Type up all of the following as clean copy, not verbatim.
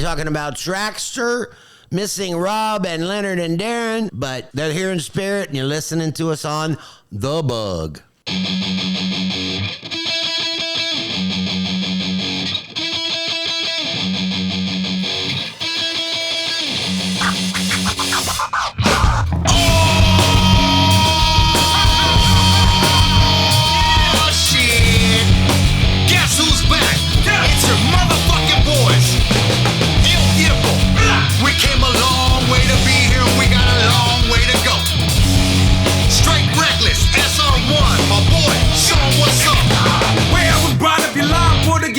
talking about Traxter, missing Rob and Leonard and Darren, but they're here in spirit, and you're listening to us on The Bug.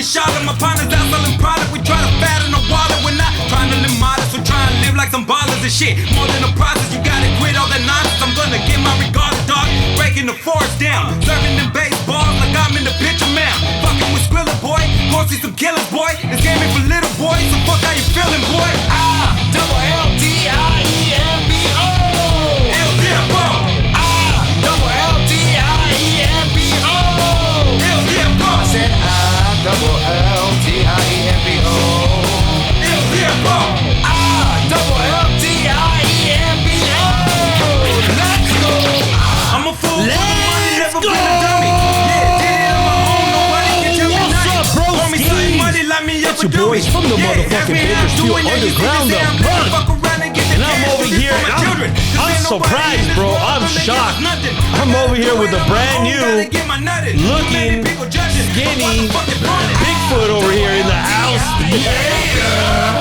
Shot at my partners out selling product. We try to fatten the wallet. We're not trying to live modest. We're trying to live like some ballers and shit. More than a process, you gotta quit all that nonsense. I'm gonna get my regards, dog. Breaking the forest down. Serving them baseballs like I'm in the picture, man. Fucking with Skrilla, boy. Go see some killers, boy. This game ain't for little boys. So fuck how you feeling, boy. I-double-L-T-I-E-M-B-O. ILL Tiempo. I-double-L-T-I-E-M-B-O. ILL Tiempo. I said I-double-L-T-I-E-M-B-O. ILL Tiempo. I-double-L-T-I-E-M-B-O. Let's go. I'm a fool. Let's go. It's your boys from the motherfucking Bakersfield Underground, The Bug. And I'm over here, I'm surprised, bro. I'm shocked. I'm over here with a brand new looking skinny Bigfoot over here in the house. Yeah.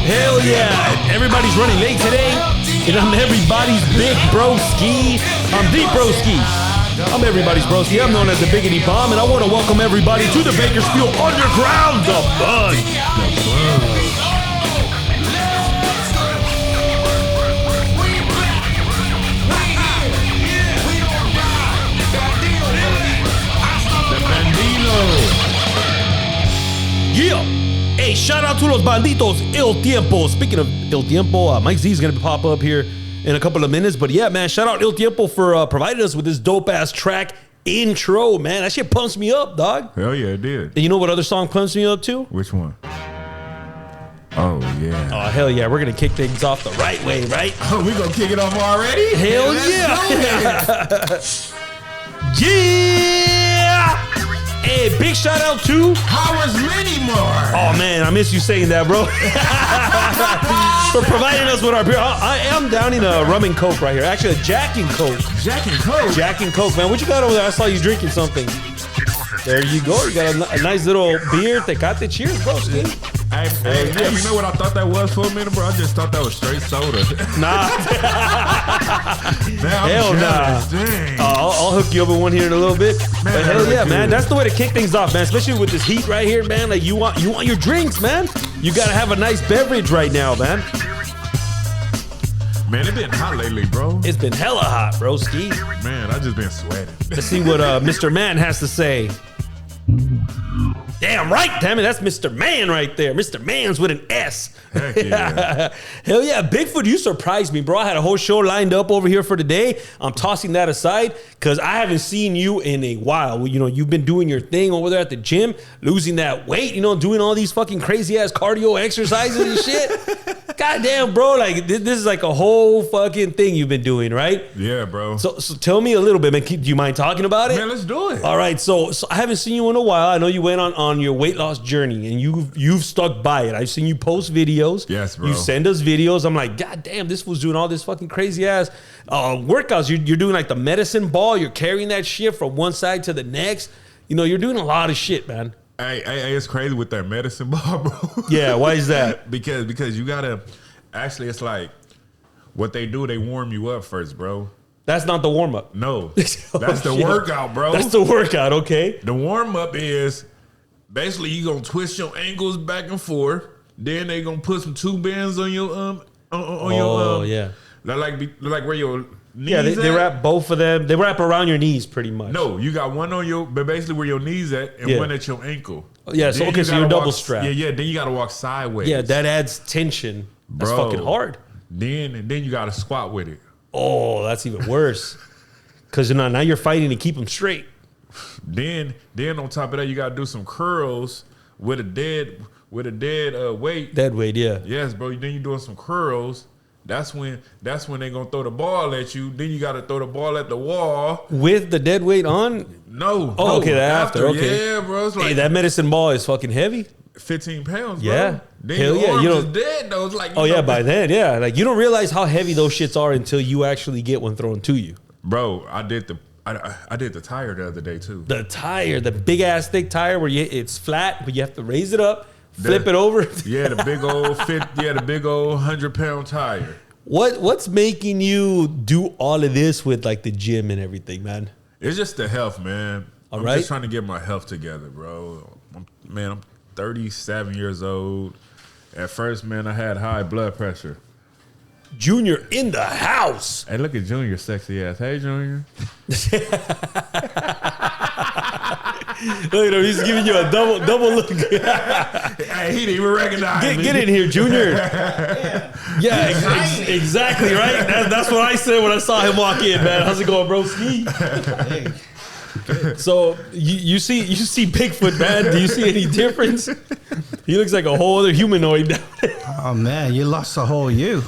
Hell yeah. Everybody's running late today. And I'm everybody's big broski. I'm the broski. I'm everybody's broski. I'm known as the DaBiggityBomb, and I want to welcome everybody to the Bakersfield Underground, The Bug. The Bug. Yeah. Hey, shout out to los banditos, ILL Tiempo. Speaking of ILL Tiempo, Mike Z is going to pop up here in a couple of minutes. But yeah, man, shout out ILL Tiempo for providing us with this dope-ass track intro, man. That shit pumps me up, dog. Hell yeah, it did. And you know what other song pumps me up too? Which one? Oh, yeah. Oh, hell yeah. We're going to kick things off the right way, right? Oh, we going to kick it off already? Hell yeah. Yeah. Hey, big shout out to Howard's Mini More. Oh man, I miss you saying that, bro. For providing us with our beer. I am downing a rum and coke right here. Actually, a Jack and Coke. Jack and Coke. Jack and Coke, man. What you got over there? I saw you drinking something. There you go. You got a nice little beer. Tecate. Cheers, bro. Hey, you know what I thought that was for a minute, bro? I just thought that was straight soda. Nah. Man, hell nah. I'll hook you up with one here in a little bit. Man, but hell yeah, man. That's the way to kick things off, man. Especially with this heat right here, man. Like you want your drinks, man. You gotta have a nice beverage right now, man. Man, it's been hot lately, bro. It's been hella hot, bro. Ski. Man, I just been sweating. Let's see what Mr. Man has to say. Damn right, damn it. That's Mr. Man right there. Mr. Man's with an S. Heck yeah. Hell yeah. Bigfoot, you surprised me, bro. I had a whole show lined up over here for today. I'm tossing that aside because I haven't seen you in a while. You know, you've been doing your thing over there at the gym, losing that weight, you know, doing all these fucking crazy ass cardio exercises and shit. Goddamn, bro. Like, this is like a whole fucking thing you've been doing, right? Yeah, bro. So tell me a little bit, man. Do you mind talking about it? Man, let's do it. All right. So I haven't seen you in a while. I know you went on your weight loss journey and you've stuck by it. I've seen you post videos. Yes, bro. You send us videos. I'm like, God damn, this was doing all this fucking crazy ass workouts. You're doing like the medicine ball. You're carrying that shit from one side to the next. You know, you're doing a lot of shit, man. Hey, it's crazy with that medicine ball, bro. Yeah, why is that? because you gotta. Actually, it's like what they do. They warm you up first, bro. That's not the warm up. No, that's the workout, bro. That's the workout. Okay. The warm up is basically you gonna twist your ankles back and forth. Then they gonna put some tube bands on your yeah. Like where your knees. Yeah, they wrap both of them. They wrap around your knees pretty much. No, you got one on your, but basically where your knees at, and one at your ankle. Yeah, so okay, so you're double strapped. Yeah. Then you gotta walk sideways. Yeah, that adds tension. That's fucking hard. Then you gotta squat with it. Oh, that's even worse. Because now you're fighting to keep them straight. Then on top of that, you gotta do some curls with a dead with a dead weight. Dead weight, yeah. Yes, bro. Then you doing some curls. That's when they gonna throw the ball at you. Then you gotta throw the ball at the wall With the dead weight on? No. Oh, no, okay, after. Okay. Yeah, bro. It's like Hey, that medicine ball is fucking heavy. 15 pounds, bro. Yeah. Then Hell your yeah. arms You is don't- dead though. It's like Oh yeah, by then, yeah. Like you don't realize how heavy those shits are until you actually get one thrown to you. Bro, I did the tire the other day too. The tire, the big ass thick tire where it's flat, but you have to raise it up, flip it over. Yeah, the big old 100-pound tire. What's making you do all of this with like the gym and everything, man? It's just the health, man. I'm right. just trying to get my health together, bro. I'm 37 years old. At first, man, I had high blood pressure. Junior in the house. Hey, look at Junior, sexy ass. Hey, Junior. Look at him, he's giving you a double look. Hey, he didn't even recognize me. Get in here, Junior. Yeah, exactly, right? That's what I said when I saw him walk in, man. How's it going, broski? So you see Bigfoot, man. Do you see any difference? He looks like a whole other humanoid now. Oh man, you lost the whole you.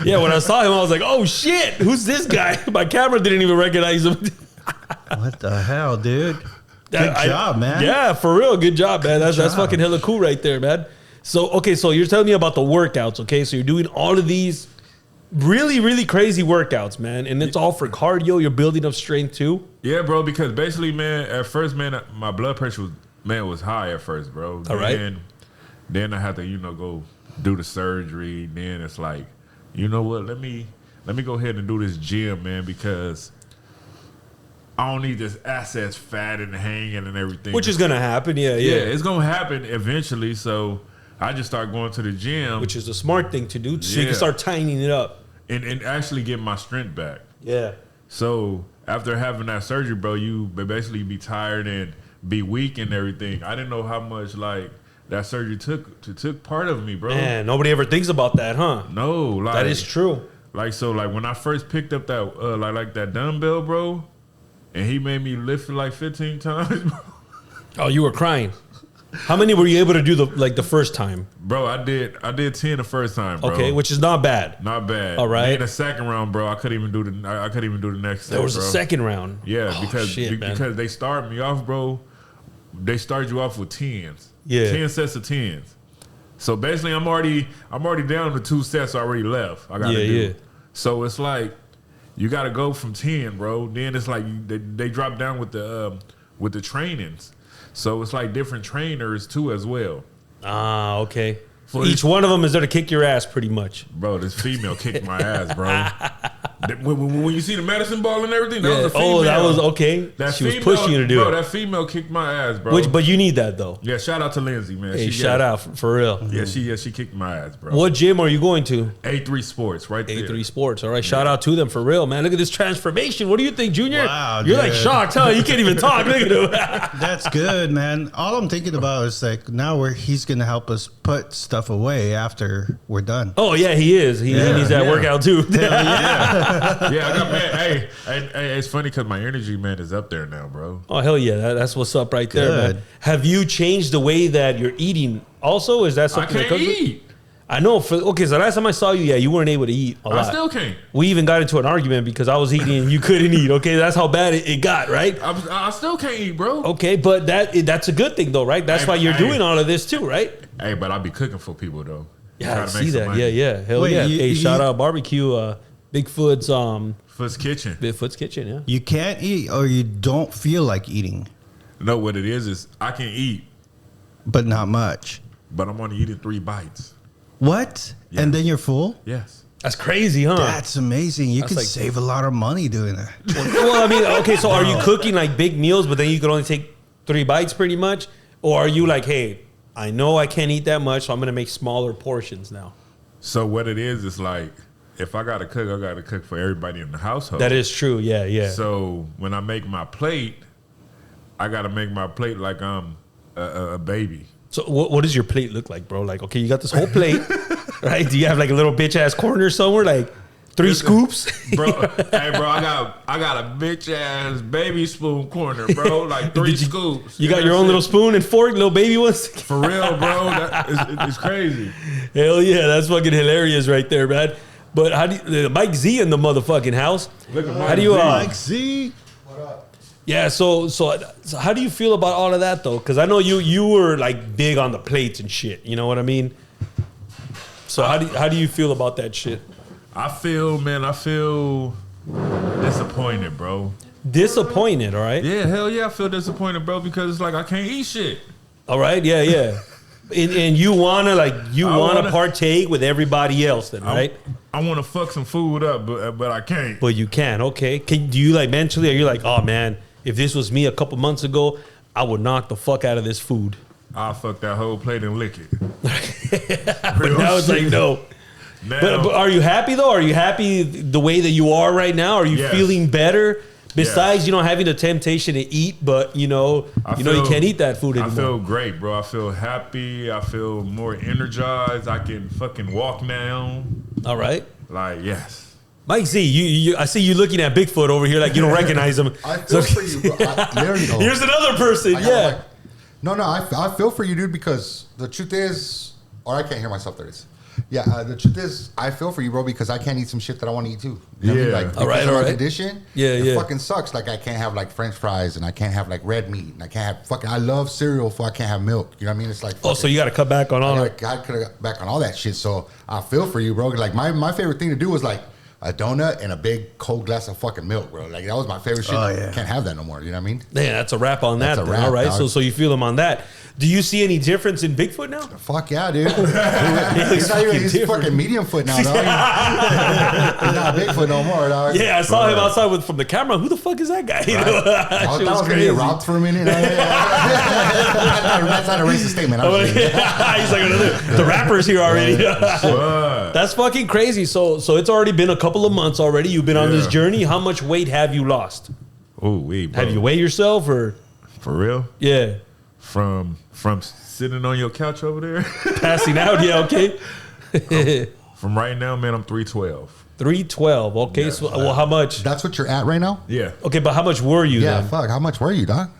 Yeah, when I saw him, I was like, oh shit, who's this guy? My camera didn't even recognize him. What the hell, dude? Good job, man. Yeah, for real. Good job, man. That's fucking hella cool right there, man. So, okay, so you're telling me about the workouts, okay? So you're doing all of these really, really crazy workouts, man. And it's all for cardio. You're building up strength too. Yeah, bro, because basically, man, at first, man, my blood pressure was high at first, bro. All right. Then I had to, go do the surgery. Then it's like, you know what? Let me go ahead and do this gym, man, because I don't need this assets fat and hanging and everything. Which is going to happen, yeah. Yeah, it's going to happen eventually. So I just start going to the gym. Which is the smart thing to do. So you Yeah. can start tightening it up. And actually get my strength back. Yeah. So after having that surgery, bro, you basically be tired and be weak and everything. I didn't know how much, like, that surgery took part of me, bro. Man, nobody ever thinks about that, huh? No, like That is true. Like when I first picked up that like that dumbbell, bro, and he made me lift it like 15 times, bro. Oh, you were crying. How many were you able to do the first time? Bro, I did 10 the first time, bro. Okay, which is not bad. Not bad. All right. In the second round, bro, I couldn't even do the next set, There was bro. a second round. Yeah, Oh, because shit, man. because they start me off, bro. They start you off with 10s. Yeah. 10 sets of 10s. So basically, I'm already down to 2 sets already left. I gotta do. Yeah. So it's like you gotta go from 10, bro. Then it's like they drop down with the trainings. So it's like different trainers too as well. Ah, okay. For Each one of them is there to kick your ass pretty much. Bro, this female kicked my ass, bro. When you see the medicine ball and everything, that was a female. Oh, that was okay. That She was female, pushing you to do bro, it. that female kicked my ass, bro. But you need that though. Yeah, shout out to Lindsay, man. Hey, shout out for real. Yeah, she kicked my ass, bro. What gym are you going to? A3 Sports, right there. A3 Sports. All right, shout out to them for real, man. Look at this transformation. What do you think, Junior? Wow, You're like dude. shocked, huh? You can't even talk. Look at him. That's good, man. All I'm thinking about is like now he's gonna help us put stuff away after we're done. Oh yeah, he is. He needs that workout too. Yeah, I got man. Hey, it's funny because my energy, man, is up there now, bro. Oh hell yeah, that's what's up right there, Good. man. Have you changed the way that you're eating? Also, is that I something that can't comes with- eat. I know. So the last time I saw you, you weren't able to eat a lot. I still can't. We even got into an argument because I was eating and you couldn't eat. Okay, that's how bad it got, right? I still can't eat, bro. Okay, but that's a good thing though, right? That's Hey, why you're hey. doing all of this too, right? Hey, but I be cooking for people though. Yeah, I Try to see make some that. money. Yeah. Hell Wait, yeah. you- Hey, you- shout out barbecue, Bigfoot's Foot's Kitchen. Bigfoot's kitchen. Yeah. You can't eat or you don't feel like eating, No, what it is I can eat, but not much. but I'm only eating 3 bites. What? Yeah. And then you're full? Yes. That's crazy, huh? That's amazing. You That's could like- save a lot of money doing that. Well, I mean, okay, so are you cooking like big meals, but then you can only take 3 bites pretty much? Or are you like, hey, I know I can't eat that much, so I'm going to make smaller portions now? So what it is like if I gotta cook, I gotta cook for everybody in the household. That is true. Yeah. So when I make my plate, I gotta make my plate like I'm a baby. So what does your plate look like, bro? Like, okay, you got this whole plate, right? Do you have like a little bitch ass corner somewhere? Like, 3 scoops, bro. Hey, bro, I got a bitch ass baby spoon corner, bro. Like 3 scoops. You got your own little spoon and fork, little baby ones. For real, bro. It's crazy. Hell yeah, that's fucking hilarious right there, man. But how do you, Mike Z in the motherfucking house? Look at How do you Mike Z. Yeah, so how do you feel about all of that though? Because I know you were like big on the plates and shit. You know what I mean? So how do you feel about that shit? I feel disappointed, bro. Disappointed, all right? Yeah, hell yeah, I feel disappointed, bro, because it's like I can't eat shit. All right, yeah. And you wanna partake with everybody else then, right? I want to fuck some food up, but I can't. But you can, okay. Do you like mentally, are you like, oh man, if this was me a couple months ago, I would knock the fuck out of this food. I'll fuck that whole plate and lick it. But now it's like, no. Now, But are you happy though? Are you happy the way that you are right now? Are you Yes. feeling better? Besides, Yes. having the temptation to eat, but you can't eat that food anymore. I feel great, bro. I feel happy. I feel more energized. I can fucking walk now. All right. Like, yes. Mike Z, I see you looking at Bigfoot over here like you don't recognize him. I feel for you, bro. Here's another person. Yeah. I feel for you, dude, because the truth is, or I can't hear myself. There it is. Yeah, the truth is, I feel for you, bro, because I can't eat some shit that I want to eat too. You know what I mean? Like, All right. because of my condition, Yeah. it fucking sucks. Like, I can't have like French fries, and I can't have like red meat, and I can't have fucking. I love cereal, so I can't have milk. You know what I mean? It's like, Oh, so you got to cut back on all I that. could have got back on all that shit. So I feel for you, bro. Like my favorite thing to do was like a donut and a big cold glass of fucking milk, bro. Like that was my favorite shit. Oh, yeah. Can't have that no more. You know what I mean? Man, that's a wrap on that. That's a Then. wrap, All right. dog. So you feel him on that. Do you see any difference in Bigfoot now? Fuck yeah, dude. looks He's different. fucking medium foot now, dog. He's not Bigfoot no more, dog. Yeah, I saw him outside from the camera. Who the fuck is that guy? I thought I was gonna get robbed for a minute. That's not a racist statement. I'm just kidding. He's like, the rapper's here already. That's fucking crazy. So it's already been a couple of months already. You've been on this journey. How much weight have you lost? Oh, wait, bro. Have you weighed yourself or? For real? Yeah. From sitting on your couch over there? Passing out, yeah, okay. From right now, man, I'm 312. 312, okay. Yeah. So, well, how much? That's what you're at right now? Yeah. Okay, but how much were you Yeah, then? fuck. How much were you, dog?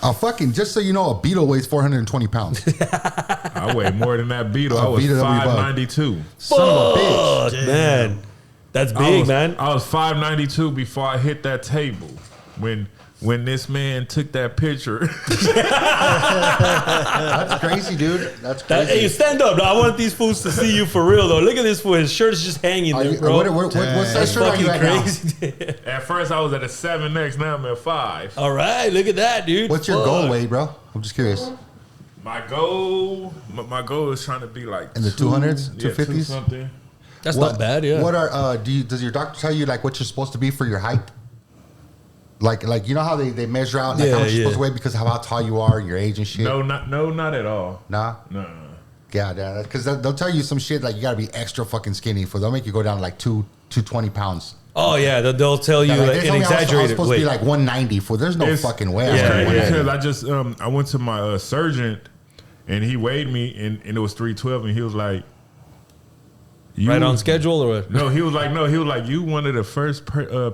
Oh, fucking, just so you know, a beetle weighs 420 pounds. I weigh more than that beetle. A I was beetle that we bought. 592. Son of a bitch. Fuck, man. That's big, man. I was 592 before I hit that table. When this man took that picture. That's crazy, dude. That's crazy. Hey, stand up. I want these fools to see you for real, though. Look at this fool. His shirt is just hanging Are there, you, bro. what's that That's shirt are fucking you at now? crazy. At first, I was at a 7X. Now I'm at 5. All right, look at that, dude. What's your Fuck. goal weight, bro? I'm just curious. My goal is trying to be like In the 200s, 250s? 2 something. That's not bad, yeah. What are does your doctor tell you like what you're supposed to be for your height? Like you know how they measure out like how much you're supposed to weigh because of how tall you are, your age and shit. No, not at all. Nah. No. Yeah, because they'll tell you some shit like you gotta be extra fucking skinny for they'll make you go down to like 220 pounds. Oh yeah, they'll tell you Yeah, like they an told me I was exaggerated supposed to be weight. like 190 for. There's no fucking way. It's I'm crazy like 190. because I just I went to my surgeon and he weighed me and it was 312 and he was like, Right on schedule or what? No, he was like, you one of the first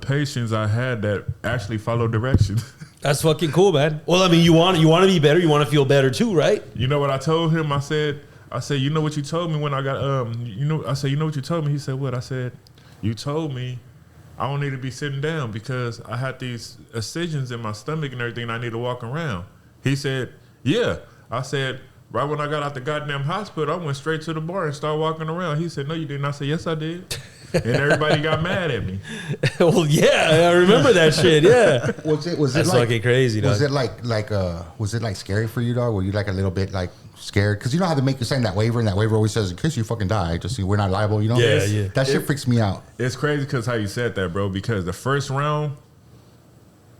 patients I had that actually followed directions. That's fucking cool, man. Well, I mean, you want to be better. You want to feel better too, right? You know what I told him? I said, you know what you told me when I got I said, you know what you told me? He said, what? I said, you told me I don't need to be sitting down because I had these incisions in my stomach and everything and I need to walk around. He said, yeah. I said, right when I got out the goddamn hospital, I went straight to the bar and started walking around. He said, no, you didn't. I said, yes, I did. And everybody got mad at me. Well, yeah, I remember that shit. Yeah, Was it that's like, fucking crazy, dog. Was it was it like scary for you, dog? Were you like a little bit like scared? Because you know how they make you sign that waiver, and that waiver always says in case you fucking die, just so we're not liable. You know? Yeah. That shit freaks me out. It's crazy because how you said that, bro, because the first round,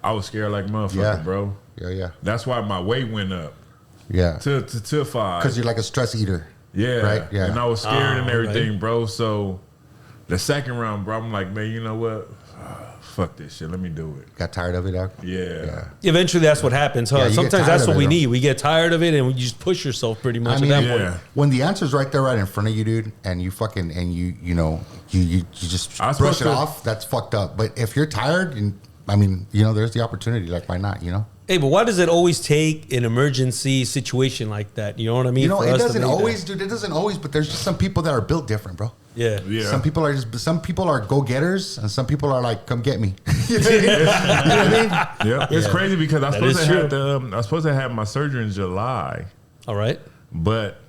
I was scared like a motherfucker, bro. Yeah. That's why my weight went up Yeah. to 5. Because you're like a stress eater. Yeah. Right? Yeah. And I was scared and everything, right. bro. So the second round, bro, I'm like, man, you know what? fuck this shit. Let me do it. Got tired of it, dog? Yeah. Eventually, that's what happens, huh? Yeah, you get Sometimes tired that's of what it, we bro. need. We get tired of it, and you just push yourself pretty much I mean, at that point. Yeah. when the answer's right there, right in front of you, dude, and you fucking, and you just I was brush supposed it to- off, that's fucked up. But if you're tired, and I mean, there's the opportunity. Like, why not? Hey, but why does it always take an emergency situation like that? You know what I mean? For It us to doesn't make always, dude. It doesn't always. But there's just some people that are built different, bro. that. Yeah. Yeah. Some people are go getters, and some people are like, come get me. You know what I mean? Yeah. It's crazy because I was That supposed is to have I was supposed to have my surgery in July, All right. but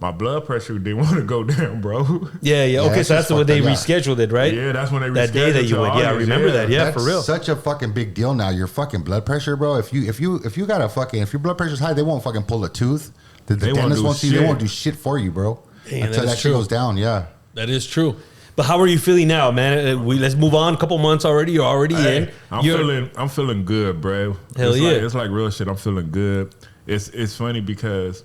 my blood pressure didn't want to go down, bro. Yeah. Okay, that's so that's just when they fucked up, yeah. rescheduled it, right? Yeah, that's when they That day that rescheduled you to went. Yeah, I August, remember that. Yeah, That's for real. such a fucking big deal now. Your fucking blood pressure, bro. If you got a fucking, if your blood pressure's high, they won't fucking pull a tooth. The They won't dentist do won't see. They shit. won't do shit for you, bro. Damn, until that is that shit true. goes down. Yeah. That is true. But how are you feeling now, man? Let's move on. A couple months already. You're already in. I'm feeling good, bro. Hell it's yeah. It's like real shit. I'm feeling good. It's funny because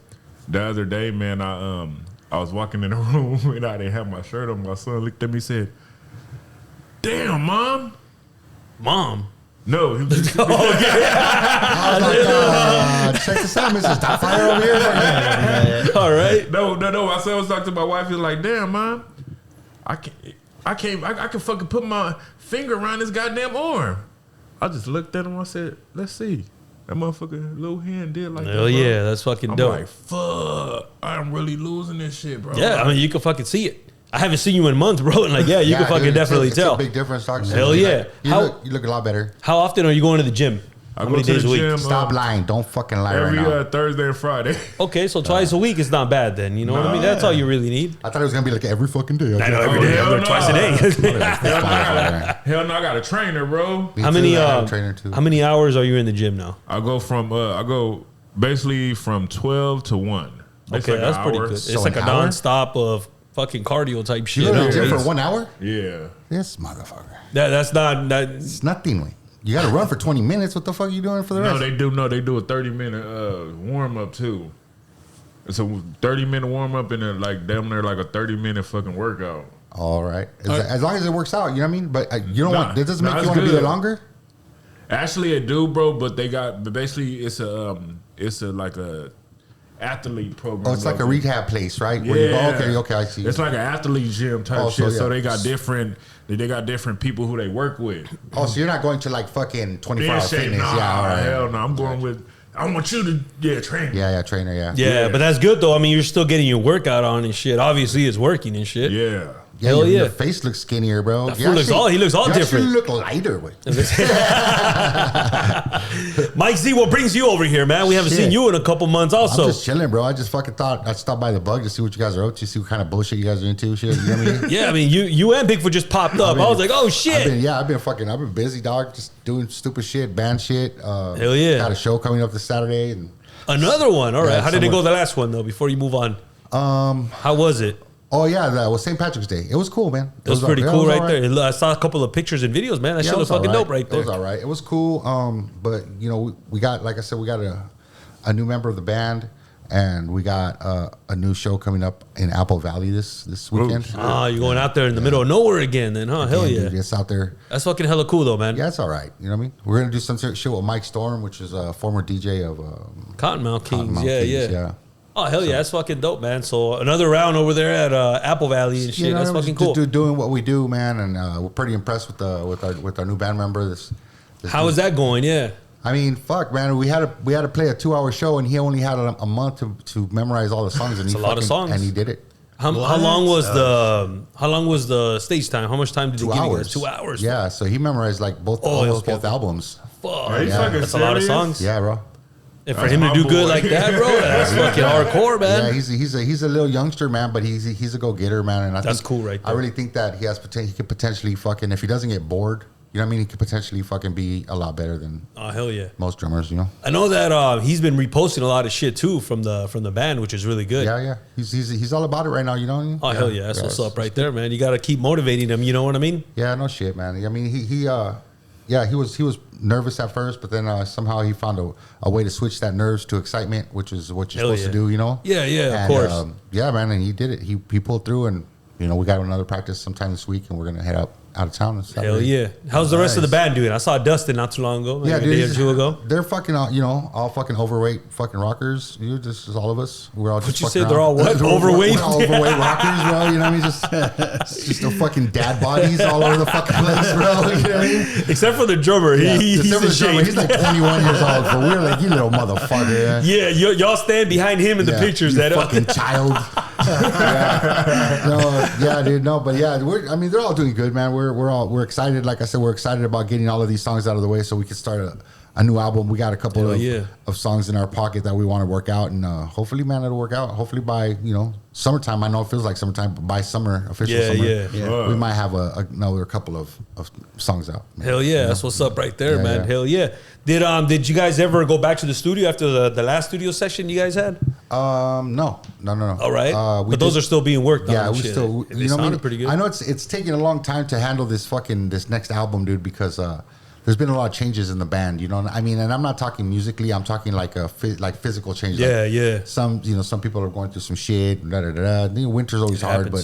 the other day, man, I was walking in the room and I didn't have my shirt on. My son looked at me and said, "Damn, Mom. No, he was I was like, check this out, Mrs. Doubtfire over here. All right. no. My son was talking to my wife. He was like, "Damn, Mom, I can fucking put my finger around his goddamn arm." I just looked at him. I said, "Let's see." That motherfucker little hand did like that. Hell bro. yeah, that's fucking I'm dope. like, fuck, I'm really losing this shit, bro. Yeah, I mean, you can fucking see it. I haven't seen you in months, bro. And like, yeah, you can fucking dude, definitely it's tell. a big difference. Dog. Hell yeah. You look a lot better. How often are you going to the gym? I How go many to days the a week? gym Stop lying. Don't fucking lie every right now. Thursday and Friday. Okay, so twice a week is not bad then. You know what I mean? That's all you really need. I thought it was gonna be like every fucking day. I know every day. I'm hell going no. twice a day. Hell no, I got a trainer, bro. How many hours are you in the gym now? I go basically from 12 to 1. Basically Okay, that's an pretty hour. good. So It's like a an hour? nonstop of fucking cardio type shit. You go to the gym It's- for 1 hour? Yeah. This motherfucker. That's not that. It's nothing. You got to run for 20 minutes. What the fuck are you doing for the rest? They do a 30-minute warm up too. It's a 30-minute warm up and then like damn near like a 30-minute fucking workout. All right. As long as it works out, you know what I mean? But you don't want, it doesn't make you it's want to be good. there longer? Actually, it do, bro. But basically it's a like a athlete program. Oh, it's like a bro. rehab place, right? Where you Yeah. go, okay, I see. It's like an athlete gym type Oh, so shit. So yeah. they got different people who they work with. Oh, so you're not going to like fucking 24-hour Being shape, fitness. nah, Yeah, all right. hell no. I'm going with. I want you to train. Yeah, trainer, yeah. Yeah, but that's good though. I mean, you're still getting your workout on and shit. Obviously, it's working and shit. Yeah. Yeah, Hell your yeah. face looks skinnier, bro. That fool looks all- he looks all you different. actually look lighter. With. Mike Z, what brings you over here, man? We haven't Shit. seen you in a couple months. I'm Also, just chilling, bro. I just fucking thought I'd stop by the bug to see what you guys are up to, see what kind of bullshit you guys are into. Shit, you know what I mean? yeah, I mean, you and Bigfoot just popped up. I was like, oh shit. I've been busy, dog. Just doing stupid shit, band shit. Hell yeah. Got a show coming up this Saturday, and Another one. All right. Yeah, How did it somewhere. go the last one though? Before you move on, how was it? oh yeah, that was St. Patrick's Day. It was cool, man. It was pretty yeah, cool it was right all there. I saw a couple of pictures and videos, man. That Yeah, shit it was all fucking right. dope right there. It was all right. It was cool. But you know, we got, like I said, we got a new member of the band, and we got a new show coming up in Apple Valley this weekend. Ah, you're going out there in the middle of nowhere again, then, huh? Hell yeah. Dude, it's out there. That's fucking hella cool though, man. Yeah, it's all right. You know what I mean? We're gonna do some sort of shit with Mike Storm, which is a former DJ of Cottonmouth Kings. Cottonmouth Yeah, Kings, yeah. Oh hell yeah, that's fucking dope, man. So another round over there at Apple Valley and shit. You know, That's we're fucking just cool. doing what we do, man, and we're pretty impressed with our new band member. This How is that going? Yeah. I mean, fuck, man. We had to play a 2-hour show, and he only had a month to memorize all the songs. And It's a lot of songs. and he did it. How long was the stage time? How much time did 2 they give you hours. guys? 2 hours. Yeah, so he memorized like both okay, both albums. Fuck. Are you fucking That's a lot of serious? songs. Yeah, bro. And for That's him to my do good boy. like that, bro, that's fucking hardcore, man. Yeah, he's a little youngster, man, but he's a go getter, man. And That's cool right I there. really think that he could potentially fucking, if he doesn't get bored, you know what I mean, he could potentially fucking be a lot better than Oh hell yeah. most drummers, you know. I know that he's been reposting a lot of shit too from the band, which is really good. Yeah. He's all about it right now, you know. Oh hell yeah, that's what's up right there, man. You got to keep motivating them. You know what I mean? Yeah, no shit, man. I mean, he was nervous at first, but then somehow he found a way to switch that nerves to excitement, which is what you're Hell supposed yeah. to do, you know. Yeah, And, of course. yeah, man, and he did it. He pulled through, and you know, we got another practice sometime this week, and we're gonna head up out of town. Hell yeah. How's the rest of the band doing? I saw Dustin not too long ago, like a day or two ago. They're fucking, all fucking overweight fucking rockers. Just all of us. We're all just. What you say? They're all what? Overweight? We're all overweight rockers, bro. You know what I mean? Just the fucking dad bodies all over the fucking place, bro. You know what I mean? Except for the drummer. He's in shape. He's like 21 years old, but we're like, you little motherfucker. Yeah, y'all stand behind him in the pictures. That fucking child. Dude. No, but yeah, they're all doing good, man. We're excited. Like I said, we're excited about getting all of these songs out of the way so we can start a new album. We got a couple of songs in our pocket that we want to work out, and hopefully, man, it'll work out. Hopefully by summertime. I know it feels like summertime, but by summer, official summer, we might have another couple of songs out. Man. Hell yeah, that's what's up right there, man. Yeah. Hell yeah. Did you guys ever go back to the studio after the last studio session you guys had? No. All right, but those are still being worked on. Yeah, we still. They sounded pretty good. I know it's taking a long time to handle this next album, dude, because there's been a lot of changes in the band. You know, I mean, and I'm not talking musically. I'm talking like physical changes. Yeah. Some people are going through some shit. Winter's always hard,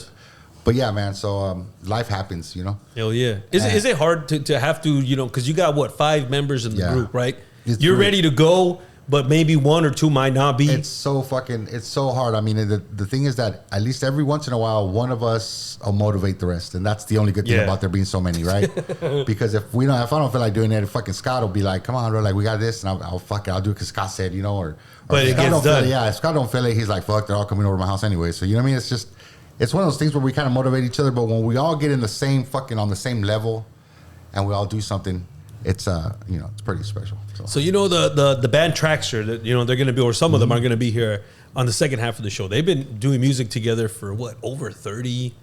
but yeah, man. So life happens, Hell yeah. Is it hard to have to, because you got 5 members in the group, right? You're ready to go, but maybe 1 or 2 might not be. It's so hard. I mean, the thing is that at least every once in a while, one of us will motivate the rest, and that's the only good thing about there being so many, right? Because if I don't feel like doing it, fucking Scott will be like, "Come on, bro, like we got this," and I'll do it because Scott said, or but if it gets done. If Scott don't feel it, he's like, "Fuck, they're all coming over to my house anyway." So you know what I mean? It's one of those things where we kind of motivate each other, but when we all get in the same on the same level, and we all do something, it's it's pretty special. So the band Traxter that they're going to be, or some of them are going to be here on the second half of the show. They've been doing music together for over 30,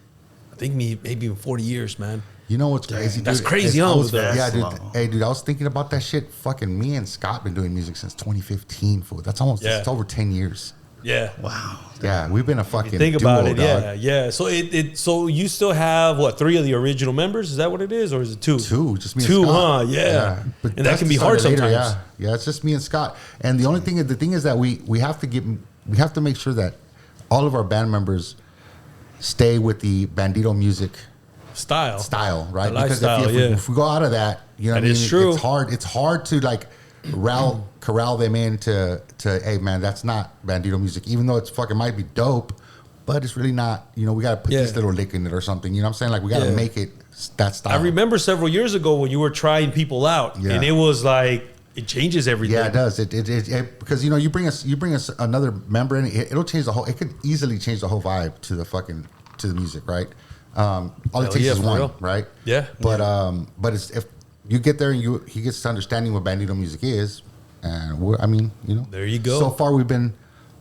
I think maybe even 40 years, man. You know what's crazy? That's crazy, huh? Yeah, dude. Hey, dude, I was thinking about that shit. Fucking me and Scott been doing music since 2015. Fool. That's it's over 10 years. Yeah. Wow. Yeah, we've been a fucking think about duo, it. dog. Yeah. So so you still have 3 of the original members? Is that what it is, or is it 2? 2, just me and 2, Scott. huh? Yeah. But and that can be hard sometimes. Yeah, it's just me and Scott. And the thing is that we have to make sure that all of our band members stay with the Bandito music style, right? Because if we go out of that, it's true. It's hard to corral them into hey man, that's not Bandito music, even though it's fucking might be dope, but it's really not. We got to put this little lick in it or something. You know what I'm saying? Like we got to make it that style. I remember several years ago when you were trying people out, and it was like it changes everything. Yeah, it does. It because you bring us another member in, it'll change the whole. It could easily change the whole vibe to the music, right? All it takes is one, right? Yeah. But it's if you get there and he gets to understanding what Bandito music is, and there you go. So far, we've been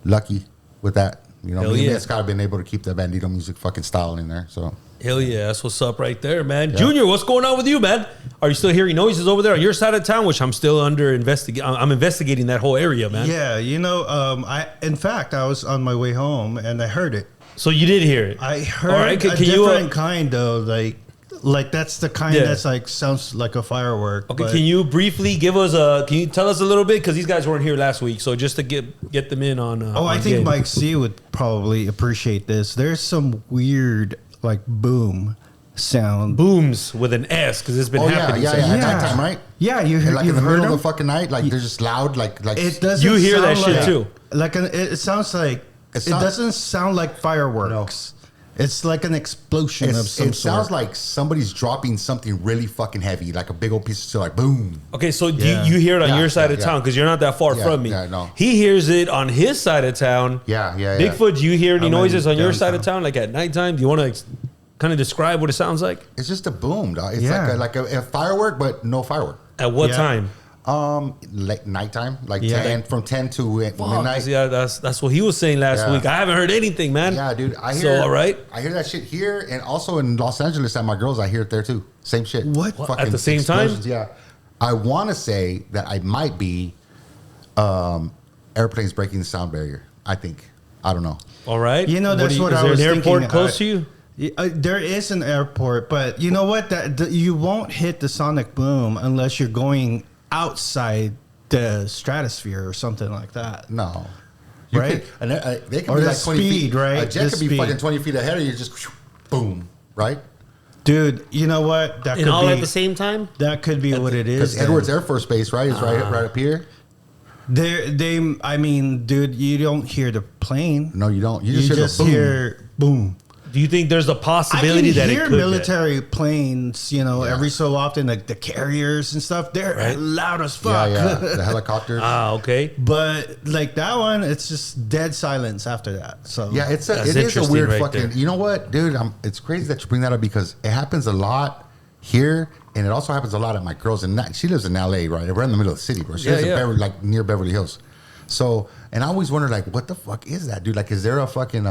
lucky with that. Me and Scott have been able to keep the Bandito music fucking style in there. So hell yeah, that's what's up right there, man. Yeah. Junior, what's going on with you, man? Are you still hearing noises over there on your side of town? Which I'm still I'm investigating that whole area, man. Yeah, in fact, I was on my way home and I heard it. So you did hear it? I heard a different kind though, like that's the kind that's like sounds like a firework. Okay, can you briefly give us can you tell us a little bit, because these guys weren't here last week, so just to get them in on. I think Mike C would probably appreciate this. There's some weird boom sound. Booms with an S, because it's been happening. Yeah. At nighttime, right? Yeah, you've in the heard middle of the fucking night, they're just loud, like it doesn't. You hear that shit too? It sounds like it doesn't sound like fireworks. No. It's like an explosion of some sort. It sounds like somebody's dropping something really fucking heavy, like a big old piece of steel, like boom. Okay, so you hear it on your side of town, because you're not that far from me. Yeah, no. He hears it on his side of town. Yeah. Bigfoot, do you hear any noises on your side of town, like at nighttime? Do you want to kind of describe what it sounds like? It's just a boom, dog. It's like a firework, but no firework. At what time? Like nighttime, 10 from 10 to midnight. Yeah, that's what he was saying last week. I haven't heard anything, man. Yeah, dude. I hear that shit here, and also in Los Angeles at my girls, I hear it there too. Same shit. What? Fucking at the same time? Yeah. I want to say that I might be airplanes breaking the sound barrier. I think. I don't know. All right. That's what I was thinking. Is there an airport close to you? There is an airport, but you know what? You won't hit the sonic boom unless you're going outside the stratosphere or something like that. No. Right? They can or be the like 20 speed, feet. Right? A jet could be fucking 20 feet ahead of you, just boom, right? Dude, you know what? That And all at the same time? That could be what it is. Because Edwards Air Force Base, right, is right up here. I mean, dude, you don't hear the plane. No, you don't. You just hear boom. Do you think there's a possibility that I can it hear could military planes, every so often, like the carriers and stuff. They're loud as fuck. Yeah, the helicopters. Okay. But like that one, it's just dead silence after that. So Yeah, it is a weird fucking. You know what, dude? It's crazy that you bring that up because it happens a lot here, and it also happens a lot at my girl's. And she lives in L.A. right in the middle of the city, bro. She lives in Beverly, near Beverly Hills. So, and I always wonder, like, what the fuck is that, dude? Like, is there a fucking?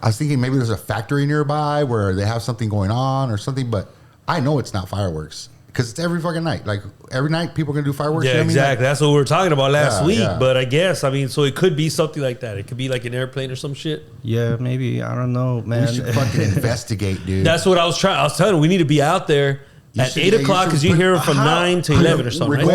I was thinking maybe there's a factory nearby where they have something going on or something, but I know it's not fireworks. Because it's every fucking night. Like, every night people are going to do fireworks. Yeah, you know exactly. I mean? That's what we were talking about last week. Yeah. But I guess, so it could be something like that. It could be like an airplane or some shit. yeah, maybe, I don't know, man. We should fucking investigate, dude. That's what I was telling you, we need to be out there at 8 o'clock because you hear it from 9 to 11 or something.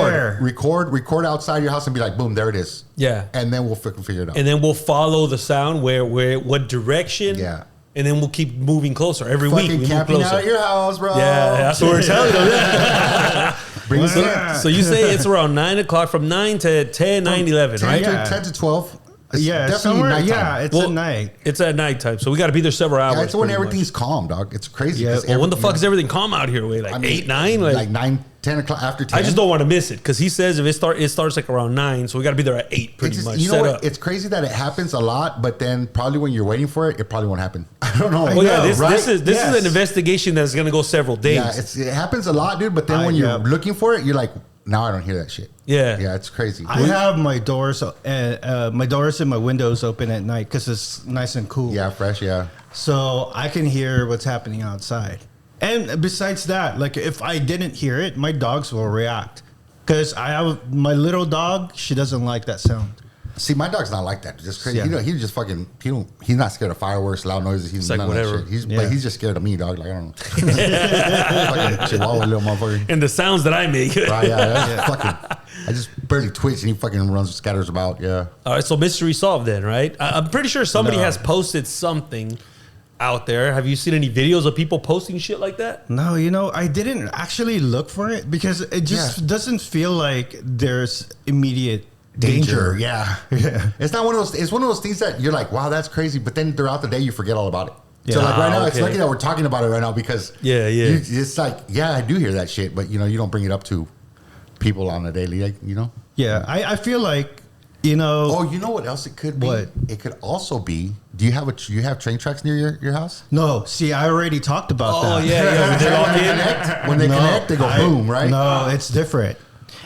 Record outside your house and be like, boom, there it is. Yeah. And then we'll fucking figure it out. And then we'll follow the sound, what direction. Yeah. And then we'll keep moving closer. Every week we move camping closer. out at your house, bro. Yeah, that's what we're telling them. Bring us in. So you say it's around 9 o'clock, from 9 to 10, 9, 11, 10 right? to, 10 to 12. It's yeah, definitely somewhere. nighttime. Yeah, it's at night. It's at nighttime, so we got to be there several hours. Yeah, it's when pretty everything's much. calm, dog. It's crazy. Yeah. 'cause Well, when the fuck you is know, everything calm out here? Like I mean, 8, 9? Like 9, 10 o'clock after 10. I just don't want to miss it because he says if it starts like around 9, so we got to be there at 8 pretty much. You know set what? up. It's crazy that it happens a lot, but then probably when you're waiting for it, it probably won't happen. I don't know. Well, yeah, this right? is an investigation that's going to go several days. Yeah, it happens a lot, dude. But then when you're looking for it, you're like, now I don't hear that shit. Yeah. Yeah, it's crazy. I have my doors and my windows open at night because it's nice and cool. Yeah, fresh, yeah. So I can hear what's happening outside. And besides that, like if I didn't hear it, my dogs will react. Because I have my little dog, she doesn't like that sound. See, my dog's not like that. Just crazy. Yeah. He just fucking. He's not scared of fireworks, loud noises. He's like none whatever. Of that shit. But he's just scared of me, dog. Like I don't know. Fucking chihuahua, little motherfucker. And the sounds that I make. Right, that's fucking. I just barely twitch and he fucking runs, scatters about. Yeah. All right, so mystery solved then, right? I'm pretty sure somebody has posted something out there. Have you seen any videos of people posting shit like that? No, I didn't actually look for it because it just doesn't feel like there's immediate danger. Yeah. It's not one of those. It's one of those things that you're like, wow, that's crazy. But then throughout the day, you forget all about it. Yeah. So like right now, it's okay. lucky that we're talking about it right now because it's like, yeah, I do hear that shit, but you don't bring it up to people on a daily, like, Yeah, I feel like, Oh, you know what else it could be? What? It could also be. Do you have train tracks near your house? No, see, I already talked about that. Oh, yeah. When they connect, they go boom, right? No, it's different.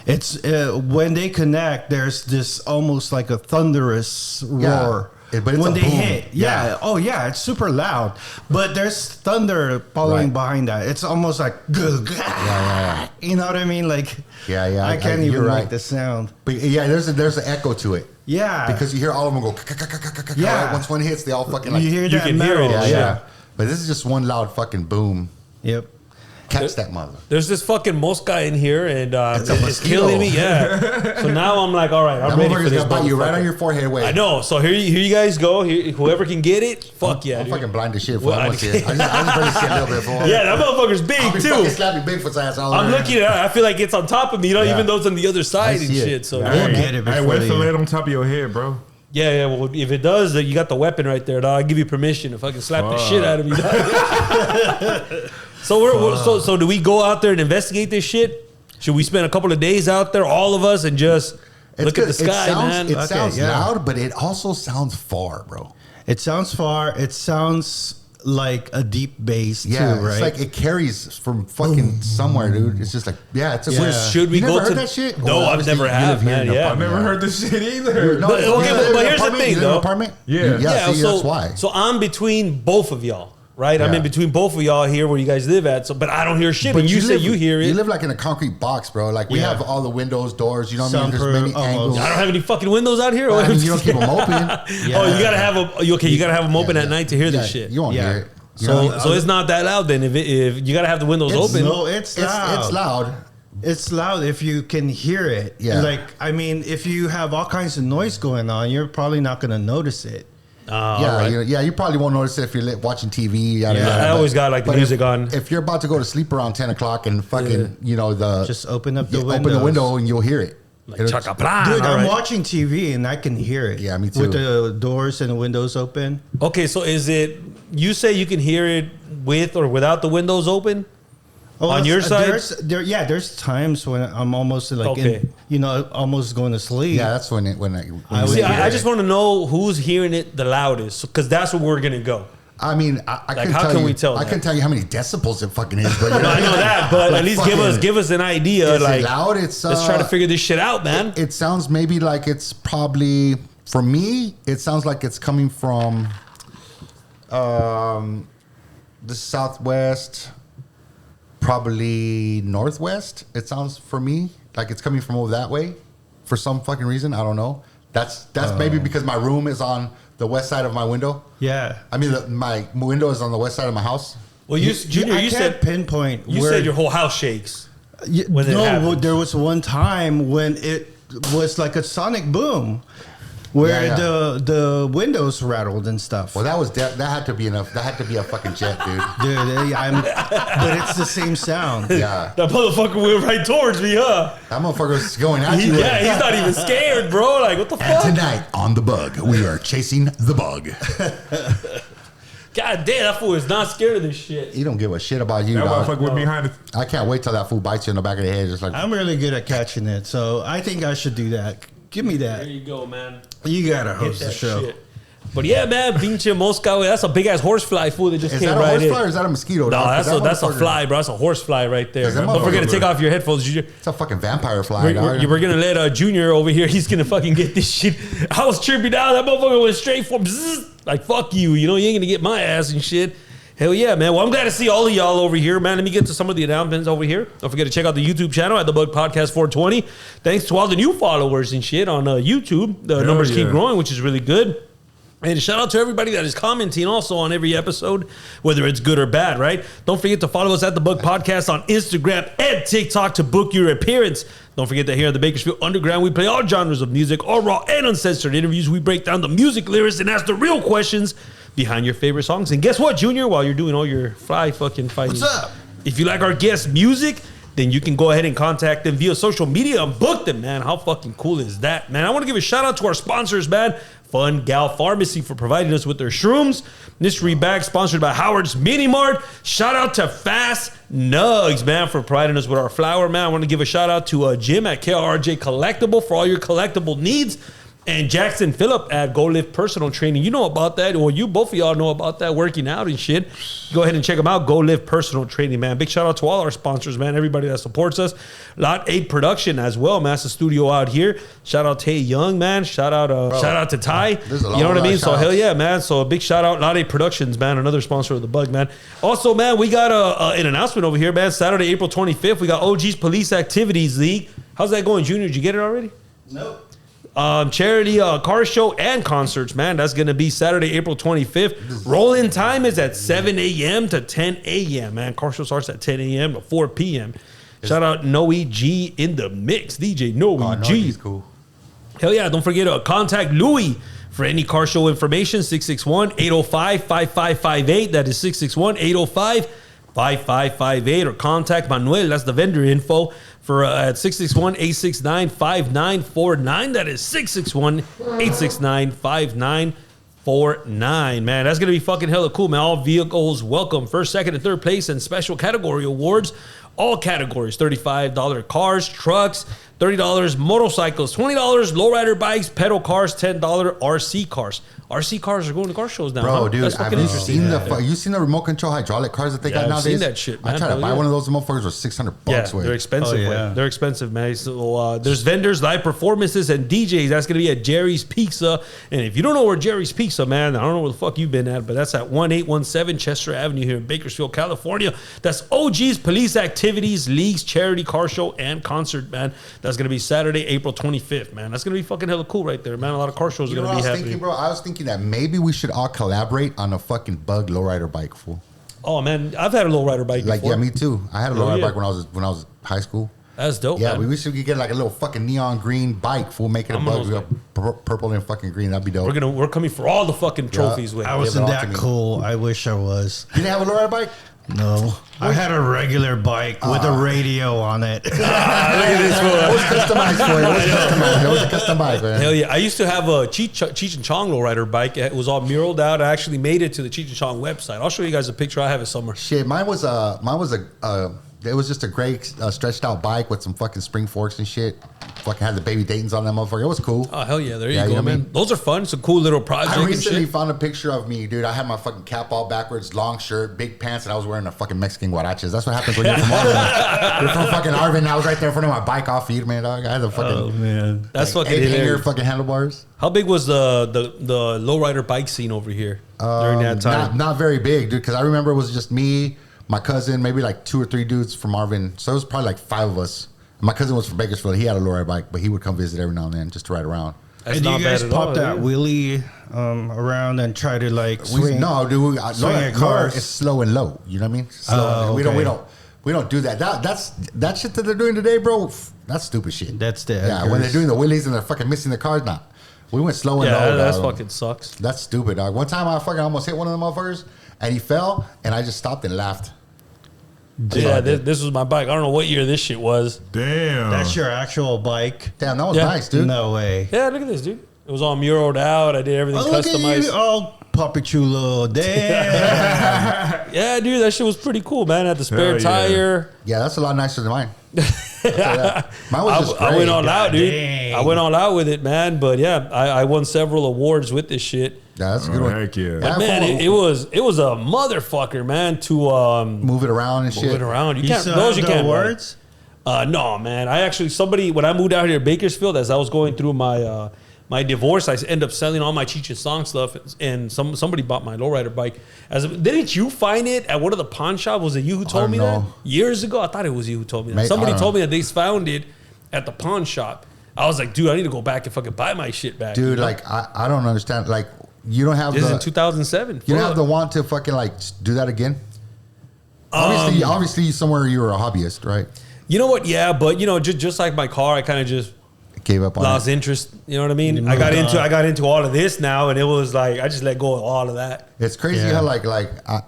It's when they connect, there's this almost like a thunderous roar. But it's when a they boom. hit, Yeah. Oh yeah, it's super loud. But there's thunder following behind that. It's almost like, yeah. You know what I mean? Like, Yeah. I can't you're even right. make the sound. But yeah, there's an echo to it. Yeah, Because you hear all of them go. Yeah. Once one hits, they all fucking like. you hear you that can hear metal. it, Yeah. But this is just one loud fucking boom. Yep. Catch that mother. There's this fucking mosca in here, and It's a it's mosquito. killing me. Yeah. So now I'm like, all right, I'm That ready for motherfucker's this. gonna bite you right motherfucker. on your forehead. Wait. I know. So here you guys go. Whoever can get it, fuck yeah. I'm dude. fucking blind as shit. Well, I want to see it. I just barely see a little bit. For Yeah, that motherfucker's big I'll be too. fucking slapping Bigfoot's ass all I'm over. looking at it. I feel like it's on top of me, Yeah. even though it's on the other side and see it. shit. So Yeah, yeah, we'll get it Hey, before where's the the lid on top of your head, bro? yeah. Well, if it does, then you got the weapon right there, dog. I give you permission to fucking slap the shit out of me, dog. So do we go out there and investigate this shit? Should we spend a couple of days out there, all of us, and just look at the sky, man? It sounds yeah. loud, but it also sounds far, bro. It sounds far. It sounds like a deep bass Yeah, too, right? it's like it carries from fucking somewhere, dude. It's just like, it's a Yeah. weird. Should we you go never to heard that shit? No, Well, I've obviously never you have, live here in man. an Yeah. I've apartment, never heard this shit either. No, But- you okay, live in but an here's the apartment? thing, You live in an though. apartment? Yeah. See, that's why. So I'm between both of y'all, right? I'm Yeah. in between both of y'all here where you guys live at. So, but I don't hear shit. And you say live- you hear it. You live like in a concrete box, bro. Like we Yeah. have all the windows, doors. You know what I mean? There's Soundproof, many almost. angles. I don't have any fucking windows out here. I mean, you don't keep them open. Oh, you gotta have you gotta have them open at night to hear this shit. You won't Yeah. hear it. You know? So it's not that loud then. If you gotta have the windows open. No, it's loud. It's loud. It's loud if you can hear it. Yeah. Like, I mean, if you have all kinds of noise going on, you're probably not going to notice it. Right. You probably won't notice it if you're watching TV. Yada, yada, I always got like the music on. If you're about to go to sleep around 10 o'clock and fucking, just open up the window. Open the window and you'll hear it. Like chaka-plan. Dude, I'm watching TV and I can hear it. Yeah, me too. With the doors and the windows open. Okay, so is it, you say you can hear it with or without the windows open? On your side? There's times when I'm almost like, almost going to sleep. Yeah, that's when I just want to know who's hearing it the loudest, because that's where we're going to go. I mean, I couldn't tell you how many decibels it fucking is, but I know that, but at least give us an idea. Is it loud? Let's try to figure this shit out, man. It sounds maybe like it's probably, for me, it sounds like it's coming from the southwest, probably northwest. It sounds for me like it's coming from over that way for some fucking reason. I don't know. That's maybe because my room is on the west side of my window. Yeah. I mean, my window is on the west side of my house. Well, Junior, you said pinpoint. You said your whole house shakes. There was one time when it was like a sonic boom, where the windows rattled and stuff. Well, that had to be enough. That had to be a fucking jet, dude. But it's the same sound. Yeah. That motherfucker went right towards me, huh? That motherfucker's going at you. Yeah, he's not even scared, bro. Like, what the fuck? And tonight on The Bug, we are chasing the bug. God damn, that fool is not scared of this shit. He don't give a shit about you, That dog. motherfucker went behind it. I can't wait till that fool bites you in the back of the head. Just like, I'm really good at catching it, so I think I should do that. Give me that. There you go, man. You gotta Hit host the that show. shit. But yeah, man, pinche mosca, that's a big ass horsefly fool that just is came that a right in. horsefly or is that a mosquito? No, dog? that's a fly, bro. That's a horsefly right there. Is that Don't forget to motherfucker- take off your headphones, Junior. It's a fucking vampire fly, dog. We're gonna let Junior over here. He's gonna fucking get this shit. I was tripping out. That motherfucker went straight for like fuck you. You know you ain't gonna get my ass and shit. Hell yeah, man. Well, I'm glad to see all of y'all over here, man. Let me get to some of the announcements over here. Don't forget to check out the YouTube channel at The Bug Podcast 420. Thanks to all the new followers and shit on YouTube. The numbers keep growing, which is really good. And shout out to everybody that is commenting also on every episode, whether it's good or bad, right? Don't forget to follow us at The Bug Podcast on Instagram and TikTok to book your appearance. Don't forget that here at the Bakersfield Underground, we play all genres of music, all raw and uncensored interviews. We break down the music lyrics and ask the real questions behind your favorite songs. And guess what, Junior? While you're doing all your fly fucking fighting. What's up? If you like our guest music, then you can go ahead and contact them via social media and book them, man. How fucking cool is that, man? I want to give a shout out to our sponsors, man. Fun Gal Pharmacy for providing us with their shrooms. Mystery Bag sponsored by Howard's Mini Mart. Shout out to Fast Nugs, man, for providing us with our flour, man. I want to give a shout out to Jim at KRJ Collectible for all your collectible needs. And Jackson Phillip at Go Live Personal Training. You know about that, or you both of y'all know about that, working out and shit. Go ahead and check them out. Go Live Personal Training, man. Big shout out to all our sponsors, man. Everybody that supports us. Lot 8 Production as well, man. That's the studio out here. Shout out Tay Young, man. Shout out to Ty. You know what I mean? So hell yeah, man. So a big shout out, Lot 8 Productions, man. Another sponsor of The Bug, man. Also, man, we got an announcement over here, man. Saturday, April 25th, we got OG's Police Activities League. How's that going, Junior? Did you get it already? Nope. Charity car show and concerts, man. That's going to be Saturday, April 25th. Roll-in time is at 7 a.m. to 10 a.m., man. Car show starts at 10 a.m. to 4 p.m. Shout out Noe G in the mix. DJ Noe G. He's cool. Hell yeah. Don't forget to contact Louie for any car show information. 661-805-5558. That is 661-805-5558. Or contact Manuel. That's the vendor info. For at 661-869-5949. That is 661-869-5949. Man, that's going to be fucking hella cool, man. All vehicles welcome. First, second, and third place and special category awards. All categories. $35 cars, trucks, $30 motorcycles, $20 lowrider bikes, pedal cars, $10 RC cars. RC cars are going to car shows now. Bro, huh? dude, have you seen the remote control hydraulic cars that they got nowadays? I've seen that shit, man. I tried to buy one of those motherfuckers for $600. Yeah, they're expensive. They're expensive, man. So there's vendors, live performances, and DJs. That's going to be at Jerry's Pizza. And if you don't know where Jerry's Pizza, man, I don't know where the fuck you've been at, but that's at 1817 Chester Avenue here in Bakersfield, California. That's OG's Police Activities, Leagues, Charity Car Show, and Concert, man. That's going to be Saturday, April 25th, man. That's going to be fucking hella cool right there, man. A lot of car shows are going to be happening. I was thinking that maybe we should all collaborate on a fucking Bug lowrider bike, fool. Oh, man, I've had a lowrider bike before. Yeah, me too. I had a lowrider bike when I was high school. That's dope. Yeah, man. we wish we could get like a little fucking neon green bike. We'll make it a I'm bug. gonna- Purple and fucking green. That'd be dope. We're coming for all the fucking trophies with. I wasn't Yeah, but that cool. I wish I was. You didn't have a lowrider bike? No. I had a regular bike with a radio on it. It was customized for you. It was customized. It was a custom bike, man. Hell yeah! I used to have a Cheech and Chong lowrider bike. It was all muraled out. I actually made it to the Cheech and Chong website. I'll show you guys a picture. I have it somewhere. Shit, it was just a great stretched out bike with some fucking spring forks and shit. Fucking had the baby Dayton's on that motherfucker. It was cool. Oh hell yeah! There you Yeah, go, you know what I man. mean? Those are fun. It's a cool little project I and recently shit. found a picture of me, dude. I had my fucking cap all backwards, long shirt, big pants, and I was wearing a fucking Mexican guaraches. That's what happens when you're from Arvin. You're from fucking Arvin. And I was right there in front of my bike off feet, man, dog. I had the fucking Oh, man. That's like, fucking eight hanger hilarious. fucking handlebars. How big was the lowrider bike scene over here during that time? Not very big, dude, because I remember it was just me, my cousin, maybe like 2 or 3 dudes from Arvin. So it was probably like 5 of us. My cousin was from Bakersfield. He had a lowrider bike, but he would come visit every now and then just to ride around. That's And do not you guys bad at pop all, that yeah. wheelie around and try to like swing? No, dude. swing Lowrider at cars. is slow and low. You know what I mean? Slow. Oh, We okay. don't do that. That shit that they're doing today, bro. That's stupid shit. That's the yeah. When they're doing the wheelies and they're fucking missing the cars, nah. We went slow and Yeah, low. that dog. fucking sucks. That's stupid, dog. One time I fucking almost hit one of the motherfuckers and he fell and I just stopped and laughed. Yeah, this was my bike. I don't know what year this shit was. Damn. That's your actual bike? Damn, that was Yeah. nice, dude. No way. Yeah, look at this, dude. It was all muraled out. I did everything Oh, look at customized. you, oh, Puppy Chulo. Damn. Yeah, dude, that shit was pretty cool, man. I had the spare Hell yeah. tire. Yeah, that's a lot nicer than mine. Mine was just I great. went all out, dude. dang. I went all out with it, man. But yeah, I won several awards with this shit. Yeah, that's a good Oh, one. heck yeah. But man, it was a motherfucker, man. To Move it around and shit. move it around. You You can't. still Those have you the can't. ride. awards? No, man. I actually when I moved out here to Bakersfield, as I was going through my my divorce, I ended up selling all my Cheech and Chong stuff, and somebody bought my lowrider bike. Didn't you find it at one of the pawn shops? Was it you who told don't me that know. years ago? I thought it was you who told me that. Maybe- Somebody I don't told me that they found it at the pawn shop. I was like, dude, I need to go back and fucking buy my shit back. Dude, you know? like, I don't understand. Like, you don't have this is in the... 2007. You don't Fuck. have the want to fucking, like, do that again? Obviously, somewhere you were a hobbyist, right? You know what? Yeah, but you know, just like my car, I kind of just Gave up on lost it. interest. You know what I mean? You I got moved into all of this now, and it was like I just let go of all of that. It's crazy Yeah. how,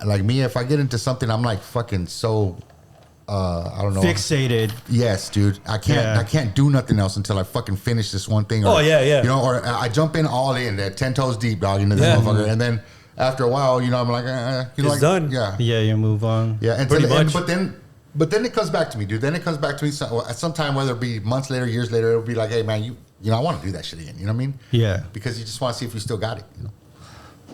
like me, if I get into something, I'm, like, fucking so... I don't know. Fixated. Yes, dude. I Yeah. can't do nothing else until I fucking finish this one thing. Oh, yeah. You know, or I jump in all in, 10 toes deep, dog, into this Yeah. motherfucker, and then after a while, you know, I'm like, you know, It's like, done. Yeah, Yeah, you move on. yeah. Pretty much. But then it comes back to me, dude. Then it comes back to me at some time, whether it be months later, years later, it'll be like, hey, man, you know, I want to do that shit again. You know what I mean? Yeah. Because you just want to see if you still got it. You know?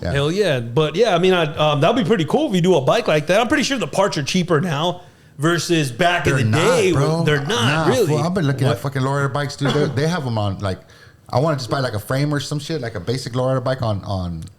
Yeah. Hell yeah. But yeah, I mean, that'd be pretty cool if you do a bike like that. I'm pretty sure the parts are cheaper now versus back in the day. bro. They're not really. Fool, I've been looking at fucking lowrider bikes, dude. They have them on, like, I want to just buy like a frame or some shit, like a basic lowrider bike on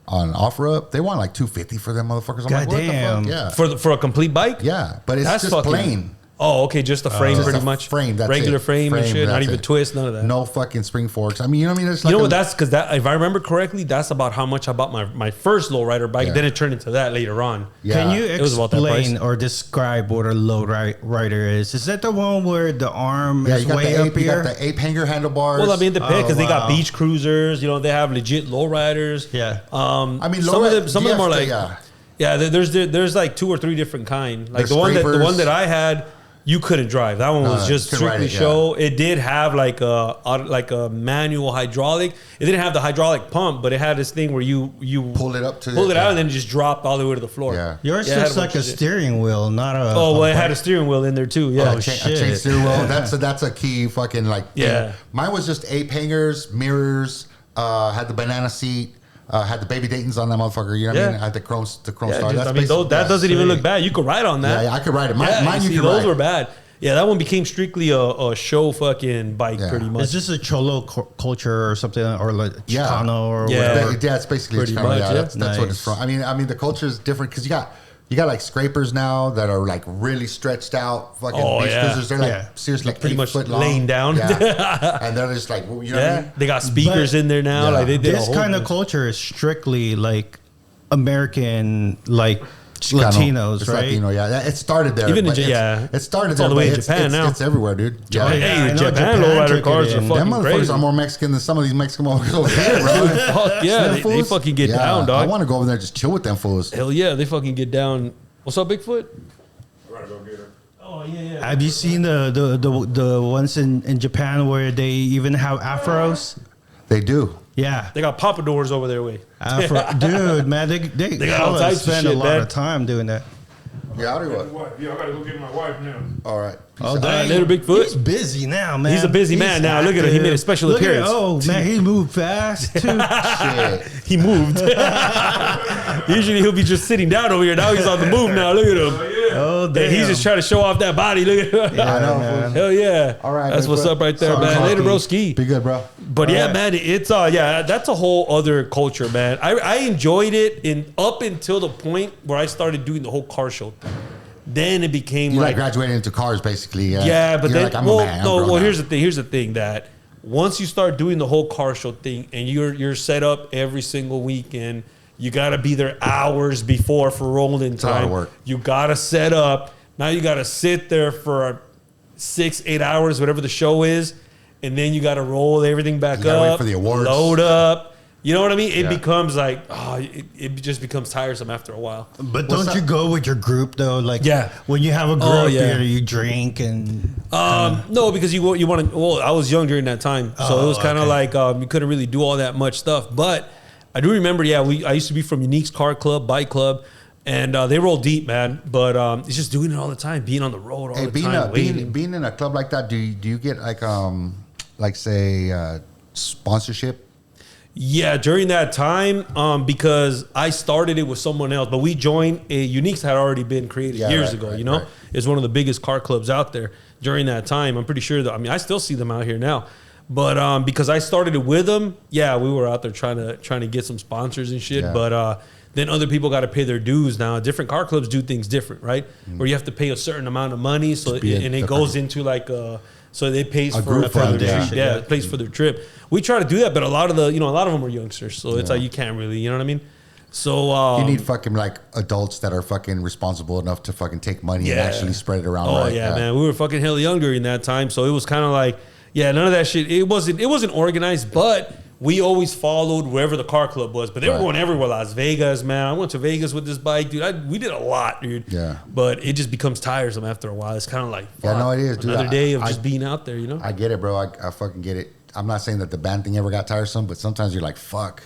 OfferUp. They want like $250 for them motherfuckers. I'm like, what the Goddamn. fuck? Yeah, For a complete bike? yeah, but it's That's just fucking plain. Oh, okay, just the frame Just pretty a much. frame, that's Regular it. frame and shit, not that's even it. twist, none of that. No fucking spring forks. I mean, you know what I mean? It's You like know a- what? That's because that, if I remember correctly, that's about how much I bought my first lowrider bike. Yeah. Then it turned into that later on. Yeah. Can you It was about that explain price. or describe what a low rider is? Is that the one where the arm Yeah, is you got, way the up ape, you got here? the ape hanger handlebars. Well, I mean, it depends because they got wow. beach cruisers. You know, they have legit lowriders. Yeah. I mean, some of lowrider- them are like, yeah. yeah. There's like 2 or 3 different kind. Like There's the one scrapers. that I had, you couldn't drive. That one was just couldn't ride strictly it, yeah. show. It did have like a manual hydraulic. It didn't have the hydraulic pump, but it had this thing where you Pull it up to pull the- it out yeah. and then it just dropped all the way to the floor. Yeah. Yours Yeah, it had looks a like bunch a of shit. steering wheel, not a. Oh well, it had bike. a steering wheel in there too. Yeah. Oh, A shit. chain steering wheel. That's a key fucking like thing. Yeah. Mine was just ape hangers, mirrors, had the banana seat, had the baby Dayton's on that motherfucker. You know what I Yeah. I had the chrome star. Yeah, That's I mean, basically- that yeah, doesn't even sweet. look bad. You could ride on that. Yeah, I could ride it. Mine Yeah, you see, could those ride. were bad. Yeah, that one became strictly a show fucking bike, Yeah. pretty much. Is this a cholo culture or something, or like Yeah. Chicano or Yeah. whatever? Yeah, it's basically Pretty Chicano, much, yeah. yeah. That's what it's Nice. from. I mean, the culture is different because you got like scrapers now that are like really stretched out. Fucking Oh, beach yeah. cruisers. They're like Yeah. seriously like Pretty 8 much foot long, laying down. Yeah. And they're just like, you know what I Yeah, mean? they got speakers But- in there now. Yeah. Like they did a This whole kind of bunch. culture is strictly like American, like Latinos, It's right? Latino, yeah. It started there. Even in but it's- it started it's there. all the way but in Japan now. It's everywhere, dude. Yeah, Hey, I know Japan Japan lowrider took cars it are in. Them fucking motherfuckers crazy. are more Mexican than some of these Mexican motherfuckers over here, bro. Fuck yeah, Them they fools? fucking get Yeah, down, I dog. want to go over there and just chill with them fools. Hell yeah, they fucking get down. What's up, Bigfoot? Oh yeah, yeah. Have you seen the ones in Japan where they even have afros? They do. Yeah. They got pompadours over their way. Afro, dude, man, they got all hella types of spend a shit, lot man. of time doing that. Yeah, I'll do what? Yeah, I gotta go get my wife now. All right. Oh, Alright, later, Bigfoot. He's busy now, man. He's a busy man now. Look at him. He made a special Look at- appearance. oh man, he moved fast too. Shit. He moved. Usually he'll be just sitting down over here. Now he's on the move now. Look at him. Oh And damn. he's just trying to show off that body. Look at him. I know. man. fools. Hell yeah. All right. That's what's Bigfoot. up right there, Sorry, man. Coffee. Later, bro, ski. Be good, bro. But All yeah, right. man, it's that's a whole other culture, man. I enjoyed it up until the point where I started doing the whole car show thing. Then it became You like like graduated into cars, basically. yeah, but You're then like, I'm a man. I'm grown now. here's the thing. Here's the thing that once you start doing the whole car show thing and you're set up every single weekend, you gotta be there hours before for rolling a lot of time. work. You gotta set up. Now you gotta sit there for 6-8 hours, whatever the show is, and then you gotta roll everything back You gotta wait up. for the awards. Load up. You know what I mean? It Yeah. becomes like it just becomes tiresome after a while. But What's don't you up? go with your group though? Like Yeah. when you have a group, Oh, yeah. you drink and No, because you want to. Well, I was young during that time, so it was kind of okay. like you couldn't really do all that much stuff. But I do remember, I used to be from Unique's Car Club, Bike Club, and they roll deep, man. But it's just doing it all the time, being on the road all Hey, the time, waiting. being in a club like that, do you get like say sponsorship? Yeah, during that time, because I started it with someone else, but we joined. Unique's had already been created Yeah, years right, ago. right, You know, right. it's one of the biggest car clubs out there. During that time, I'm pretty sure that. I mean, I still see them out here now, but because I started it with them, yeah, we were out there trying to get some sponsors and shit. Yeah. But then other people got to pay their dues. Now, different car clubs do things different, right? Where you have to pay a certain amount of money, so be and it goes into like so they pays A for group fund, their yeah. trip. Yeah, it pays for their trip. We try to do that, but a lot of them are youngsters, so it's like you can't really, you know what I mean? So You need fucking like adults that are fucking responsible enough to fucking take money and Yeah. actually spread it around. oh right? yeah, man, we were fucking hell young during that time, so it was kind of like, none of that shit. It wasn't organized, but we always followed wherever the car club was. But they were Right. going everywhere. Las Vegas, man. I went to Vegas with this bike, dude. We did a lot, dude. Yeah. But it just becomes tiresome after a while. It's kind of like, Yeah, fuck, no, it is, dude. another day of I- just being out there, you know? I get it, bro. I fucking get it. I'm not saying that the band thing ever got tiresome, but sometimes you're like, fuck.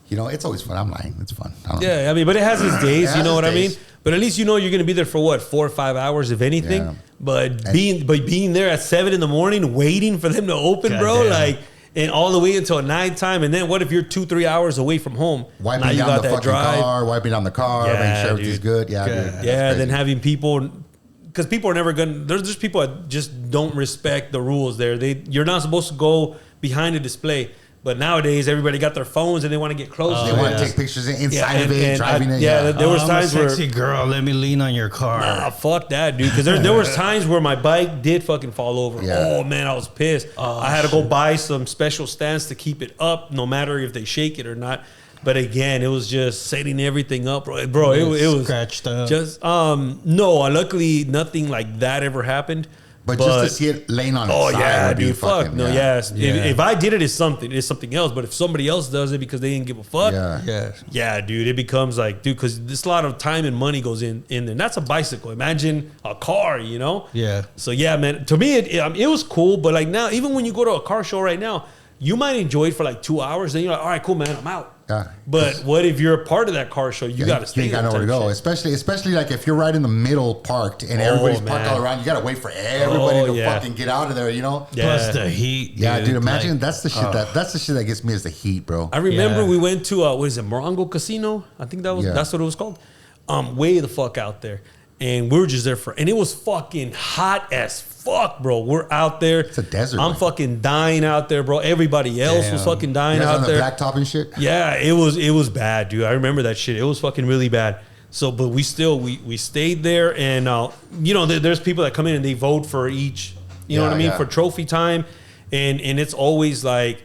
You know, it's always fun. I'm lying. It's fun. I don't know. Yeah, I mean, but it has its days, It you has know what its I mean? days. But at least you know you're going to be there for what, 4 or 5 hours, if anything. Yeah. But being there at 7 a.m, waiting for them to open, bro, Goddamn. like, and all the way until nighttime. And then what if you're 2-3 hours away from home? Wiping now you down got the that fucking drive. car, wiping down the car, Yeah, making sure everything's dude. good. Yeah, dude. Yeah. That's Yeah, then crazy. having people, because people are never gonna. There's just people that just don't respect the rules. You're not supposed to go behind a display. But nowadays, everybody got their phones and they want to get close. They to want it. to take pictures inside Yeah, of it, and driving it. yeah, there was I'm times a where sexy girl. Let me lean on your car. Nah, fuck that, dude. Because there was times where my bike did fucking fall over. Yeah. Oh man, I was pissed. I had to go buy some special stands to keep it up, no matter if they shake it or not. But again, it was just setting everything up, bro. It was Scratched up. Just no. Luckily, nothing like that ever happened. But just to see it laying on its Oh side yeah, would be dude. Fuck fucking, no. yeah. Yes. Yeah. If I did it, it's something else. But if somebody else does it because they didn't give a fuck, Yeah. Yeah. yeah, dude, it becomes like, dude, because there's a lot of time and money goes in there. And that's a bicycle. Imagine a car, you know? Yeah. So yeah, man. To me, it was cool. But like now, even when you go to a car show right now, you might enjoy it for like 2 hours. Then you're like, all right, cool, man, I'm out. Yeah. But what if you're a part of that car show? You got to stay. You ain't got there nowhere to type go, shit. especially like if you're right in the middle parked and everybody's parked man. all around. You got to wait for everybody Oh, to yeah. fucking get out of there. You know? Yeah. Plus the heat. Yeah, dude. Imagine like, that's the shit that's the shit that gets me is the heat, bro. I remember Yeah. we went to what is it, Morongo Casino? I think that's what it was called. Way the fuck out there, and we were just there and it was fucking hot as fuck, bro. We're out there. It's a desert, I'm man. fucking dying out there, bro. Everybody else was Damn. fucking You dying guys out on the there. blacktop and shit. Yeah, it was bad, dude. I remember that shit. It was fucking really bad. So, but we stayed there, and you know, there's people that come in and they vote for each, you know Yeah, what I mean, yeah. for trophy time, and it's always like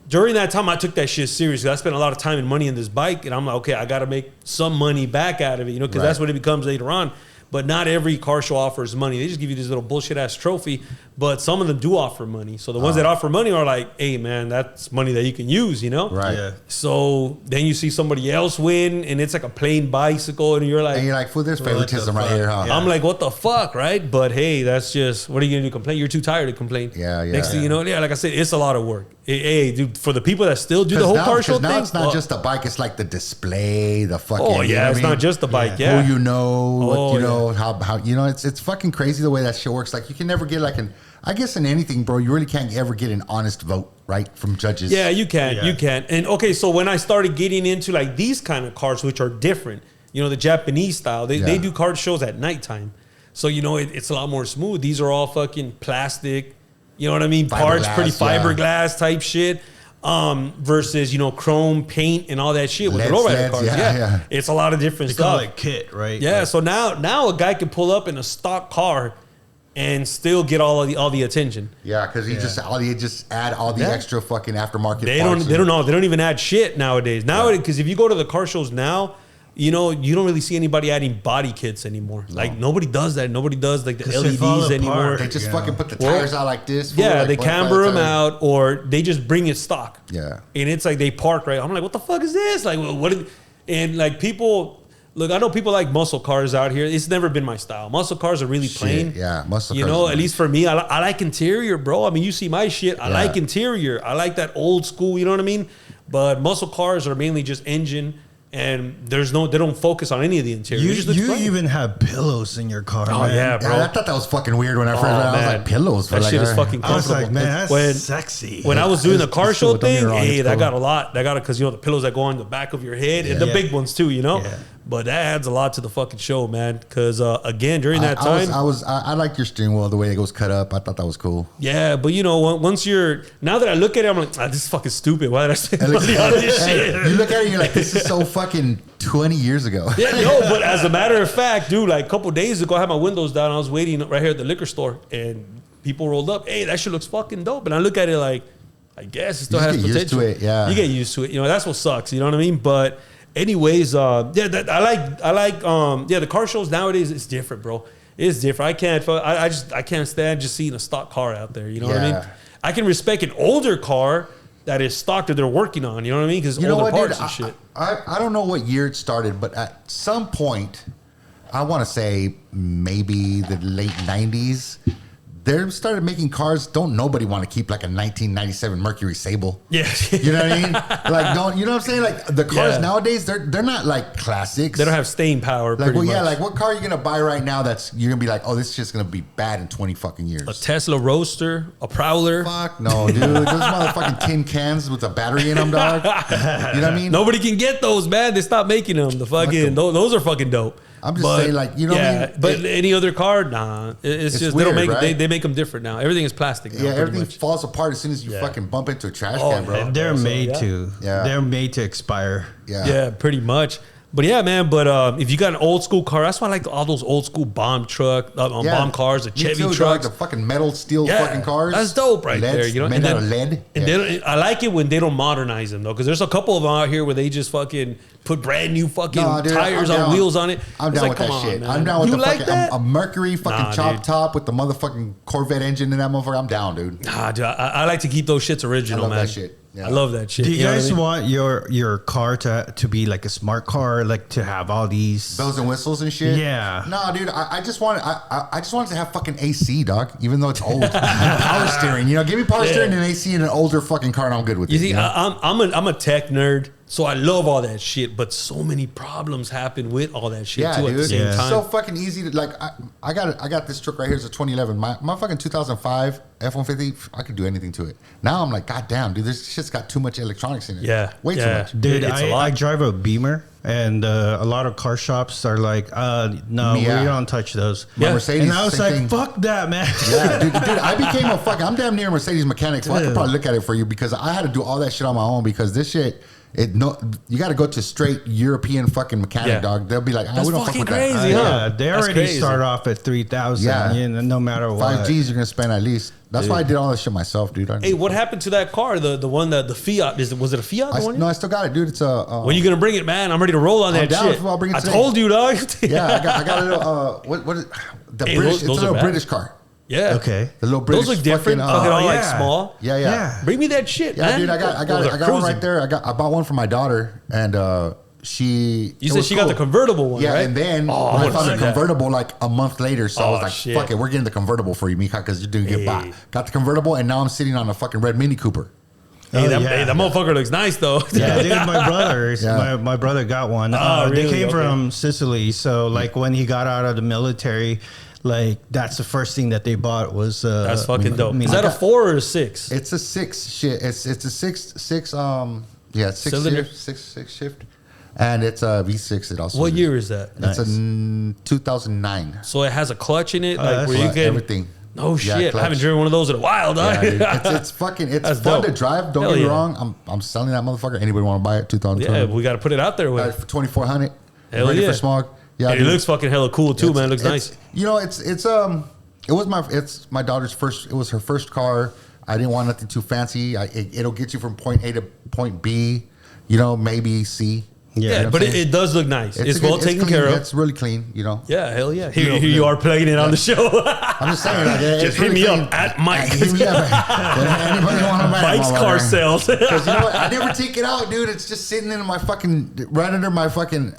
during that time, I took that shit seriously. I spent a lot of time and money in this bike, and I'm like, okay, I got to make some money back out of it, because that's what it becomes later on. But not every car show offers money. They just give you this little bullshit ass trophy. But some of them do offer money. So the ones that offer money are like, hey man, that's money that you can use, Right. Yeah. So then you see somebody else win, and it's like a plain bicycle, and you're like, fool, there's favoritism right here, huh? I'm like, what the fuck, right? But hey, that's just, what are you gonna do? Complain? You're too tired to complain. Yeah. Next thing you know, like I said, it's a lot of work. Hey, dude, for the people that still do the whole car show thing, now it's not just the bike; it's like the display, the fucking. Oh yeah, it's not just the bike. Yeah, who you know, what you know, how it's fucking crazy the way that shit works. Like you can never get like I guess in anything, bro, you really can't ever get an honest vote, right, from judges. Yeah, you can. And okay, so when I started getting into like these kind of cars, which are different, the Japanese style, they do car shows at nighttime. So, it's a lot more smooth. These are all fucking plastic, you know what I mean? Parts, pretty fiberglass type shit. Versus, chrome paint and all that shit with the lowrider cars. Yeah. It's a lot of different stuff. Like kit, right? Yeah, so now a guy can pull up in a stock car and still get all the attention. Yeah, because he just add all the extra fucking aftermarket. They don't even add shit nowadays. Because if you go to the car shows now, you don't really see anybody adding body kits anymore. No. Like nobody does that. Nobody does like the LEDs anymore. They just fucking put the tires out like this. They camber them out, or they just bring it stock. Yeah, and it's like they park right. I'm like, what the fuck is this? Like, and like people. Look, I know people like muscle cars out here. It's never been my style. Muscle cars are really plain. Yeah, muscle cars. At least for me, I like interior, bro. I mean, you see my shit. I like interior. I like that old school, you know what I mean? But muscle cars are mainly just engine, and they don't focus on any of the interior. You even have pillows in your car. Oh, man. yeah, bro. I thought that was fucking weird when I first read it. I was like, pillows. That shit is fucking comfortable. I was like, man, that's sexy. When I was doing the car show thing, that got a lot. That got it because, the pillows that go on the back of your head, and the big ones too, Yeah. But that adds a lot to the fucking show, man. Because again, during that time, I like your steering wheel the way it goes cut up. I thought that was cool. Yeah, but once now that I look at it, I'm like, this is fucking stupid. Why did I spend money on this shit? You look at it, and you're like, this is so fucking 20 years ago. Yeah, but as a matter of fact, dude, like a couple of days ago, I had my windows down. I was waiting right here at the liquor store, and people rolled up. Hey, that shit looks fucking dope. And I look at it like, I guess it still has potential. Used to it, yeah. You get used to it. that's what sucks. You know what I mean? But anyways, I like the car shows nowadays. It's different, bro. It's different. I can't stand just seeing a stock car out there. You know what I mean? I can respect an older car that is stock that they're working on. You know what I mean? Because older parts and shit. I don't know what year it started, but at some point, I want to say maybe the late 90s. They started making cars. Don't nobody want to keep like a 1997 Mercury Sable. Yeah. You know what I mean? Like, you know what I'm saying? Like the cars nowadays, they're not like classics. They don't have staying power. Like, like what car are you going to buy right now that's you're going to be like, oh, this is just going to be bad in 20 fucking years? A Tesla Roadster, a Prowler. Fuck no, dude. Those motherfucking tin cans with a battery in them, dog. You know what I mean? Nobody can get those, man. They stopped making them. Those are fucking dope. I'm just saying, like, you know what I mean? But any other car, nah. It's just weird, they don't make right? they make them different now. Everything is plastic now. Yeah, everything falls apart as soon as you fucking bump into a trash can, bro. They're made to. Yeah. They're made to expire. Yeah, pretty much. But yeah, man. But if you got an old school car, that's why I like all those old school bomb cars, the Chevy trucks, the fucking metal steel fucking cars. That's dope, right there. Made out of lead. And I like it when they don't modernize them though, because there's a couple of them out here where they just fucking put brand new fucking tires on wheels on it. I'm down with that shit. I'm down with the fucking a Mercury fucking chop top with the motherfucking Corvette engine in that motherfucker. I'm down, dude. Nah, dude, I like to keep those shits original, man. I love that shit. Yeah. I love that shit. Do you guys want your car to be like a smart car, like to have all these bells and whistles and shit? Yeah. No, dude. I just want it to have fucking AC, dog. Even though it's old, power steering. Give me power steering and AC in an older fucking car, and I'm good with it. You see, I'm a tech nerd. So I love all that shit, but so many problems happen with all that shit too, dude. At the same time. It's so fucking easy to like. I got this truck right here. It's a 2011. My fucking 2005 F-150. I could do anything to it. Now I'm like, God damn, dude, this shit's got too much electronics in it. Yeah, way too much. Dude, I drive a Beamer, and a lot of car shops are like, no, we don't touch those. Yeah. Mercedes, and I was like, fuck that, man. Yeah, dude, I became I'm damn near a Mercedes mechanic, so I could probably look at it for you because I had to do all that shit on my own because this shit You got to go to straight European fucking mechanic, dog. They'll be like, That's we don't fucking fuck with crazy, that. huh? Yeah, they That's already crazy. start off at 3,000. Yeah. You know, no matter what. 5 G's you're gonna spend at least. That's why I did all this shit myself, dude. Hey, what happened to that car? The one that the Fiat was it a Fiat? The one? No, I still got it, dude. It's a. When you gonna bring it, man? I'm ready to roll on that down. shit. I'll bring it I today. told you, dog. Yeah, I got a little. What is the Hey, British? those It's a are little bad. British car. Yeah. Okay. The little British. Those look different. Fucking all like yeah. small. Yeah. Yeah. Bring me that shit, Yeah, man. dude, I got one right there. I bought one for my daughter, and she. You said she got the convertible one, Yeah, right? and then I I wanna found see the that. convertible like a month later. So I was like, shit. "Fuck it, we're getting the convertible for you, Mika, because you're doing good." Hey. Got the convertible, and now I'm sitting on a fucking red Mini Cooper. Hey, Oh, that motherfucker looks nice though. Yeah, dude, my brother, Yeah. my brother got one. Oh, They really? came Okay. from Sicily, so like when he got out of the military, like that's the first thing that they bought was. That's fucking dope. Mini. Is that a 4 or a 6? It's a 6 shit. It's a six Cylinder? six shift, and it's a V6. It also What is. year is that? It's a 2009. So it has a clutch in it, like that's where you Clutch, can. everything. No Yeah, shit, I clutch. haven't driven one of those in a while, dog. Yeah, dude. It's fucking. It's That's fun dope. to drive. Don't Hell get me yeah. wrong. I'm selling that motherfucker. Anybody want to buy it? 2020. Yeah, we got to put it out there with. For 2,400. Hell Ready yeah. for smog. Yeah, And it dude. looks fucking hella cool too, man. It looks It's- nice. You know, it's my daughter's first. It was her first car. I didn't want nothing too fancy. It'll get you from point A to point B. You know, maybe C. Yeah, know but what I'm saying? it does look nice. It's a well good- taken clean. care of. It's really clean. You know. Yeah, hell yeah. Here, know, here you are playing it on the show. I'm just saying. Like, Just it's hit really me clean. up at Mike. Hit me up. Anybody want to buy it, Mike's car motherfucker? sales. Because you know what? I never take it out, dude. It's just sitting in my fucking, right under my fucking,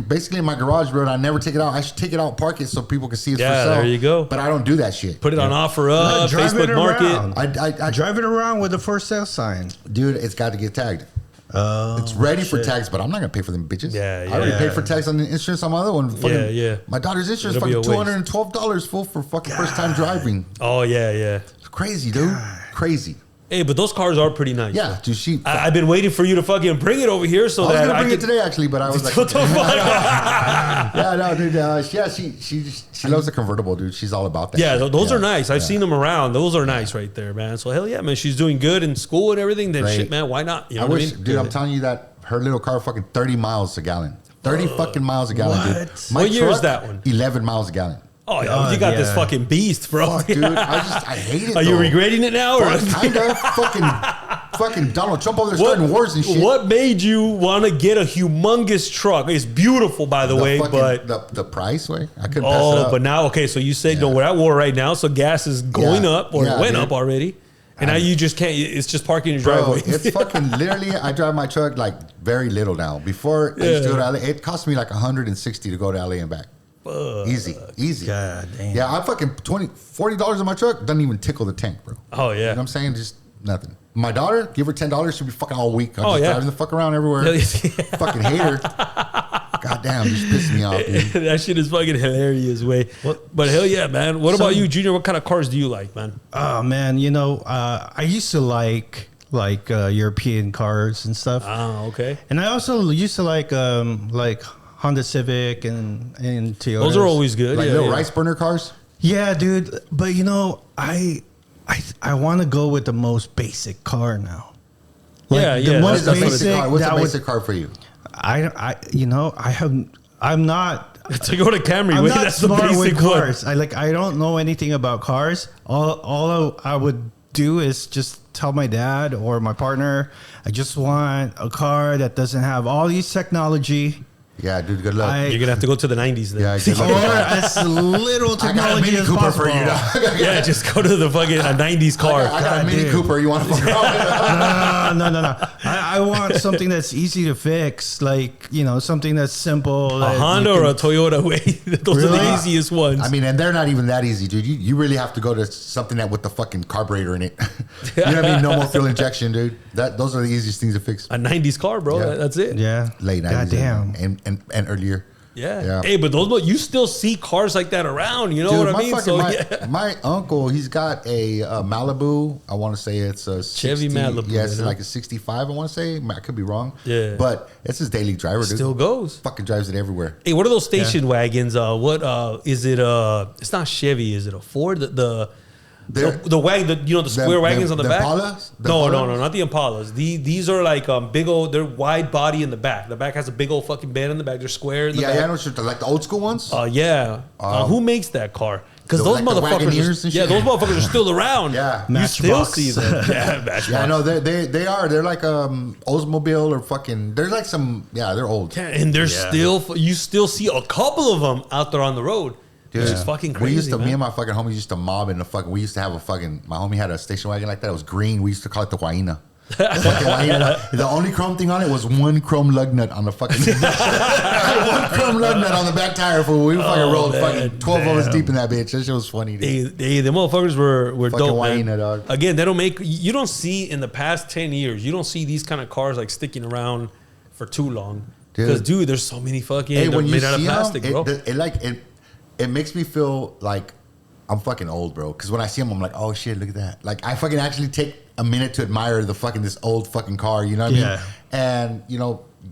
basically in my garage, bro. I never take it out. I should take it out, park it so people can see it's Yeah, for sale. there you go. But I don't do that shit. Put it on offer up, drive it Facebook Market. around. I Drive it around with a for sale sign. dude, it's got to get tagged. Oh, It's ready for shit. tags, but I'm not gonna pay for them bitches. Yeah, I already yeah. paid for tags on the insurance on my other one. Fucking, yeah. My daughter's insurance It'll be fucking a waste. $212 full for fucking first time driving. Oh yeah, yeah. It's crazy, dude. Crazy. Hey, but those cars are pretty nice. Yeah, dude. I've been waiting for you to fucking bring it over here so I was that gonna I bring can. it today actually, but I was like, What the fuck? yeah, no, dude. Yeah, she loves the convertible, dude. She's all about that. Yeah, shit. those Yeah, are nice. I've yeah. seen them around. Those are nice right there, man. So hell yeah, man. She's doing good in school and everything. Then Right. shit, man. Why not? You know I what wish, I mean? dude. I'm telling you that her little car fucking 30 miles a gallon. 30 fucking miles a gallon, dude. What? My What year is truck, that one? 11 miles a gallon. Oh yeah, you got this yeah. fucking beast, bro. Fuck, dude. I hate it. Are you though. regretting it now? Or Kind of. fucking Donald Trump over there starting wars and shit. What made you want to get a humongous truck? It's beautiful, by the way, fucking- but the price way, I couldn't pass it up. but now okay. So you said no, we're at war right now, so gas is going Yeah. up or Yeah, it went dude. up already, and now you just can't. It's just parking in your Bro, driveway. it's fucking literally. I drive my truck like very little now. Before I used to go to LA, it cost me like 160 to go to LA and back. Easy. God damn. Yeah, I fucking $40 in my truck doesn't even tickle the tank, bro. Oh You yeah. know what I'm saying? Just nothing. My daughter, give her $10, she'll be fucking all week. I'm Oh, just yeah. driving the fuck around everywhere. Fucking hate her. God damn, just pissed me off, dude. That shit is fucking hilarious, way. But hell yeah, man. What about you, Junior? What kind of cars do you like, man? Oh man, you know, I used to like European cars and stuff, Oh, okay. and I also used to like Honda Civic and Toyota. Those are always good. Like yeah, little yeah. rice burner cars. Yeah, dude. But you know, I want to go with the most basic car now. Yeah, the yeah, What most is a basic car? What's that a would- basic car for you? I'm not. Toyota Camry, I'm way, not that's the smart basic with one. cars. I don't know anything about cars. All I would do is just tell my dad or my partner, I just want a car that doesn't have all these technology. Yeah, dude, good luck. You're gonna have to go to the 90s then. yeah, good Or luck. as little I got a technology Mini as Cooper possible. for you, dog. Yeah, just go to the fucking 90s car. I got a Mini dude. Cooper. You want to fuck around? No. I want something that's easy to fix, like, you know, something that's simple. A Honda or a Toyota, way. Those are the Really? easiest ones. I mean, and they're not even that easy, dude. You really have to go to something that with the fucking carburetor in it. You know what I mean? No more fuel injection, dude. Those are the easiest things to fix. a 90s car, bro. Yeah. That's it. Yeah. Late 90s Goddamn. and earlier. Yeah. Yeah. Hey, but you still see cars like that around. You know Dude, what I mean? my uncle, he's got a Malibu. I want to say it's a Chevy 60, Malibu, Yeah, it's you know? like a 65. I want to say. I could be wrong. Yeah. but it's his daily driver, dude. still goes. Fucking drives it everywhere. Hey, what are those station wagons? What is it? It's not Chevy. Is it a Ford? The wagon, the square wagons on the back. Impalas? No, not the Impalas. These are like big old. They're wide body in the back. The back has a big old fucking bed in the back. They're square in the back. Yeah, I know what you're like the old school ones. Yeah. Who makes that car? Because those like the motherfuckers, those motherfuckers are still around. Yeah, you still see them. Yeah, Matchbox. Yeah, I know they are. They're like Oldsmobile or fucking. They're like some. Yeah, they're old. Yeah, and they're still. You still see a couple of them out there on the road. Dude, which is fucking crazy. Me and my fucking homies used to mob in the fucking. We used to have my homie had a station wagon like that. It was green. We used to call it the Huayna. The only chrome thing on it was one chrome lug nut on the fucking one chrome lug nut on the back tire. For we fucking rolled fucking 12 of us deep in that bitch. That shit was funny. Dude. The motherfuckers were fucking dope, man. Dog. Again, they don't make. You don't see in the past 10 years. You don't see these kind of cars like sticking around for too long. Because dude, there's so many fucking when made out of plastic, bro. It makes me feel like I'm fucking old, bro. Because when I see them, I'm like, oh shit, look at that. Like I fucking actually take a minute to admire this old fucking car. You know what I mean? And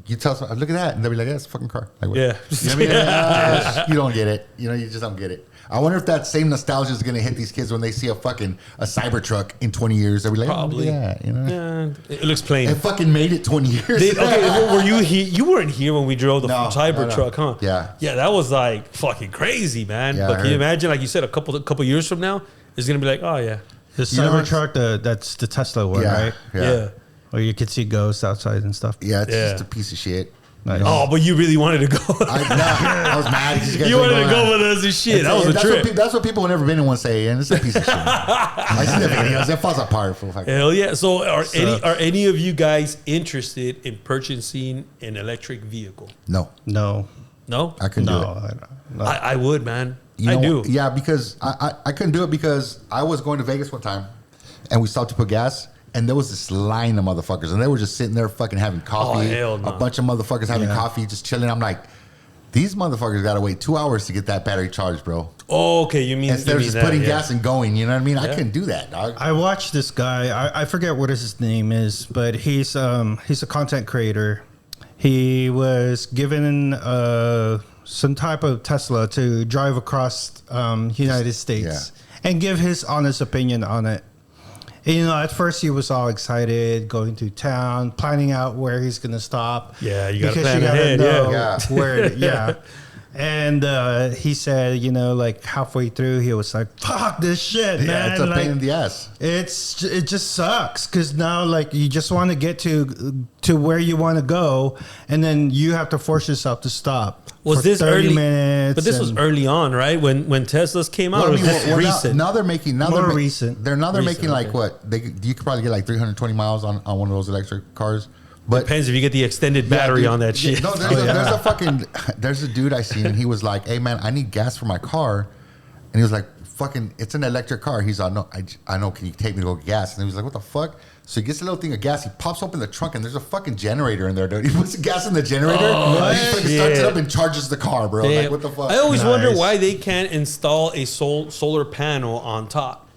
you tell someone, look at that, and they'll be like, yeah, it's a fucking car. Like, what? Yeah. You know what I mean? You don't get it. You just don't get it. I wonder if that same nostalgia is gonna hit these kids when they see a Cybertruck in 20 years. They'll be like, probably. Oh, yeah, it looks plain. It fucking made it 20 years. Were you here? You weren't here when we drove the Cybertruck, huh? Yeah. Yeah, that was like fucking crazy, man. Yeah, but can you imagine, like you said, a couple years from now, it's gonna be like, oh yeah, the Cybertruck, that's the Tesla one, right? Yeah. Or you could see ghosts outside and stuff. Yeah, it's just a piece of shit. Nice. Oh, but you really wanted to go. I was mad. You wanted to go with us and shit. That was a trip. That's what people who never been in one say, and it's a piece of shit. I see the videos. It falls apart. Hell yeah. So are any of you guys interested in purchasing an electric vehicle? No. I couldn't do it. I would, man. I do. Yeah, because I couldn't do it because I was going to Vegas one time, and we stopped to put gas. And there was this line of motherfuckers, and they were just sitting there fucking having coffee. Oh, hell no. A bunch of motherfuckers having coffee, just chilling. I'm like, these motherfuckers got to wait 2 hours to get that battery charged, bro. Oh, okay. You mean instead of just putting gas and going? You know what I mean? I couldn't do that, dog. I watched this guy. I forget what his name is, but he's a content creator. He was given some type of Tesla to drive across United States and give his honest opinion on it. And, at first he was all excited, going to town, planning out where he's going to stop. Yeah, you got to plan ahead. Where, And he said, like halfway through, he was like, "Fuck this shit, man! Yeah, it's a pain in the ass. It just sucks because now, like, you just want to get to where you want to go, and then you have to force yourself to stop." Was this 30 early? minutes? But this was early on, right? When Teslas came out, or was this recent? Now they're making more recent. They're making like what you could probably get like 320 miles on one of those electric cars. But depends if you get the extended battery on that shit. No, there's a dude I seen, and he was like, "Hey man, I need gas for my car," and he was like, "Fucking, it's an electric car." He's like, "No, I know. Can you take me to go get gas?" And he was like, "What the fuck?" So he gets a little thing of gas. He pops open the trunk, and there's a fucking generator in there, dude. He puts the gas in the generator, and he fucking starts it up and charges the car, bro. Damn. Like, what the fuck? I always wonder why they can't install a solar panel on top.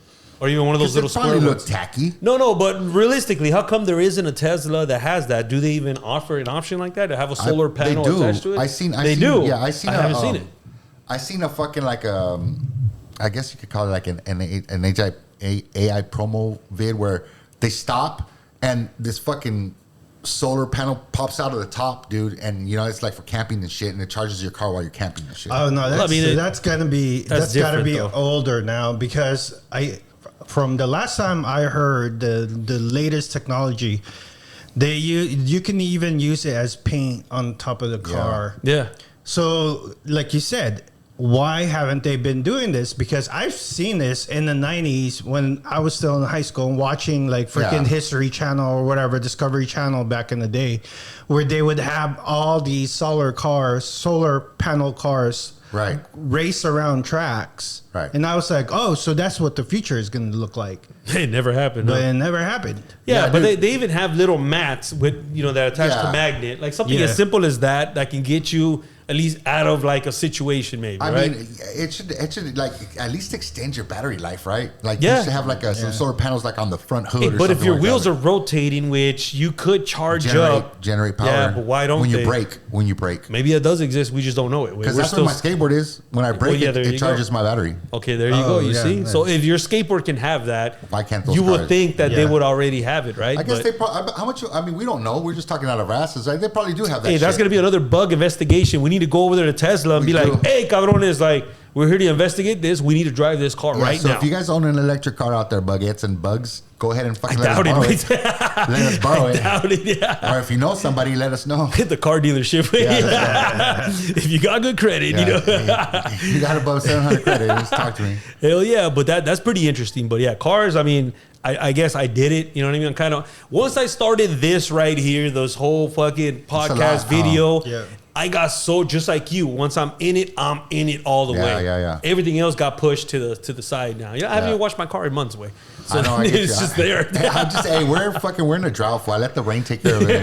Or even one of those little square ones. Look tacky. No, but realistically, how come there isn't a Tesla that has that? Do they even offer an option like that to have a solar panel attached to it? They do. Yeah, I haven't seen it. I seen a fucking like I guess you could call it like an AI promo vid where they stop and this fucking solar panel pops out of the top, dude, and it's like for camping and shit, and it charges your car while you're camping and shit. Oh no, that's gotta be older now because from the last time I heard the latest technology, you can even use it as paint on top of the car. Yeah. So, like you said, why haven't they been doing this? Because I've seen this in the 90s when I was still in high school and watching like freaking History Channel or whatever, Discovery Channel back in the day, where they would have all these solar panel cars race around tracks. Right. And I was like, oh, so that's what the future is going to look like. It never happened. But it never happened. Yeah, but they even have little mats with that attach to magnet. Like something as simple as that can get you at least out of like a situation, maybe. I right? mean, it should like at least extend your battery life, right? Like Yeah. you should have like some solar panels like on the front hood. Hey, or but if something your like wheels that. are rotating, which you could charge up, generate power. Yeah, but why don't when they? you brake? Maybe it does exist. We just don't know it. Because that's what my skateboard is. When I brake, it charges my battery. Okay, there you go. You see, nice. so if your skateboard can have that, Why can't those you would cars? think that they Yeah. would already have it, right? I guess But- they probably. How much? I mean, we don't know. We're just talking out of our asses. Right? They probably do have that. Hey, that's shit. gonna be another bug investigation. We need to go over there to Tesla and We be do. like, "Hey, cabrones, like we're here to investigate this. We need to drive this car Yeah, right so now." if you guys own an electric car out there, Buggets and Bugs, go ahead and fucking I let us doubt borrow it. it. Let us borrow it. Doubt it. Yeah. Or if you know somebody, let us know. Hit the car dealership. Yeah, If you got good credit, you know. you got above 700 credit, just talk to me. Hell yeah, but that's pretty interesting. But yeah, cars, I mean, I guess I did it. You know what I mean? I'm kind of, once I started this right here, this whole fucking podcast video, Yeah. I got so, just like you, once I'm in it all the way. Yeah. Everything else got pushed to the side now. You know, I haven't Yeah. even washed my car in months away. So I know, I get it's you. just there. I'm just, hey, we're in a drought. I let the rain take care of it.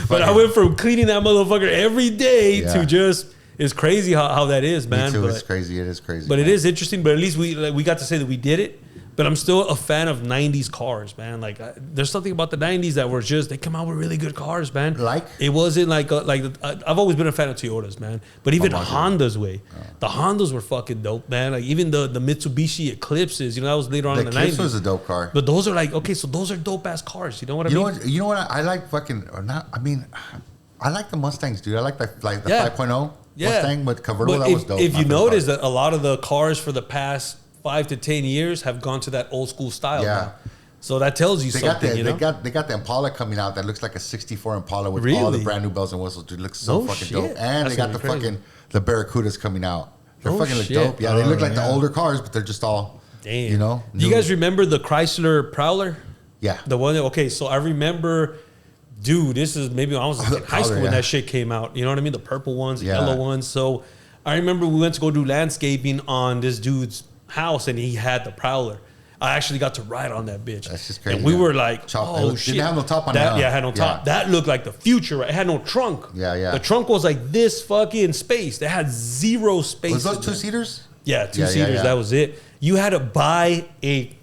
But I went from cleaning that motherfucker every day Yeah. to just, it's crazy how that is, man. Me too. But, It's crazy. It is crazy. But it man. is interesting. But at least we got to say that we did it. But I'm still a fan of 90s cars, man. Like, there's something about the 90s that were just, they come out with really good cars, man. Like? It wasn't like I've always been a fan of Toyotas, man. But even my Hondas way. The Hondas were fucking dope, man. Like, even the Mitsubishi Eclipses, you know, that was later on The in the Eclipse 90s. was a dope car. But those are like, okay, so those are dope ass cars. You know what I You mean? know what? I like fucking, or not, I mean, I like the Mustangs, dude. I like the Yeah. 5.0 Yeah. Mustang with convertible. But That was dope. if My you favorite notice car. that a lot of the cars for the past 5 to 10 years have gone to that old school style. Yeah. now. So that tells you They got something, the you know? they got the Impala coming out that looks like a '64 Impala with all Really? the brand new bells and whistles. Dude, looks so No fucking shit. dope. And That's they got gonna the be crazy. fucking the Barracudas coming out. They Oh, fucking look shit. dope. Yeah, they look like the yeah. older cars, but they're just all Damn. you know. Do you new. guys remember the Chrysler Prowler? Yeah. The one that, okay, so I remember, dude, this is maybe when I was in high Prowler, school when yeah. that shit came out. You know what I mean? The purple ones, the Yeah. yellow ones. So I remember we went to go do landscaping on this dude's house and he had the Prowler. I actually got to ride on that bitch. That's just crazy, And we man. were like, It oh didn't shit. have no top on that, it, Yeah, huh? it had no top. Yeah. That looked like the future, right? It had no trunk. Yeah. The trunk was like this fucking space. They had zero space. Was those in two there. seaters? Yeah, two-seaters. yeah. That was it. You had to buy a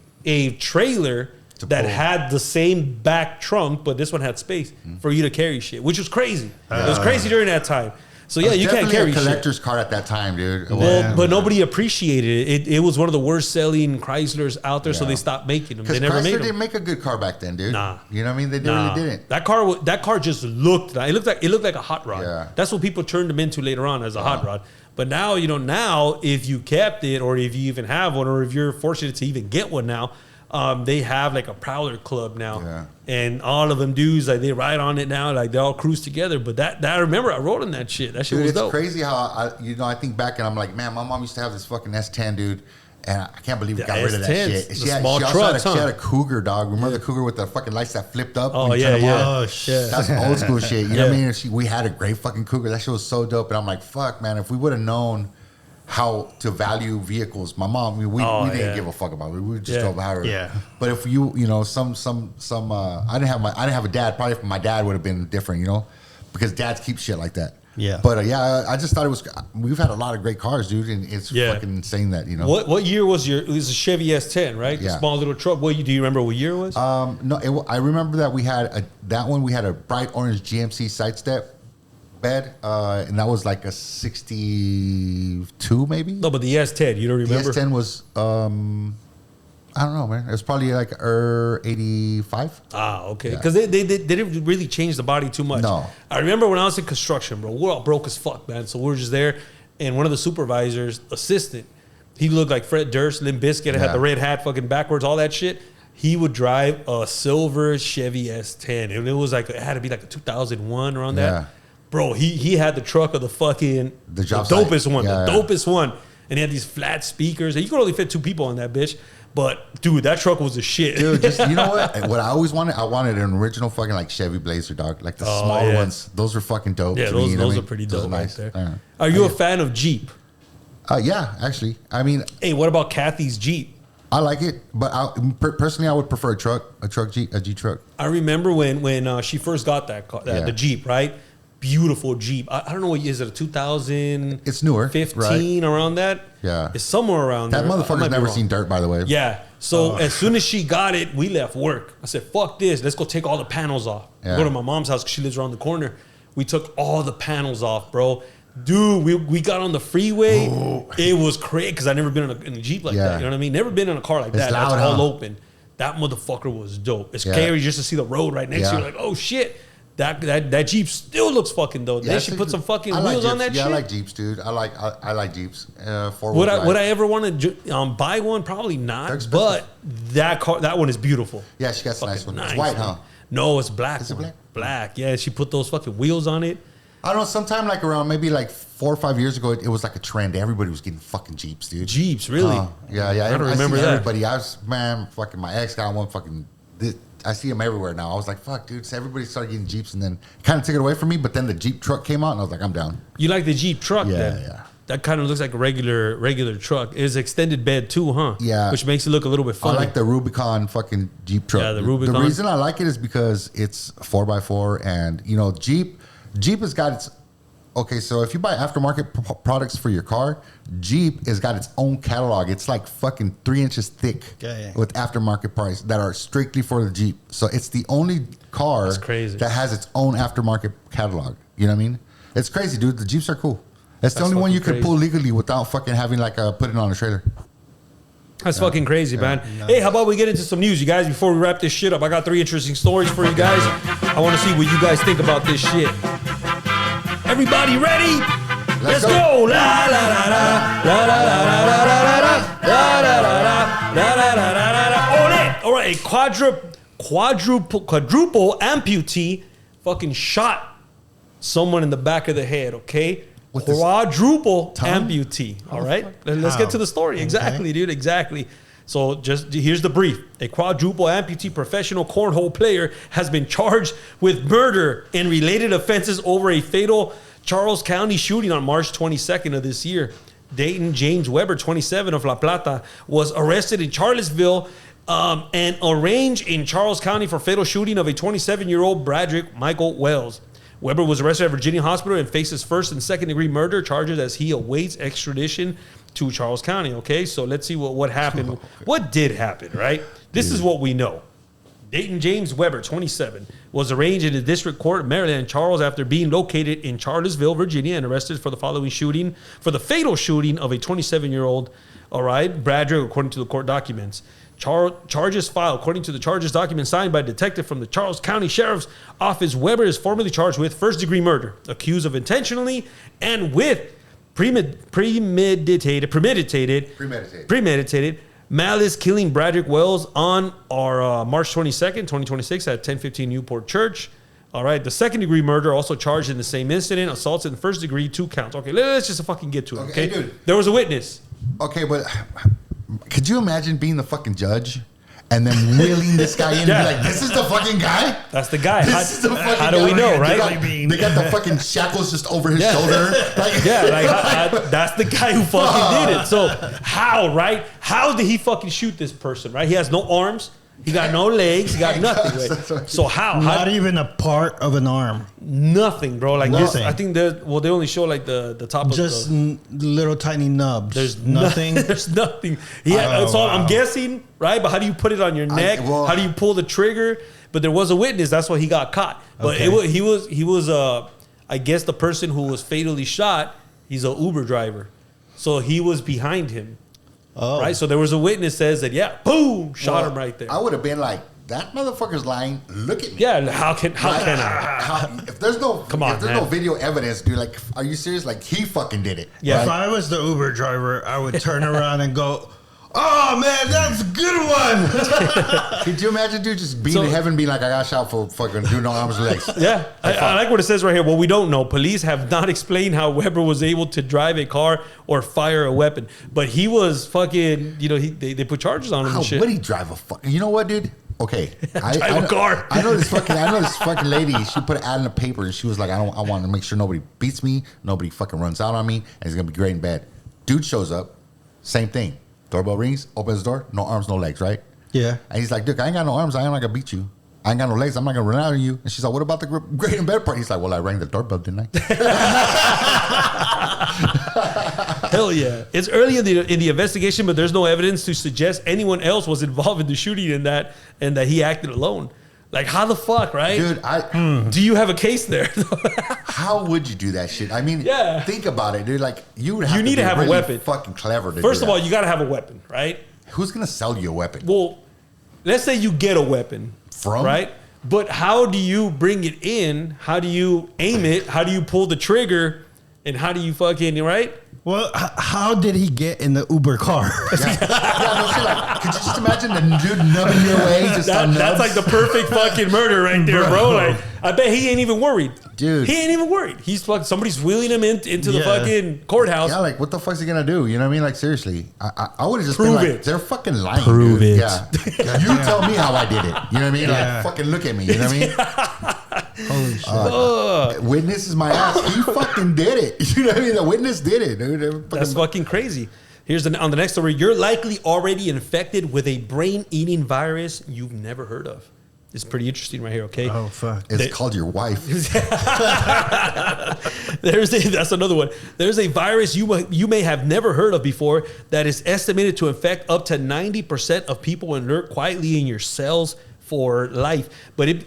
trailer To that pull. had the same back trunk, but this one had space for you to carry shit, which was crazy. It was crazy during that time. So yeah, you can't carry a shit. collector's car at that time, dude. Well, but nobody appreciated it. It was one of the worst selling Chryslers out there, so Yeah. they stopped making them. They Because never Chrysler made them. didn't make a good car back then, dude. Nah. You know what I mean? They Nah. really didn't. That car just looked like it looked like a hot rod. Yeah. That's what people turned them into later on as a hot rod. But now, now if you kept it, or if you even have one, or if you're fortunate to even get one now, they have like a Prowler club now, Yeah. and all of them dudes like they ride on it now, like they all cruise together. But that I remember I rode on that shit. That shit Dude, was it's dope. crazy how I think back and I'm like, man, my mom used to have this fucking S10, dude, and I can't believe we The got rid of that S10s, shit. the She small also trucks, she had huh? a Cougar, dog. Remember the Cougar with the fucking lights that flipped up? Oh when you yeah, turn them yeah. on? Oh, shit. That's old school shit. You know what I mean? We had a great fucking Cougar. That shit was so dope. And I'm like, fuck, man, if we would have known how to value vehicles, my mom, we didn't yeah. give a fuck about it. We just Yeah. drove by her. Yeah. But if you know, some I didn't have a dad. Probably if my dad would have been different, you know, because dads keep shit like that. Yeah. But I just thought we've had a lot of great cars, dude, and it's Yeah. fucking insane that, you know. What year was it was a Chevy S10, right? The Yeah. small little truck. Do you remember what year it was? No, I remember that we had a bright orange GMC sidestep bed, and that was like a 62 maybe. No, but the S10, you don't The remember? S10 was I don't know, man. It was probably like 85. Ah, okay. Yeah. Because they didn't really change the body too much. No. I remember when I was in construction, bro, we're all broke as fuck, man. So we were just there, and one of the supervisors, assistant, he looked like Fred Durst, Limp Bizkit, had Yeah. the red hat, fucking backwards, all that shit. He would drive a silver Chevy S10, and it was like, it had to be like a 2001 around Yeah. that. Bro, he had the truck of the fucking The job site. dopest one, Yeah, the yeah. dopest one. And he had these flat speakers, and you could only fit 2 people on that bitch. But dude, that truck was the shit. Dude, just you know what? What I always wanted, I wanted an original fucking like Chevy Blazer, dog. Like the smaller yeah. ones. Those were fucking dope. Yeah, to me, you know what I those are mean? pretty Those dope are right there. Yeah. Are you a fan of Jeep? Yeah, actually. I mean, Hey, what about Kathy's Jeep? I like it, but personally, I would prefer a Jeep truck. I remember when she first got that car, Yeah. the Jeep, right? beautiful Jeep. I don't know what year is it, a 2015 It's newer, right? around that? Yeah. It's somewhere around That there. I might motherfucker's be never wrong. seen dirt, by the way. Yeah. So as soon as she got it, we left work. I said, fuck this. Let's go take all the panels off. Yeah. Go to my mom's house because she lives around the corner. We took all the panels off, bro. Dude, we got on the freeway. Ooh. It was crazy because I've never been in a Jeep like that. You know what I mean? Never been in a car like that. Loud, That's all open. That motherfucker was dope. It's scary just to see the road right next to you. Like, oh shit. That Jeep still looks fucking dope. Then she put some fucking wheels on that shit. Yeah, I like Jeeps, dude. I like Jeeps. Would I ever want to buy one? Probably not. But that one is beautiful. Yeah, she got a nice one. It's white, huh? No, it's black. Is it black? Black. Yeah, she put those fucking wheels on it. I don't know. Sometime like around maybe like 4 or 5 years ago, it was like a trend. Everybody was getting fucking Jeeps, dude. Jeeps, really? Yeah. I don't remember that. Everybody. Fucking my ex got one. Fucking. I see them everywhere now. I was like, fuck, dude. So everybody started getting Jeeps, and then kind of took it away from me. But then the Jeep truck came out, and I was like, I'm down. You like the Jeep truck? Yeah, then? yeah. That kind of looks like a regular truck. It's extended bed too, huh? Yeah. Which makes it look a little bit funny. I like the Rubicon fucking Jeep truck. Yeah, the Rubicon. The reason I like it is because it's 4x4, and Jeep has got its. Okay, so if you buy aftermarket products for your car, Jeep has got its own catalog. It's like fucking 3 inches thick with aftermarket parts that are strictly for the Jeep. So it's the only car that has its own aftermarket catalog. You know what I mean? It's crazy, dude. The Jeeps are cool. That's the only one you could pull legally without fucking having like put it on a trailer. That's fucking crazy, man. No. Hey, how about we get into some news, you guys, before we wrap this shit up? I got 3 interesting stories for you guys. I want to see what you guys think about this shit. Everybody ready? Let's go. La la la la la la la la la la la la la. All right, a quadruple amputee fucking shot someone in the back of the head. Okay, quadruple amputee. All right, let's get to the story. Exactly, dude. Exactly. So just here's the brief. A quadruple amputee professional cornhole player has been charged with murder and related offenses over a fatal Charles County shooting on March 22nd of this year. Dayton James Weber, 27 of La Plata, was arrested in Charlottesville and arraigned in Charles County for fatal shooting of a 27-year-old Bradrick Michael Wells. Weber was arrested at Virginia Hospital and faces first and second degree murder charges as he awaits extradition to Charles County. Okay, so let's see what happened. What did happen, right? This is what we know. Dayton James Weber, 27, was arraigned in the district court of Maryland and Charles after being located in Charlottesville, Virginia, and arrested for the fatal shooting of a 27-year-old, all right, Bradrick, according to the court documents. Charges filed. According to the charges document signed by a detective from the Charles County Sheriff's Office, Weber is formally charged with first-degree murder, accused of intentionally and with premeditated malice killing Bradrick Wells on March 22nd, 2026 at 1015 Newport Church. All right, the second-degree murder also charged in the same incident, assaults in the first degree, 2 counts. Okay, let's just fucking get to it, okay? Dude. There was a witness. Okay, but could you imagine being the fucking judge and then wheeling this guy in and be like, this is the fucking guy? That's the guy. This is the fucking how do we know, right? They got the fucking shackles just over his shoulder. That's the guy who fucking did it. So how, right? How did he fucking shoot this person, right? He has no arms. He got no legs. He got nothing. Right? So how? Not even a part of an arm. Nothing, bro. Like nothing. This, I think they only show like the top just of the... little tiny nubs. There's nothing. There's nothing. Yeah, so I'm guessing, right? But how do you put it on your neck? How do you pull the trigger? But there was a witness. That's why he got caught. But he was I guess the person who was fatally shot, he's an Uber driver. So he was behind him. Oh. Right? So there was a witness says that, boom, shot him right there. I would have been like, that motherfucker's lying. Look at me. Yeah, how can I? If there's no no video evidence, dude, like, are you serious? Like, he fucking did it. Yeah. If I was the Uber driver, I would turn around and go, oh man, that's a good one. Could you imagine, dude, just being in heaven, being like, I got shot for fucking doing no arms and legs? Yeah, I like what it says right here. Well, we don't know. Police have not explained how Weber was able to drive a car or fire a weapon, but he was fucking. They put charges on him. How and shit. would he drive a fucking? You know what, dude? Okay, drive a car. I know this fucking lady. She put an ad in the paper, and she was like, I want to make sure nobody beats me, nobody fucking runs out on me, and it's gonna be great and bad. Dude shows up, same thing. Doorbell rings, opens the door, no arms, no legs, right? Yeah. And he's like, dude, I ain't got no arms. I ain't gonna beat you. I ain't got no legs. I'm not gonna run out on you. And she's like, what about the great and better part? He's like, well, I rang the doorbell, didn't I? Hell yeah. It's early in the investigation, but there's no evidence to suggest anyone else was involved in the shooting and that he acted alone. Like, how the fuck, right? Dude, do you have a case there? how would you do that shit? I mean, think about it, dude. Like, you would have need to have really a weapon. Fucking clever to First do of all, that. you got to have a weapon, right? Who's gonna sell you a weapon? Well, let's say you get a weapon. From? Right? But how do you bring it in? How do you aim it? How do you pull the trigger? And how do you fucking, right? Well, how did he get in the Uber car? No shit, like, could you just imagine the dude nubbing your way just on nubs? That's like the perfect fucking murder right there, bro. Like, I bet he ain't even worried. Dude. He ain't even worried. He's fucking, somebody's wheeling him into the fucking courthouse. Yeah, like, what the fuck's he gonna do? You know what I mean? Like, seriously. I would have just Prove been like, it. they're fucking lying, Prove dude. it. Yeah. You tell me how I did it. You know what I mean? Yeah. Like, fucking look at me. You know what I mean? Holy shit. Witness is my ass. He fucking did it. You know what I mean? The witness did it, dude. That's fucking crazy. Here's on the next story. You're likely already infected with a brain-eating virus you've never heard of. It's pretty interesting right here, okay? Oh, fuck. It's called your wife. That's another one. There's a virus you may have never heard of before that is estimated to infect up to 90% of people and lurk quietly in your cells for life. But if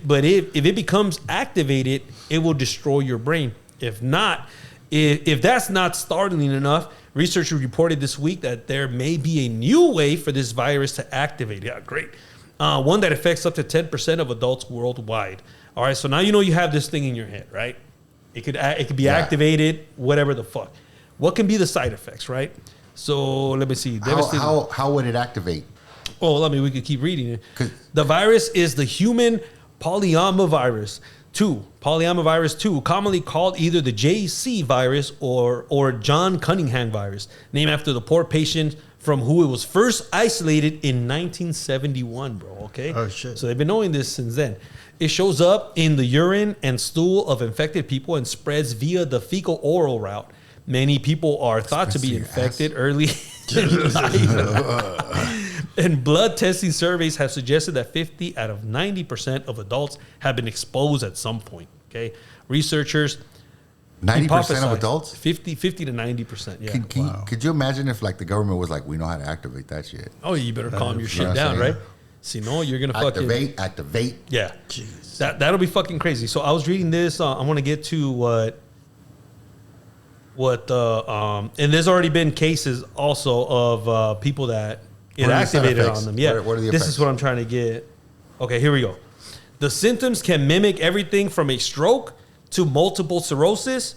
it becomes activated, it will destroy your brain. If not, if that's not startling enough, researchers reported this week that there may be a new way for this virus to activate. Yeah, great. One that affects up to 10% of adults worldwide. All right, so now you know you have this thing in your head, right? It could be activated, whatever the fuck. What can be the side effects, right? So let me see. How would it activate? Oh, we could keep reading it. The virus is the human polyomavirus 2, commonly called either the JC virus or John Cunningham virus, named after the poor patient from who it was first isolated in 1971, bro, okay? Oh, shit. So they've been knowing this since then. It shows up in the urine and stool of infected people and spreads via the fecal-oral route. Many people are thought to be infected early in life. And blood testing surveys have suggested that 50 out of 90% of adults have been exposed at some point, okay? Researchers... 90% of adults? 50 to 90%, yeah. Could you imagine if, like, the government was like, we know how to activate that shit? Oh, you better calm your shit down, right? See, no, you're going to Activate. Yeah. Jeez. That'll be fucking crazy. So I was reading this. I want to get to and there's already been cases also of people that it activated on them. Yeah. What are the this effects? is what I'm trying to get. Okay, here we go. The symptoms can mimic everything from a stroke to multiple sclerosis,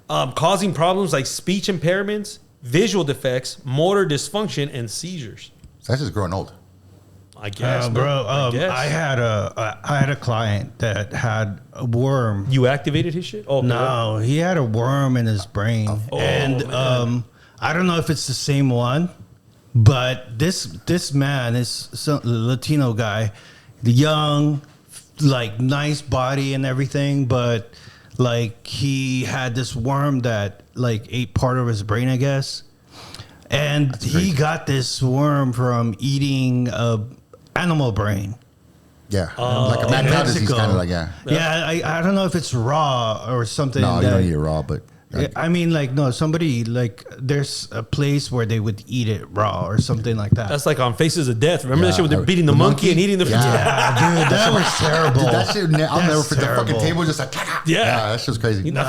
causing problems like speech impairments, visual defects, motor dysfunction, and seizures. So that's just growing old. I guess, bro. guess. I had a client that had a worm. You activated his shit? Oh No, he had a worm in his brain, and I don't know if it's the same one, but this man is some Latino guy, the young, like nice body and everything, but like he had this worm that like ate part of his brain, I guess, and he got this worm from eating animal brain. Yeah, like a mad cow disease, kind of like I don't know if it's raw or something. No, you don't eat it raw, but I mean, like, no, somebody, like, there's a place where they would eat it raw or something like that. That's like on Faces of Death. Remember that shit where they're beating the monkey and eating the... Yeah, dude, that was terrible. Dude, that shit, I'll never forget the fucking table just like... Yeah. that shit was crazy. No,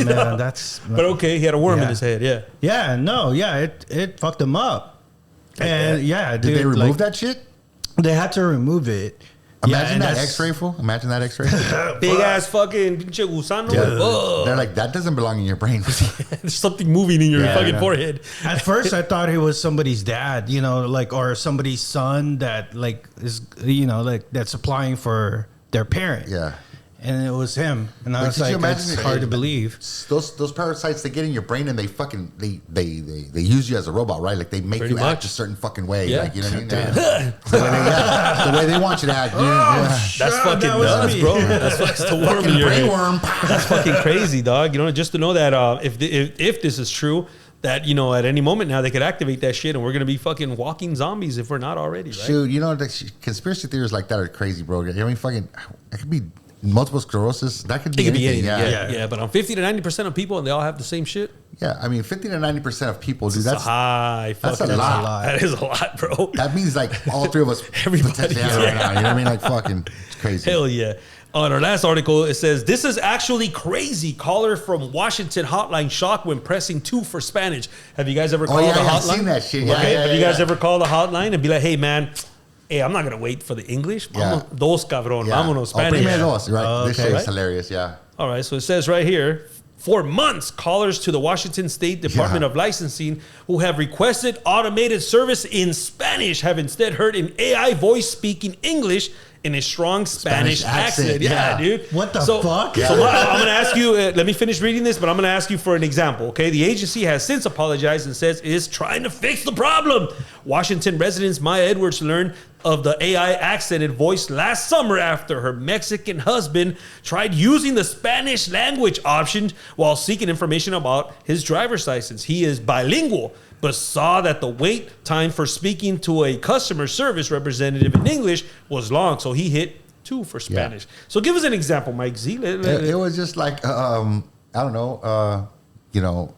man, that's... But okay, he had a worm in his head, yeah. Yeah, it fucked him up. And, dude. Did they remove that shit? They had to remove it. Imagine that X-ray, fool. Imagine that X-ray. Big ass fucking pinche gusano. Yeah. They're like, that doesn't belong in your brain. There's something moving in your fucking forehead. At first, I thought it was somebody's dad, you know, like, or somebody's son that, like, is, you know, like, that's applying for their parent. Yeah. And it was him. And I was like, it's hard to believe. Those parasites, they get in your brain and they fucking, they use you as a robot, right? Like, they make you act a certain fucking way. Yeah. Like, you know what I mean? The way they want you to act. That's fucking nuts, bro. That's the worm in your head. Brain worm. That's fucking crazy, dog. You know, just to know that if this is true, that, you know, at any moment now they could activate that shit and we're going to be fucking walking zombies if we're not already, right? Shoot, you know, the conspiracy theories like that are crazy, bro. I mean, fucking, it could be multiple sclerosis. That could be anything. Yeah. But on 50 to 90% of people and they all have the same shit. Yeah, I mean, 50 to 90% of people, dude, That's a high. That's a lot. That is a lot, bro. That means like all three of us potentially have it right now. You know what I mean? Like fucking, it's crazy. Hell yeah. On our last article, it says, this is actually crazy. Caller from Washington hotline shocked when pressing 2 for Spanish. Have you guys ever called the hotline? I've seen that shit. Yeah, okay. Have you guys ever called the hotline and be like, hey, man, hey, I'm not going to wait for the English. Yeah. Dos cabrón. Vámonos, Spanish. Primero dos, right? This shit right? is hilarious, yeah. All right, so it says right here, for months, callers to the Washington State Department of Licensing who have requested automated service in Spanish have instead heard an AI voice speaking English in a strong Spanish accent. Yeah, dude. What the fuck? So I'm going to ask you, let me finish reading this, but I'm going to ask you for an example, okay? The agency has since apologized and says it is trying to fix the problem. Washington residents Maya Edwards learned of the AI accented voice last summer after her Mexican husband tried using the Spanish language option while seeking information about his driver's license. He is bilingual, but saw that the wait time for speaking to a customer service representative in English was long, so he hit 2 for Spanish. So give us an example, Mike Z. It was just like, I don't know, you know,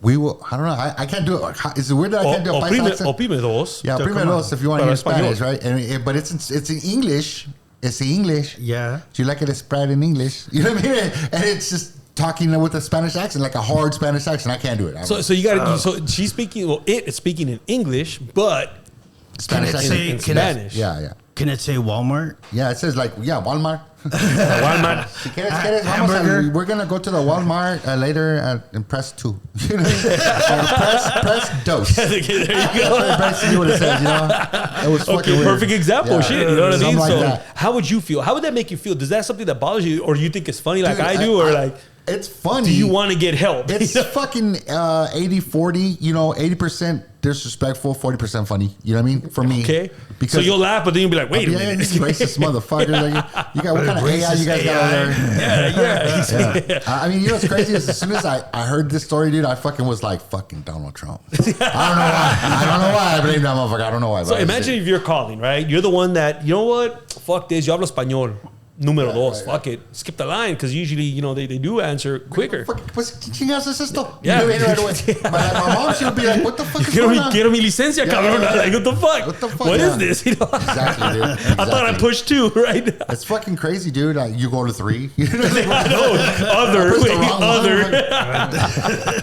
we will, I don't know, I can't do it. Is it weird that I can't do a paisa accent? Oprime dos. Yeah, oprime dos if you want to hear Spanish, right? And, but it's in English. It's in English. Yeah. Do you like it spread in English? You know what I mean? And it's just talking with a Spanish accent, like a hard Spanish accent. I can't do it. So you got to. So she's speaking. Well, it is speaking in English, but Spanish accent in Spanish. Yeah. Can it say Walmart? Yeah, it says like Walmart. Walmart. Si quieres, vamos we're gonna go to the Walmart later and press 2. You know, press dos. There you go. That's basically what it says. You know, it was fucking weird. Perfect example. Yeah. Shit, you know what I mean? Something So, like that. how would you feel? How would that make you feel? Does that something that bothers you, or do you think it's funny like I do, or like? It's funny. Do you want to get help? It's fucking 80-40. You know, 80% disrespectful, 40% funny. You know what I mean? For me. Okay. So you'll laugh, but then you'll be like, wait a minute. These racist motherfuckers. Like, you got what kind of AI you guys got over there? Yeah. I mean, you know what's crazy is as soon as I heard this story, dude, I fucking was like, fucking Donald Trump. I don't know why I blame that motherfucker. I don't know why. So imagine if you're calling, right? You're the one that, you know what? Fuck this. Yo hablo español. Número dos. Fuck it. Skip the line because usually, you know, they do answer quicker. Pues, chingados es esto? Yeah. You know, right away. My mom, she'll be like, what the fuck is going on? Quiero mi licencia, cabrón. Like, what the fuck? What the fuck? What is this? You know? Exactly, dude. I thought I pushed 2 right now. It's fucking crazy, dude. You go to 3. You know, I know. Other.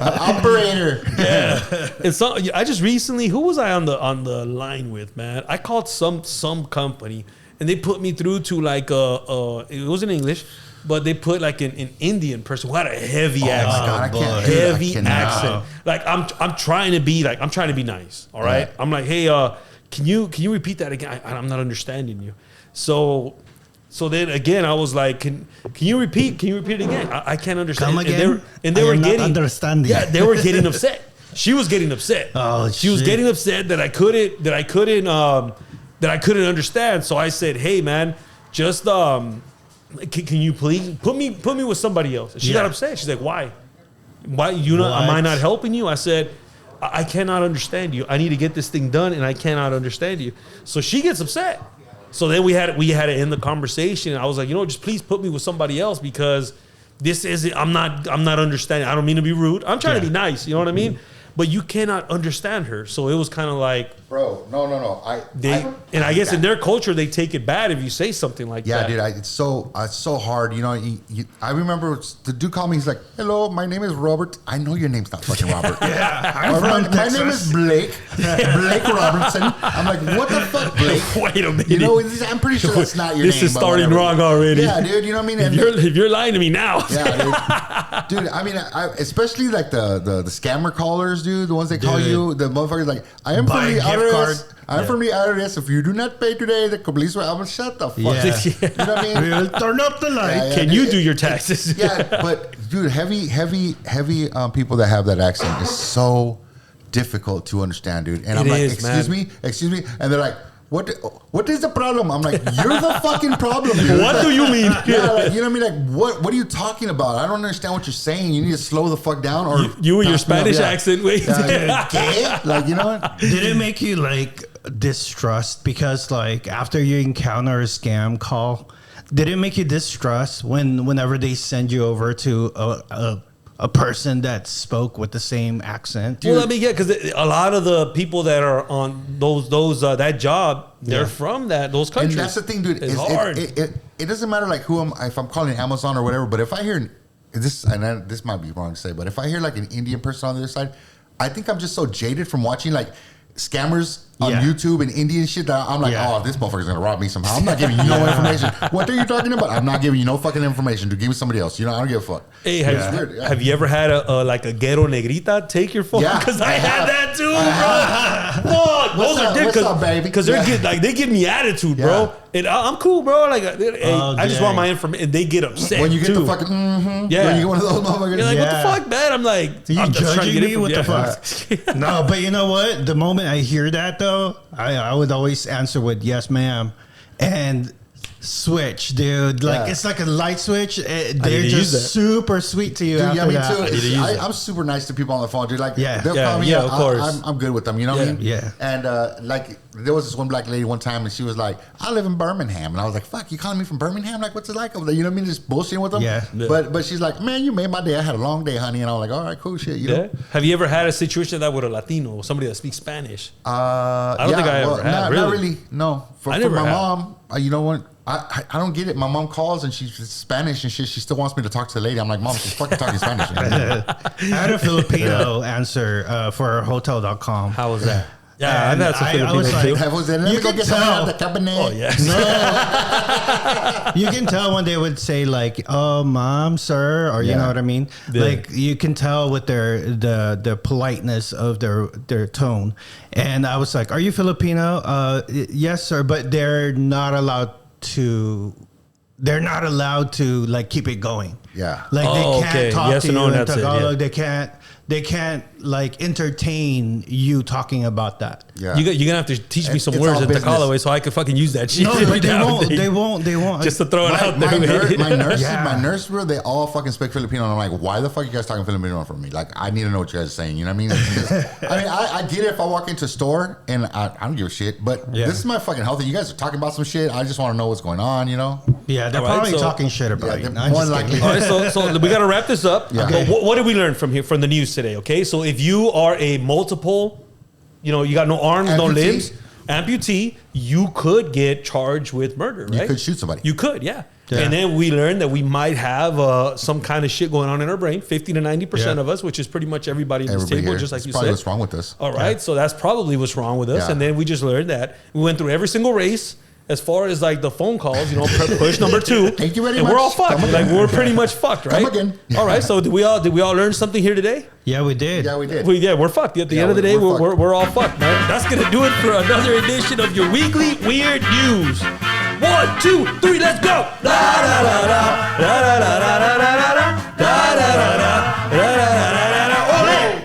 Operator. Yeah. And so I just recently, who was I on the line with, man? I called some company. And they put me through to like it was in English, but they put like an Indian person who had a heavy accent. My God, I can't. Heavy accent. Like I'm trying to be nice. All right. I'm like, hey, can you repeat that again? I'm not understanding you. So then again, I was like, can you repeat? Can you repeat it again? I can't understand. Come again. And they were getting understanding. Yeah, they were getting upset. She was getting upset. Oh, she was getting upset that I couldn't understand. So I said, hey man, just can you please put me with somebody else? And she got upset. She's like, why am I not helping you? I said, I cannot understand you. I need to get this thing done and I cannot understand you. So she gets upset. So then we had to end the conversation. I was like, you know, just please put me with somebody else because this isn't, I'm not understanding. I don't mean to be rude. I'm trying to be nice. You know what I mean? But you cannot understand her. So it was kind of like... Bro, no. I guess in their culture, they take it bad if you say something like that. Yeah, dude, it's so hard. You know, I remember the dude called me. He's like, hello, my name is Robert. I know your name's not fucking Robert. My name is Blake. Blake Robertson. I'm like, what the fuck, Blake? Wait a minute. You know, I'm pretty sure that's not your name. This is starting wrong already. Yeah, dude, you know what I mean? If you're lying to me now. Yeah, dude. I mean, especially like the scammer callers, dude, the ones that call you, the motherfuckers like, I am from the IRS. I'm from the IRS. If you do not pay today, the police will. I'm gonna shut the fuck. Yeah. You know what I mean? We'll turn up the light. Can you do your taxes? Yeah, but dude, heavy people that have that accent is so difficult to understand, dude. And I'm like, excuse me, and they're like, what is the problem? I'm like, you're the fucking problem, dude. What do you mean? Yeah, like, you know what I mean? Like, what are you talking about? I don't understand what you're saying. You need to slow the fuck down, or you and your Spanish accent. Wait, like, you know what? Did it make you like distrust because like after you encounter a scam call, did it make you distrust whenever they send you over to a person that spoke with the same accent? Well, I mean, yeah, because a lot of the people that are on those that job, they're from those countries. And that's the thing, dude. It's hard. It doesn't matter like if I'm calling Amazon or whatever, but if I hear this, and this might be wrong to say, but if I hear like an Indian person on the other side, I think I'm just so jaded from watching like scammers on YouTube and Indian shit that I'm like, oh, this motherfucker's gonna rob me somehow. I'm not giving you no information. What are you talking about? I'm not giving you no fucking information. To give me somebody else. You know, I don't give a fuck. Hey, have you ever had a ghetto negrita take your phone? Yeah, because I had that too, bro. Fuck, those are good. What's up, baby? Because they give me attitude, bro. And I'm cool, bro. Like, I just want my information. And they get upset when you get too. the fucking when you get one of those motherfuckers. You're like, what the fuck, man? I'm like, you I'm just trying to judging get me? What the fuck? No, but you know what? The moment I hear that though, I would always answer with yes, ma'am, and switch, dude. Like it's like a light switch. They're just super sweet to you. Dude, after me that. too. I'm super nice to people on the phone, dude. Like they'll call me. Yeah, of course. I'm good with them. You know what I mean? Yeah. And like there was this one black lady one time, and she was like, "I live in Birmingham," and I was like, "Fuck, you calling me from Birmingham? Like, what's it like over there?" You know what I mean? Just bullshitting with them. Yeah. But she's like, "Man, you made my day. I had a long day, honey." And I was like, "All right, cool shit." You know? Have you ever had a situation that with a Latino, somebody that speaks Spanish? I don't think I ever have. Not really. No. For I never my have. mom, you know what? I don't get it. My mom calls and she's Spanish and shit. She still wants me to talk to the lady. I'm like, Mom, she's fucking talking Spanish. I had a Filipino answer for Hotel.com. How was that? Yeah, I've had some Filipino too. You can tell. Oh, yes. You can tell when they would say like, "Oh, mom, sir," or you know what I mean. Yeah. Like you can tell with the politeness of their tone. And I was like, "Are you Filipino?" Yes, sir, but they're not allowed to like keep it going. Yeah. Like they can't talk yes to no, you in that's Tagalog. it, yeah. They can't like entertain you talking about that. Yeah. You're gonna have to teach me some It's words all in business. Tagalog so I can fucking use that shit. No, but they won't. Just to throw it out there. My nurse, bro, they all fucking speak Filipino. And I'm like, why the fuck are you guys talking Filipino for me? Like, I need to know what you guys are saying. You know what I mean? I get it if I walk into a store and I don't give a shit. But this is my fucking health. And you guys are talking about some shit. I just want to know what's going on, you know? Yeah, they're probably talking shit about you. Yeah, more likely. All right, so we got to wrap this up. Yeah. Okay. What did we learn from the news today? Okay, so if you are a multiple, you got no arms, no limbs, amputee, you could get charged with murder, right? You could shoot somebody. You could, yeah. And then we learned that we might have some kind of shit going on in our brain, 50 to 90% of us, which is pretty much everybody in this table, here. just like That's you probably said. what's wrong with us. All right, so that's probably what's wrong with us. Yeah. And then we just learned that we went through every single race. As far as like the phone calls, push number 2. Thank you very and much. We're all fucked. Come Like again. we're pretty much fucked, right? Come again. All right. So did we all learn something here today? Yeah, we did. Yeah, we did. We're fucked. At the end of the day, we're all fucked, man. That's gonna do it for another edition of your weekly weird news. 1, 2, 3, let's go.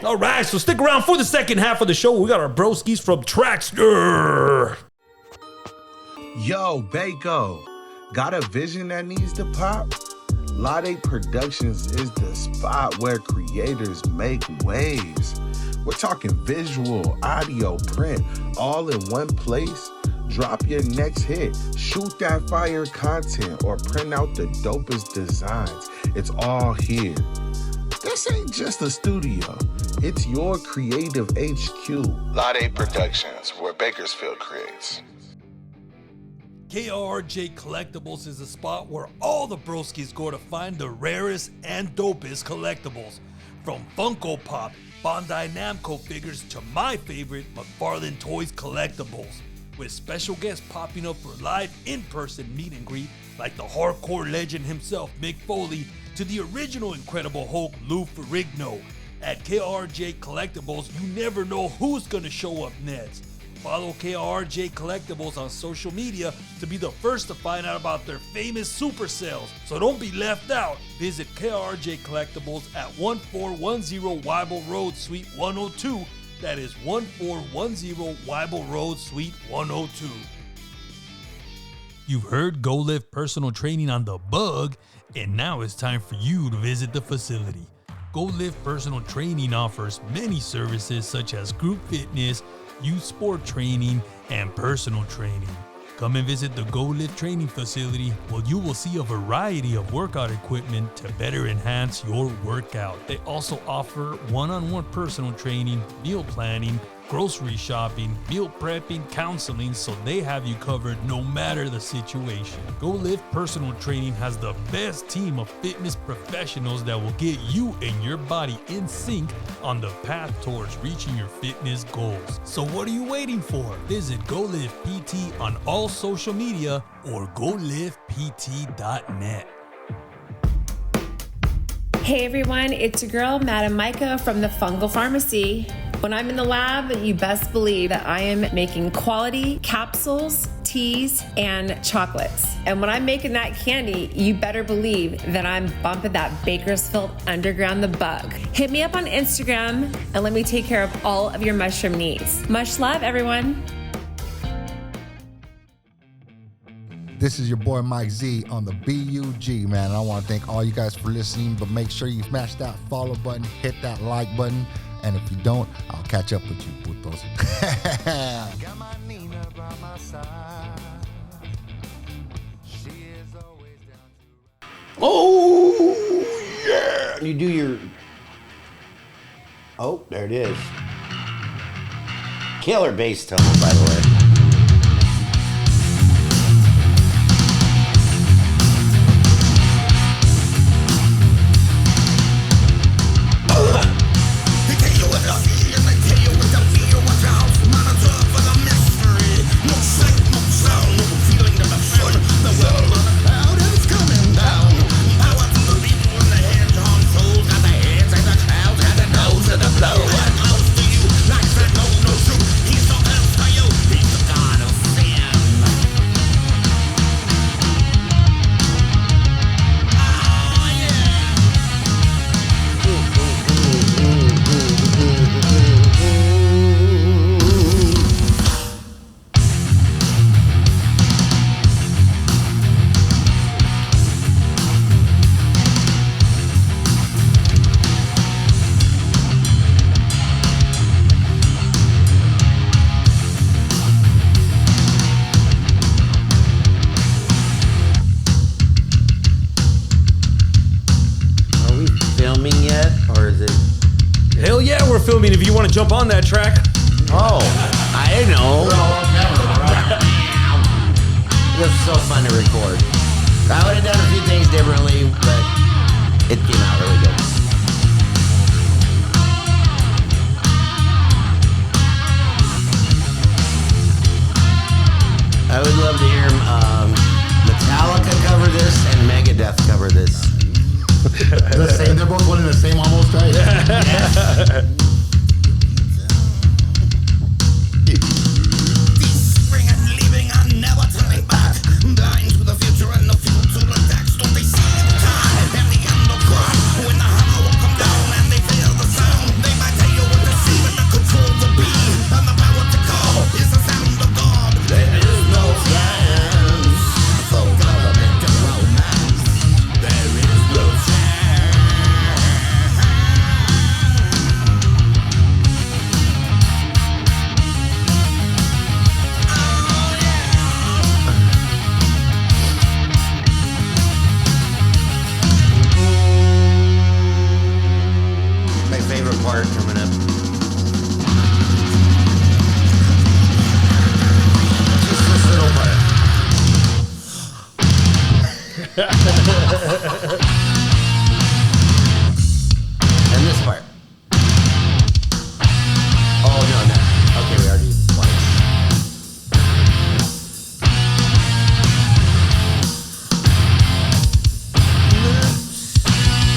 All right. So stick around for the second half of the show. We got our broskies from Traxter. Yo, Baco, got a vision that needs to pop? Lade Productions is the spot where creators make waves. We're talking visual, audio, print, all in one place. Drop your next hit, shoot that fire content, or print out the dopest designs. It's all here. This ain't just a studio. It's your creative HQ. Lade Productions, where Bakersfield creates. KRJ Collectibles is a spot where all the broskies go to find the rarest and dopest collectibles. From Funko Pop, Bandai Namco figures to my favorite, McFarlane Toys collectibles. With special guests popping up for live in-person meet and greet like the hardcore legend himself, Mick Foley, to the original Incredible Hulk, Lou Ferrigno. At KRJ Collectibles, you never know who's gonna show up next. Follow KRJ Collectibles on social media to be the first to find out about their famous super sales. So don't be left out. Visit KRJ Collectibles at 1410 Weibel Road, Suite 102. That is 1410 Weibel Road, Suite 102. You've heard Go Lift personal training on The Bug, and now it's time for you to visit the facility. Go Lift personal training offers many services such as group fitness, youth sport training, and personal training. Come and visit the Go Lift training facility where you will see a variety of workout equipment to better enhance your workout. They also offer one-on-one personal training, meal planning, grocery shopping, meal prepping, counseling, so they have you covered no matter the situation. Go Lift Personal Training has the best team of fitness professionals that will get you and your body in sync on the path towards reaching your fitness goals. So what are you waiting for? Visit Go Lift PT on all social media or goliftpt.net. Hey everyone, it's your girl, Madam Micah from the Fungal Pharmacy. When I'm in the lab, you best believe that I am making quality capsules, teas, and chocolates. And when I'm making that candy, you better believe that I'm bumping that Bakersfield Underground the Bug. Hit me up on Instagram and let me take care of all of your mushroom needs. Much love, everyone. This is your boy Mike Z on the BUG, man. And I want to thank all you guys for listening, but make sure you smash that follow button, hit that like button, and if you don't, I'll catch up with you, putos. Got my Nina by my side. She is always down to... Oh, yeah. You do your... Oh, there it is. Killer bass tone, by the way. Filming if you want to jump on that track. Oh, I didn't know. This is so fun to record. I would have done a few things differently, but it came out really good. I would love to hear Metallica cover this and Megadeth cover this. The same, they're both one in the same almost, right? Yeah. And this part. Oh, no. Okay, we already used twice.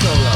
Solo.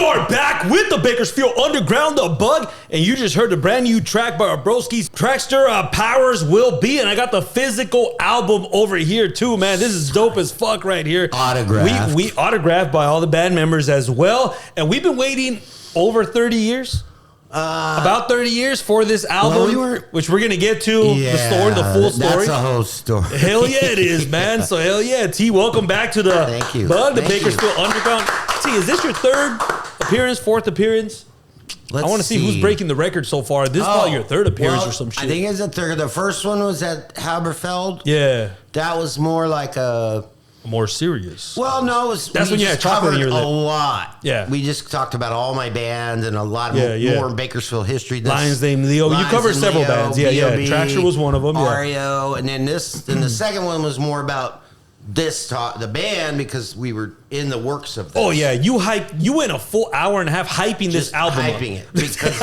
are back with the Bakersfield Underground, The Bug, and you just heard the brand new track by our broskies, Traxter, Powers Will Be, and I got the physical album over here too, man. This is dope as fuck right here. Autographed. We autographed by all the band members as well, and we've been waiting over 30 years. About 30 years for this album, which we're gonna get to the story, the full story. That's a whole story. Hell yeah, it is, man. So hell yeah, T. Welcome back to the Bug, the Bakersfield Underground. T, is this your fourth appearance? I want to see who's breaking the record so far. This is probably your third appearance or some shit. I think it's the third. The first one was at Haberfeld. Yeah, that was more like a. More serious. Well, no, that's when you had chocolate in your lip. A lot. Yeah, we just talked about all my bands and a lot more Bakersfield history. Lions named Leo. You covered several bands. Yeah, B.O.B., Traxter was one of them. REO, and then the second one was more about the band because we were in the works of this. Oh yeah, you went a full hour and a half hyping this album. Hyping it because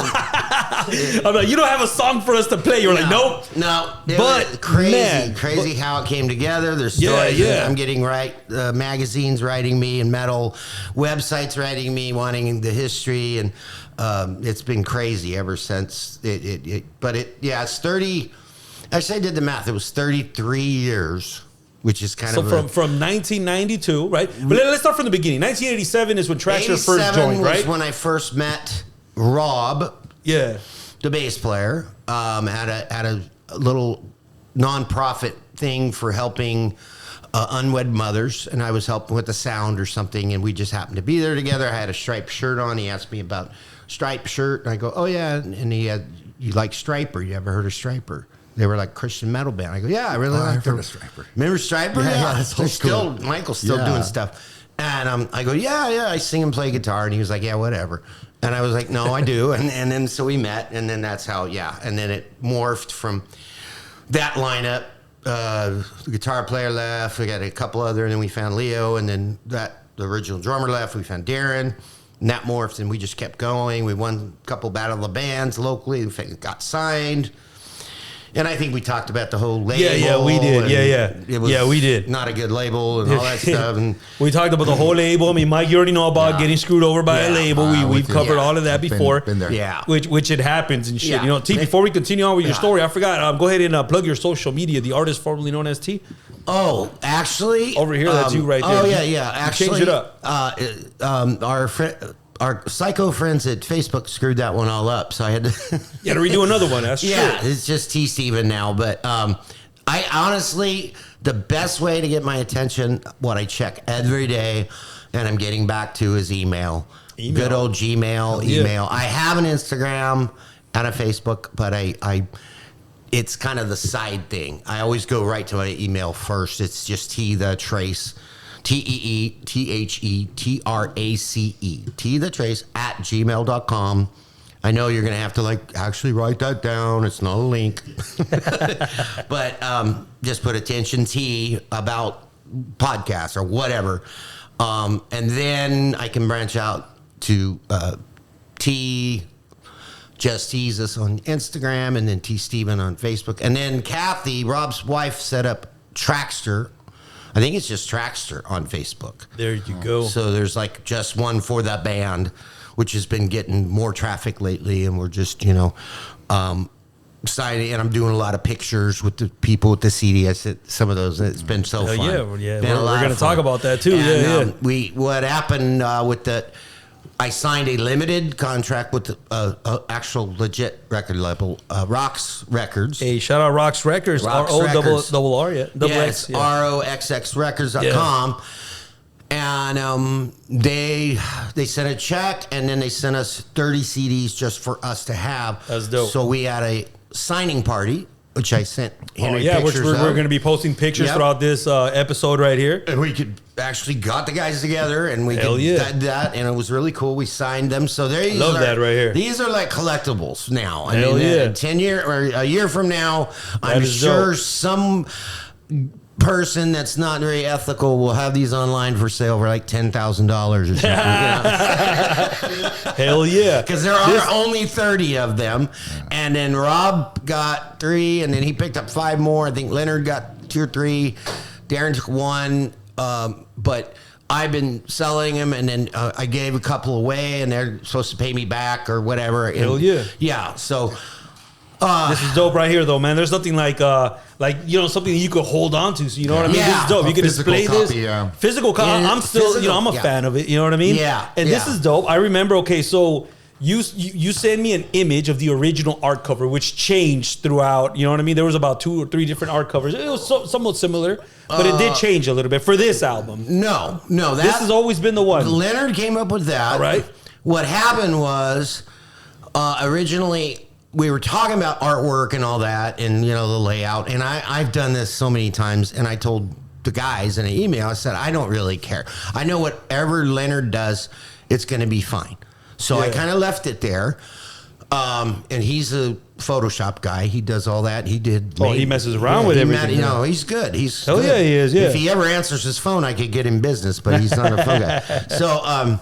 I'm like, you don't have a song for us to play. You're like, nope. No, but crazy how it came together. There's stories. I'm getting magazines writing me and metal websites writing me, wanting the history, and it's been crazy ever since it's 30. Actually, I did the math. It was 33 years. Which is kind of from 1992, right? But let's start from the beginning. 1987 is when Traxter first joined, right? Was when I first met Rob, the bass player, at a little nonprofit thing for helping unwed mothers, and I was helping with the sound or something, and we just happened to be there together. I had a striped shirt on. He asked me about striped shirt, and I go, "Oh yeah," and he had, "You like Striper? You ever heard of Striper?" They were like Christian metal band. I go, yeah, I really like them. Striper. Remember Striper? Yeah, that's cool. Michael's still doing stuff. And I go, yeah, I sing and play guitar. And he was like, yeah, whatever. And I was like, no, I do. And then so we met. And then that's how, And then it morphed from that lineup. The guitar player left. We got a couple other. And then we found Leo. And then the original drummer left. We found Darren. And that morphed. And we just kept going. We won a couple Battle of the Bands locally. We got signed. And I think we talked about the whole label. Yeah, we did. It was we did. Not a good label and all that stuff. And we talked about the whole label. I mean, Mike, you already know about getting screwed over by a label. We've covered all of that before. Been there. Yeah. Which it happens and shit. Yeah. You know, T, before we continue on with your story, I forgot. Go ahead and plug your social media, the artist formerly known as T. Oh, actually. Over here, that's you right there. Oh, yeah. Actually. Change it up. Our psycho friends at Facebook screwed that one all up, so I had to redo another one. That's true. It's just T Steven now. But I honestly, the best way to get my attention, what I check every day, and I'm getting back to is email. Good old Gmail email. I have an Instagram and a Facebook, but I it's kind of the side thing. I always go right to my email first. It's just TheTrace. TeeTheTrace, TeeTheTrace at gmail.com. I know you're going to have to actually write that down. It's not a link. But just put attention T about podcasts or whatever. And then I can branch out to T, just tease us on Instagram, and then T Steven on Facebook. And then Kathy, Rob's wife, set up Traxter. I think it's just Traxter on Facebook. There you go. So there's just one for that band, which has been getting more traffic lately. And we're just, signing. And I'm doing a lot of pictures with the people with the CD. I said some of those. It's been so fun. Yeah. We're going to talk about that too. And, what happened with the... I signed a limited contract with actual legit record label, Rox Records. Hey, shout out Rox Records. R-O-double-R, yeah. Yes, ROXXrecords.com. And they sent a check, and then they sent us 30 CDs just for us to have. That's dope. So we had a signing party, which I sent Henry pictures which we're going to be posting pictures throughout this episode right here. And we could actually got the guys together, and we did that, and it was really cool. We signed them. So there you go. Love that right here. These are like collectibles now. I mean, 10 year or a year from now, I'm sure some person that's not very ethical will have these online for sale for like $10,000 or something. Hell yeah. Because there are only 30 of them. And then Rob got 3, and then he picked up 5 more. I think Leonard got 2 or 3. Darren took 1. But I've been selling them, and then I gave a couple away, and they're supposed to pay me back or whatever. Hell yeah. Yeah, so... this is dope right here, though, man. There's nothing like something that you could hold on to. So you know what I mean? Yeah. This is dope. You can display copy, this. yeah. Physical copy. Yeah, I'm still, physical, I'm a fan of it. You know what I mean? Yeah, And this yeah. is dope. I remember. Okay, so you sent me an image of the original art cover, which changed throughout. You know what I mean? There was about 2 or 3 different art covers. It was somewhat similar, but it did change a little bit for this album. No, This has always been the one. Leonard came up with that. All right. What happened was originally we were talking about artwork and all that, and the layout. And I've done this so many times, and I told the guys in an email, I said, I don't really care. I know whatever Leonard does, it's going to be fine. So I kind of left it there. And he's a Photoshop guy. He does all that. He did. He messes around with everything. He's good. Hell yeah, he is. Yeah. If he ever answers his phone, I could get him business, but he's not a phone guy. So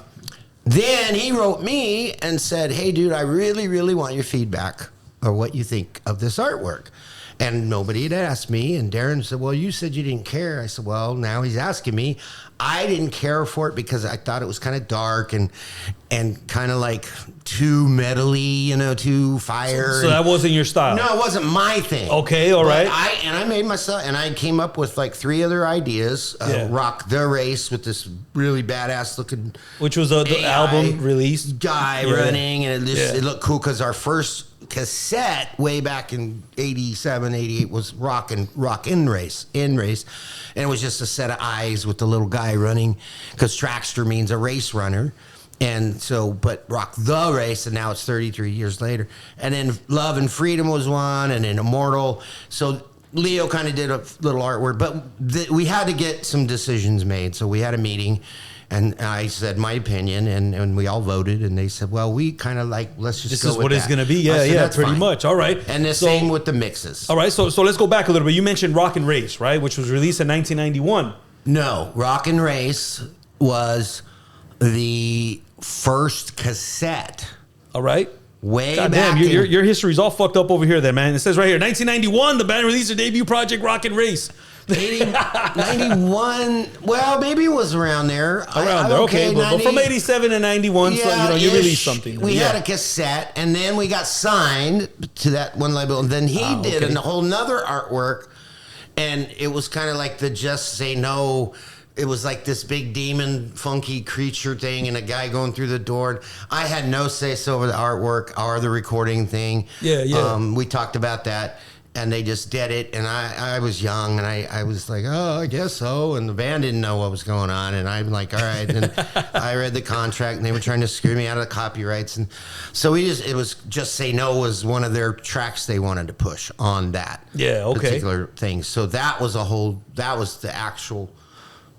then he wrote me and said, hey, dude, I really, really want your feedback or what you think of this artwork. And nobody had asked me. And Darren said, well, you said you didn't care. I said, well, now he's asking me. I didn't care for it because I thought it was kind of dark and kind of like too metally, too fire. So that wasn't your style? No, it wasn't my thing. Okay, all right. I made myself, and I came up with like 3 other ideas. Rock the Race with this really badass looking, which was the album release guy running, and it looked cool because our first cassette way back in 87, 88 was Rock in Race, and it was just a set of eyes with the little guy running because Traxter means a race runner. And so, but Rock the Race, and now it's 33 years later. And then Love and Freedom was one, and then Immortal. So Leo kind of did a little artwork, but we had to get some decisions made. So we had a meeting, and I said my opinion, and we all voted, and they said, well, we kind of like, let's just go with that. This is what it's going to be. Yeah, pretty fine. much. All right. And the same with the mixes. All right, so let's go back a little bit. You mentioned Rock and Race, right, which was released in 1991. No, Rock and Race was the first cassette. All right. Way God back. Damn, your history's all fucked up over here then, man. It says right here, 1991, the band released their debut project, Rock and Race. 91, well, maybe it was around there. Okay. But from 87 to 91, so you released something. We had a cassette, and then we got signed to that one label, and then he did a whole nother artwork, and it was kind of like the Just Say No. It was like this big demon, funky creature thing, and a guy going through the door. I had no say-so over the artwork or the recording thing. Yeah. We talked about that, and they just did it. And I was young, and I was like, oh, I guess so. And the band didn't know what was going on, and I'm like, all right. And I read the contract, and they were trying to screw me out of the copyrights. And so it was Just Say No was one of their tracks they wanted to push on that particular thing. So that was the actual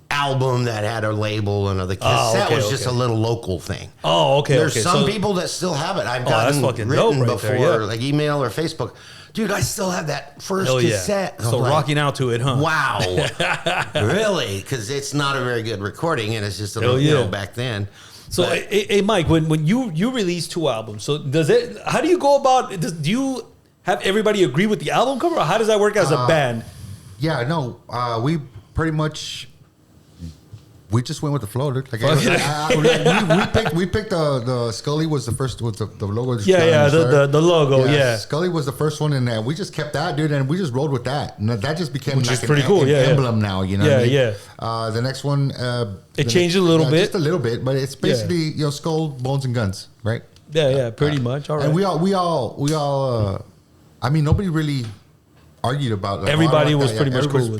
album that had a label, and the cassette was just a little local thing. Oh, okay. There's some people that still have it. I've gotten written before, like email or Facebook. Dude, I still have that first cassette. So rocking out to it, huh? Wow. Really? Because it's not a very good recording, and it's just a little, back then. So, hey, Mike, when you release 2 albums, so how do you go about, do you have everybody agree with the album cover, or how does that work as a band? Yeah, no, we pretty much... We just went with the flow. Like, we picked the Scully was the first with the logo. The logo. Yeah, Scully was the first one, and we just kept that, dude, and we just rolled with that, and that just became which like is pretty cool. Emblem now, you know. Yeah. The next one, it changed a little bit, just a little bit, but it's basically skull, bones, and guns, right? Yeah, pretty much. All right. And we all. I mean, nobody really argued about like, everybody was pretty much cool.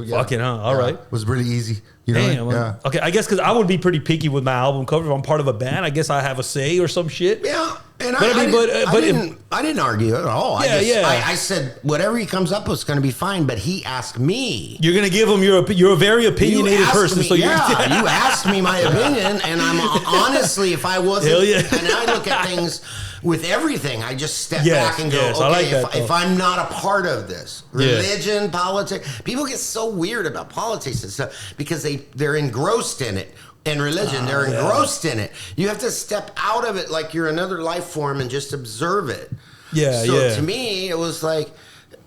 Fucking all right. It was really easy. Damn. Okay, I guess because I would be pretty picky with my album cover. If I'm part of a band, I guess I have a say or some shit. Yeah, and I didn't argue at all. I said whatever he comes up with is going to be fine. But he asked me. You're going to give him you're a very opinionated person. You asked me my opinion, and I'm honestly, if I wasn't, and I look at things with everything, I just step back and go, if I'm not a part of this, religion, politics, people get so weird about politics and stuff because they're engrossed in it. And religion, they're engrossed in it. You have to step out of it like you're another life form and just observe it. To me, it was like,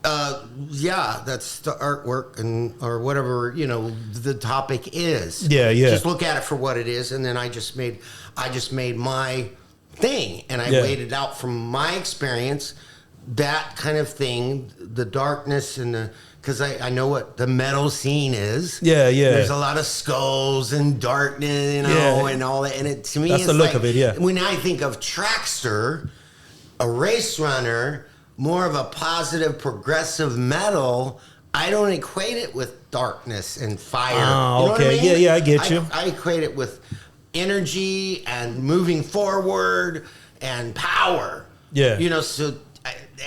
Yeah, that's the artwork or whatever, the topic is. Yeah. Just look at it for what it is, and then I just made my thing, and I laid it out from my experience, that kind of thing, the darkness and because I know what the metal scene is. Yeah. There's a lot of skulls and darkness, and all that. And to me, that's it's the look of it. Yeah. When I think of Traxter, a race runner, more of a positive, progressive metal, I don't equate it with darkness and fire. Oh, you know okay. what I mean? Yeah, I get you. I equate it with energy and moving forward and power. Yeah.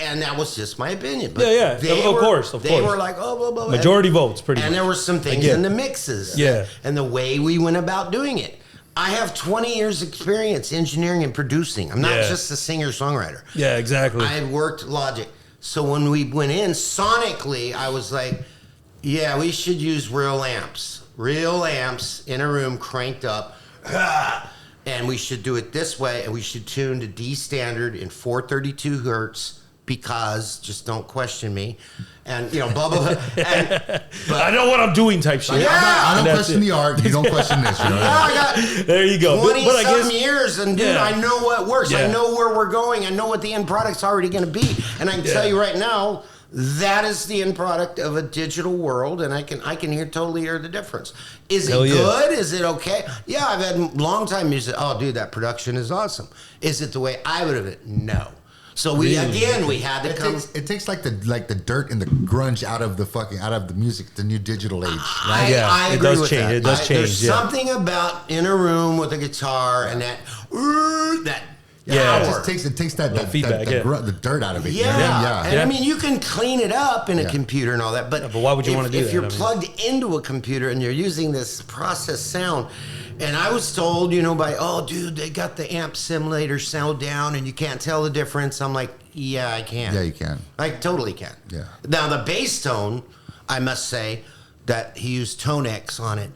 And that was just my opinion. But Yeah. Of course. They were like, oh, blah, blah, blah. Majority votes, pretty much. And there were some things in the mixes. Yeah. And the way we went about doing it. I have 20 years experience engineering and producing. I'm not just a singer-songwriter. Yeah, exactly. I worked Logic. So when we went in, sonically, I was like, yeah, we should use real amps. Real amps in a room cranked up. And we should do it this way. And we should tune to D standard in 432 hertz. Because just don't question me, and blah blah blah. But I know what I'm doing, type shit. Yeah, I don't question the art. You don't question this. I got there you go. 20-some years, and dude, I know what works. Yeah. I know where we're going. I know what the end product's already going to be, and I can tell you right now, that is the end product of a digital world, and I can totally hear the difference. Is it good? Is it okay? Yeah, I've had long time music. Oh, dude, that production is awesome. Is it the way I would have it? No. So we had to come. It takes like the dirt and the grunge out of the music, the new digital age. Right? I agree with that. It does change. There's something about in a room with a guitar and that power. It takes that feedback, the dirt out of it. Yeah. And I mean, you can clean it up in a computer and all that, but why would you want to do that? If you're plugged into a computer and you're using this processed sound. And I was told, dude, they got the amp simulator sound down and you can't tell the difference. I'm like, yeah, I can. Yeah, you can. I totally can. Yeah. Now, the bass tone, I must say, that he used Tone X on it,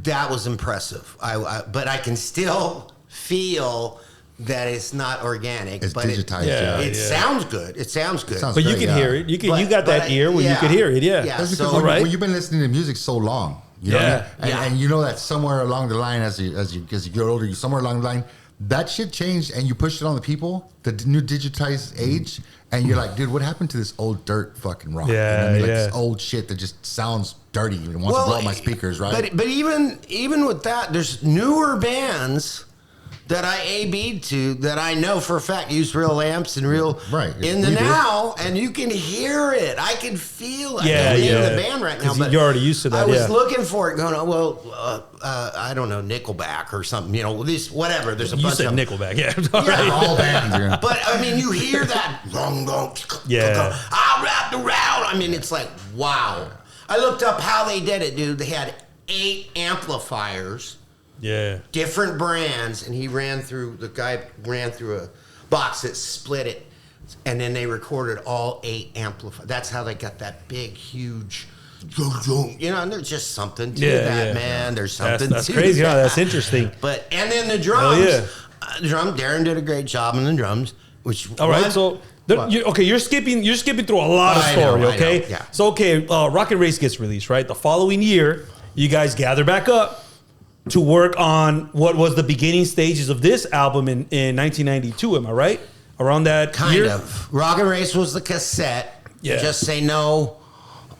that was impressive. But I can still feel that it's not organic. It's but digitized. It sounds good. It sounds good. But you can hear it. You got that ear where you could hear it. Yeah. That's because when you've been listening to music so long. You know what I mean? And you know that somewhere along the line, as you get older, somewhere along the line, that shit changed, and you pushed it on the people, the new digitized age, and you're like, dude, what happened to this old dirt fucking rock? This old shit that just sounds dirty and wants to blow up my speakers, right? But even with that, there's newer bands that I A/B'd to that I know for a fact use real amps and real in the now, and you can hear it. I can feel it. I can't name the band right now, but you're already used to that. I was looking for it, going, I don't know, Nickelback or something. This whatever. There's a bunch of Nickelback, all bands. But I mean, you hear that long, I'll wrap around. I mean, it's like wow. I looked up how they did it, dude. They had 8 amplifiers. Yeah. Different brands, and the guy ran through a box that split it, and then they recorded all 8 amplifiers. That's how they got that big, huge, and there's just something to that, man. There's something that's to crazy. that. That's interesting. And then the drums. Darren did a great job on the drums, which all right, so you're skipping through a lot of story, okay? I know, yeah. So Rocket Race gets released, right? The following year, you guys gather back up to work on what was the beginning stages of this album in 1992, am I right? Around that kind of. Rocket Race was the cassette. Yeah. Just Say No.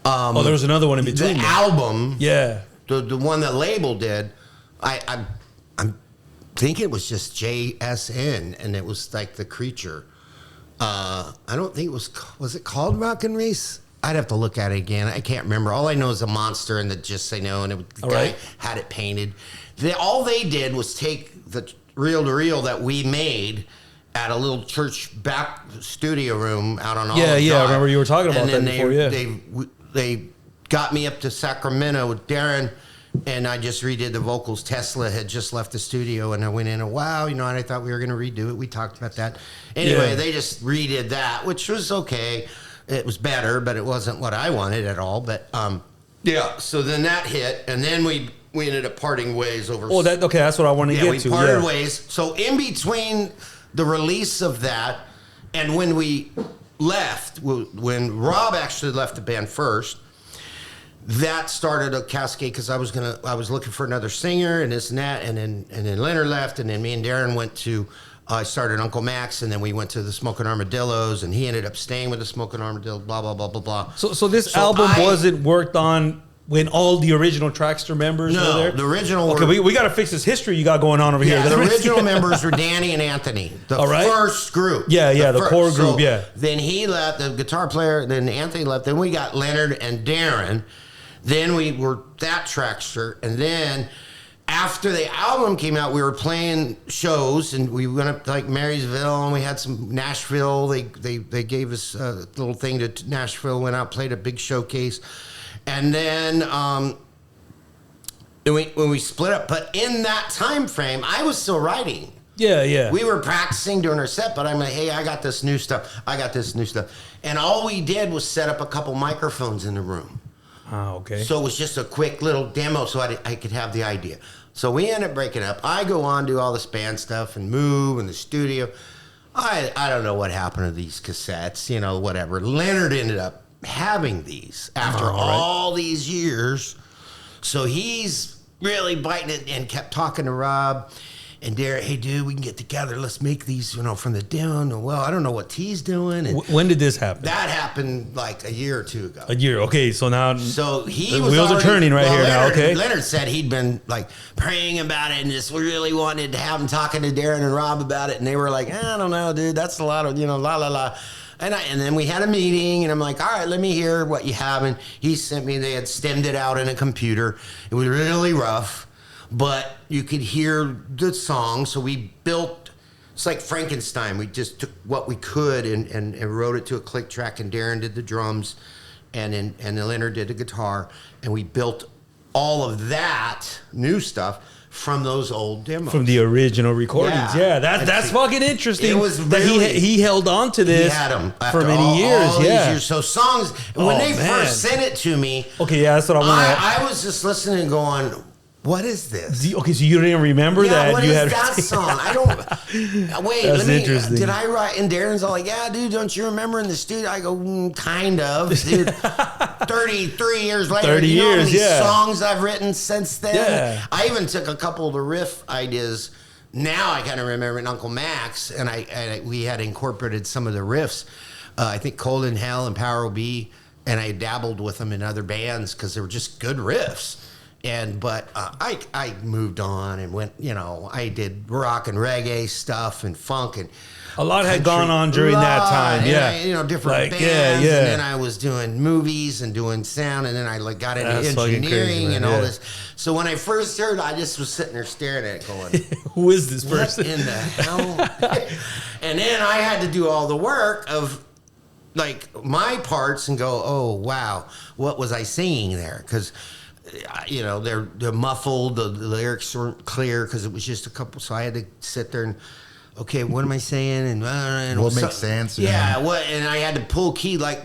There was another one in between. The album. Yeah. The one that Label did, I think it was just JSN, and it was like the creature. I don't think it was it called Rocket Race? I'd have to look at it again. I can't remember. All I know is a monster and the Just Say No, and the guy had it painted. All they did was take the reel-to-reel that we made at a little church back studio room out on Olive Drive. I remember you were talking about that before. They got me up to Sacramento with Darren, and I just redid the vocals. Tesla had just left the studio, and I went in and wow, and I thought we were going to redo it. We talked about that. Anyway, they just redid that, which was okay. It was better, but it wasn't what I wanted at all. But so then that hit, and then we ended up parting ways over. Oh, that's what I want to get to. We parted ways. So in between the release of that and when we left, when Rob actually left the band first, that started a cascade because I was looking for another singer and this and that, and then Leonard left, and then me and Darren went to. I started Uncle Max, and then we went to the Smoking Armadillos, and he ended up staying with the Smoking Armadillos. Blah blah blah blah blah. So this album wasn't worked on when all the original Traxter members were there? The original. Okay, we got to fix this history you got going on over here. The original members were Danny and Anthony, the first group. The core group. So then he left, the guitar player. Then Anthony left. Then we got Leonard and Darren. Then we were that Traxter, and then after the album came out, we were playing shows, and we went up to like Marysville, and we had some Nashville. They gave us a little thing to Nashville. Went out, played a big showcase, and then when we split up. But in that time frame, I was still writing. Yeah. We were practicing during our set, but I'm like, hey, I got this new stuff. And all we did was set up a couple microphones in the room. Oh, okay. So it was just a quick little demo so I could have the idea. So we ended up breaking up. I go on, do all this band stuff and move in the studio. I don't know what happened to these cassettes, whatever. Leonard ended up having these after all these years. So he's really biting it and kept talking to Rob and Derek, hey, dude, we can get together. Let's make these, from the demo. Well, I don't know what T's doing. And when did this happen? That happened like a year or two ago. A year. Okay, so now the wheels are turning right here now, okay? Leonard said he'd been like praying about it and just really wanted to have him talking to Darren and Rob about it. And they were like, I don't know, dude. That's a lot of, la, la, la. And then we had a meeting, and I'm like, all right, let me hear what you have. And he sent me, they had stemmed it out in a computer. It was really rough. But you could hear the song, so we built. It's like Frankenstein. We just took what we could and wrote it to a click track, and Darren did the drums, and then Leonard did the guitar, and we built all of that new stuff from those old demos, from the original recordings. Yeah, that's fucking interesting. It was really, that he held on to this. He had them for many years. All these years. So songs when they man. first sent it to me. Okay, yeah, that's what I want. I was just listening and going, what is this? Okay, so you didn't remember that? What you is had that song? I don't. Wait, that's interesting. Did I write? And Darren's all like, "Yeah, dude, don't you remember in the studio?" I go, kind of, dude. 33 years later, 30 you know years, how many songs I've written since then? Yeah. I even took a couple of the riff ideas. Now I kind of remember in Uncle Max, and we had incorporated some of the riffs. I think Cold in Hell and Power Will Be, and I dabbled with them in other bands because they were just good riffs. But I moved on and went, I did rock and reggae stuff and funk and a lot had gone on during that time. And different bands. And then I was doing movies and doing sound, and then I got into engineering crazy, and all this. So when I first heard, I just was sitting there staring at it, going, "Who is this person? What in the hell?" And then I had to do all the work of my parts and go, "Oh wow, what was I singing there?" Because they're muffled. The lyrics weren't clear because it was just a couple. So I had to sit there and, okay, what am I saying? And what makes sense? Yeah. And I had to pull key. There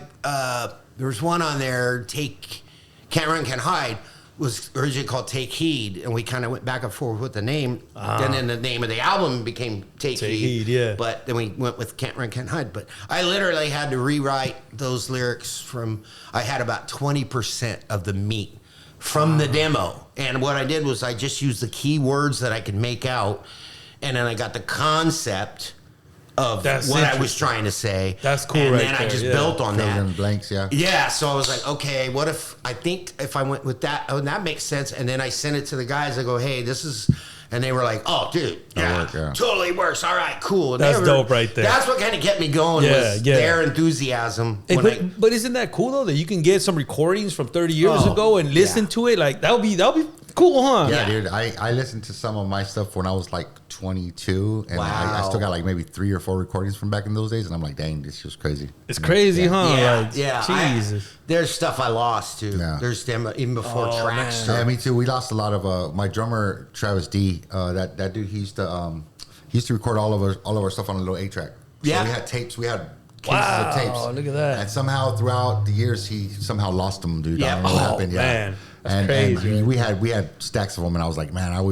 was one on there. Can't Run, Can't Hide was originally called Take Heed, and we kind of went back and forth with the name. Then the name of the album became Take Heed. Yeah. But then we went with Can't Run, Can't Hide. But I literally had to rewrite those lyrics from. I had about 20% of the meat from the demo. And what I did was I just used the key words that I could make out, and then I got the concept of what I was trying to say. That's cool, and right then there, I just built on that. In blanks, yeah. Yeah, so I was like, okay, what if I went with that? Oh, that makes sense. And then I sent it to the guys. I go, hey, this is... And they were like, oh, dude, totally works. All right, cool. And that's dope right there. That's what kind of kept me going was their enthusiasm. Hey, but isn't that cool, though, that you can get some recordings from 30 years ago and listen to it? Like, that'll be cool, huh? Yeah, dude. I listened to some of my stuff when I was 22, and I still got maybe 3 or 4 recordings from back in those days, and I'm like, dang, this is crazy. It's crazy, huh? Yeah. Jesus. There's stuff I lost too. Yeah. There's them even before Traxter. Yeah, me too. We lost a lot of my drummer Travis D. That dude. He used to record all of our stuff on a little 8-track. So we had tapes. We had cases of tapes. Wow, look at that. And somehow throughout the years, he somehow lost them, dude. Yeah. I don't know what happened. Man. That's and crazy. And we had stacks of them, and I was like, man,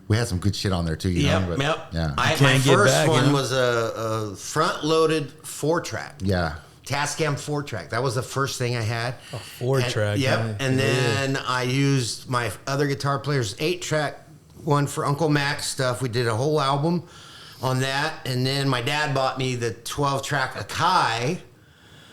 we had some good shit on there too. You know? But, yeah. My first one was a front-loaded 4-track. Yeah. Tascam 4-track. That was the first thing I had. A 4-track. Yep. Yeah. And then I used my other guitar player's 8-track one for Uncle Mac's stuff. We did a whole album on that. And then my dad bought me the 12-track Akai.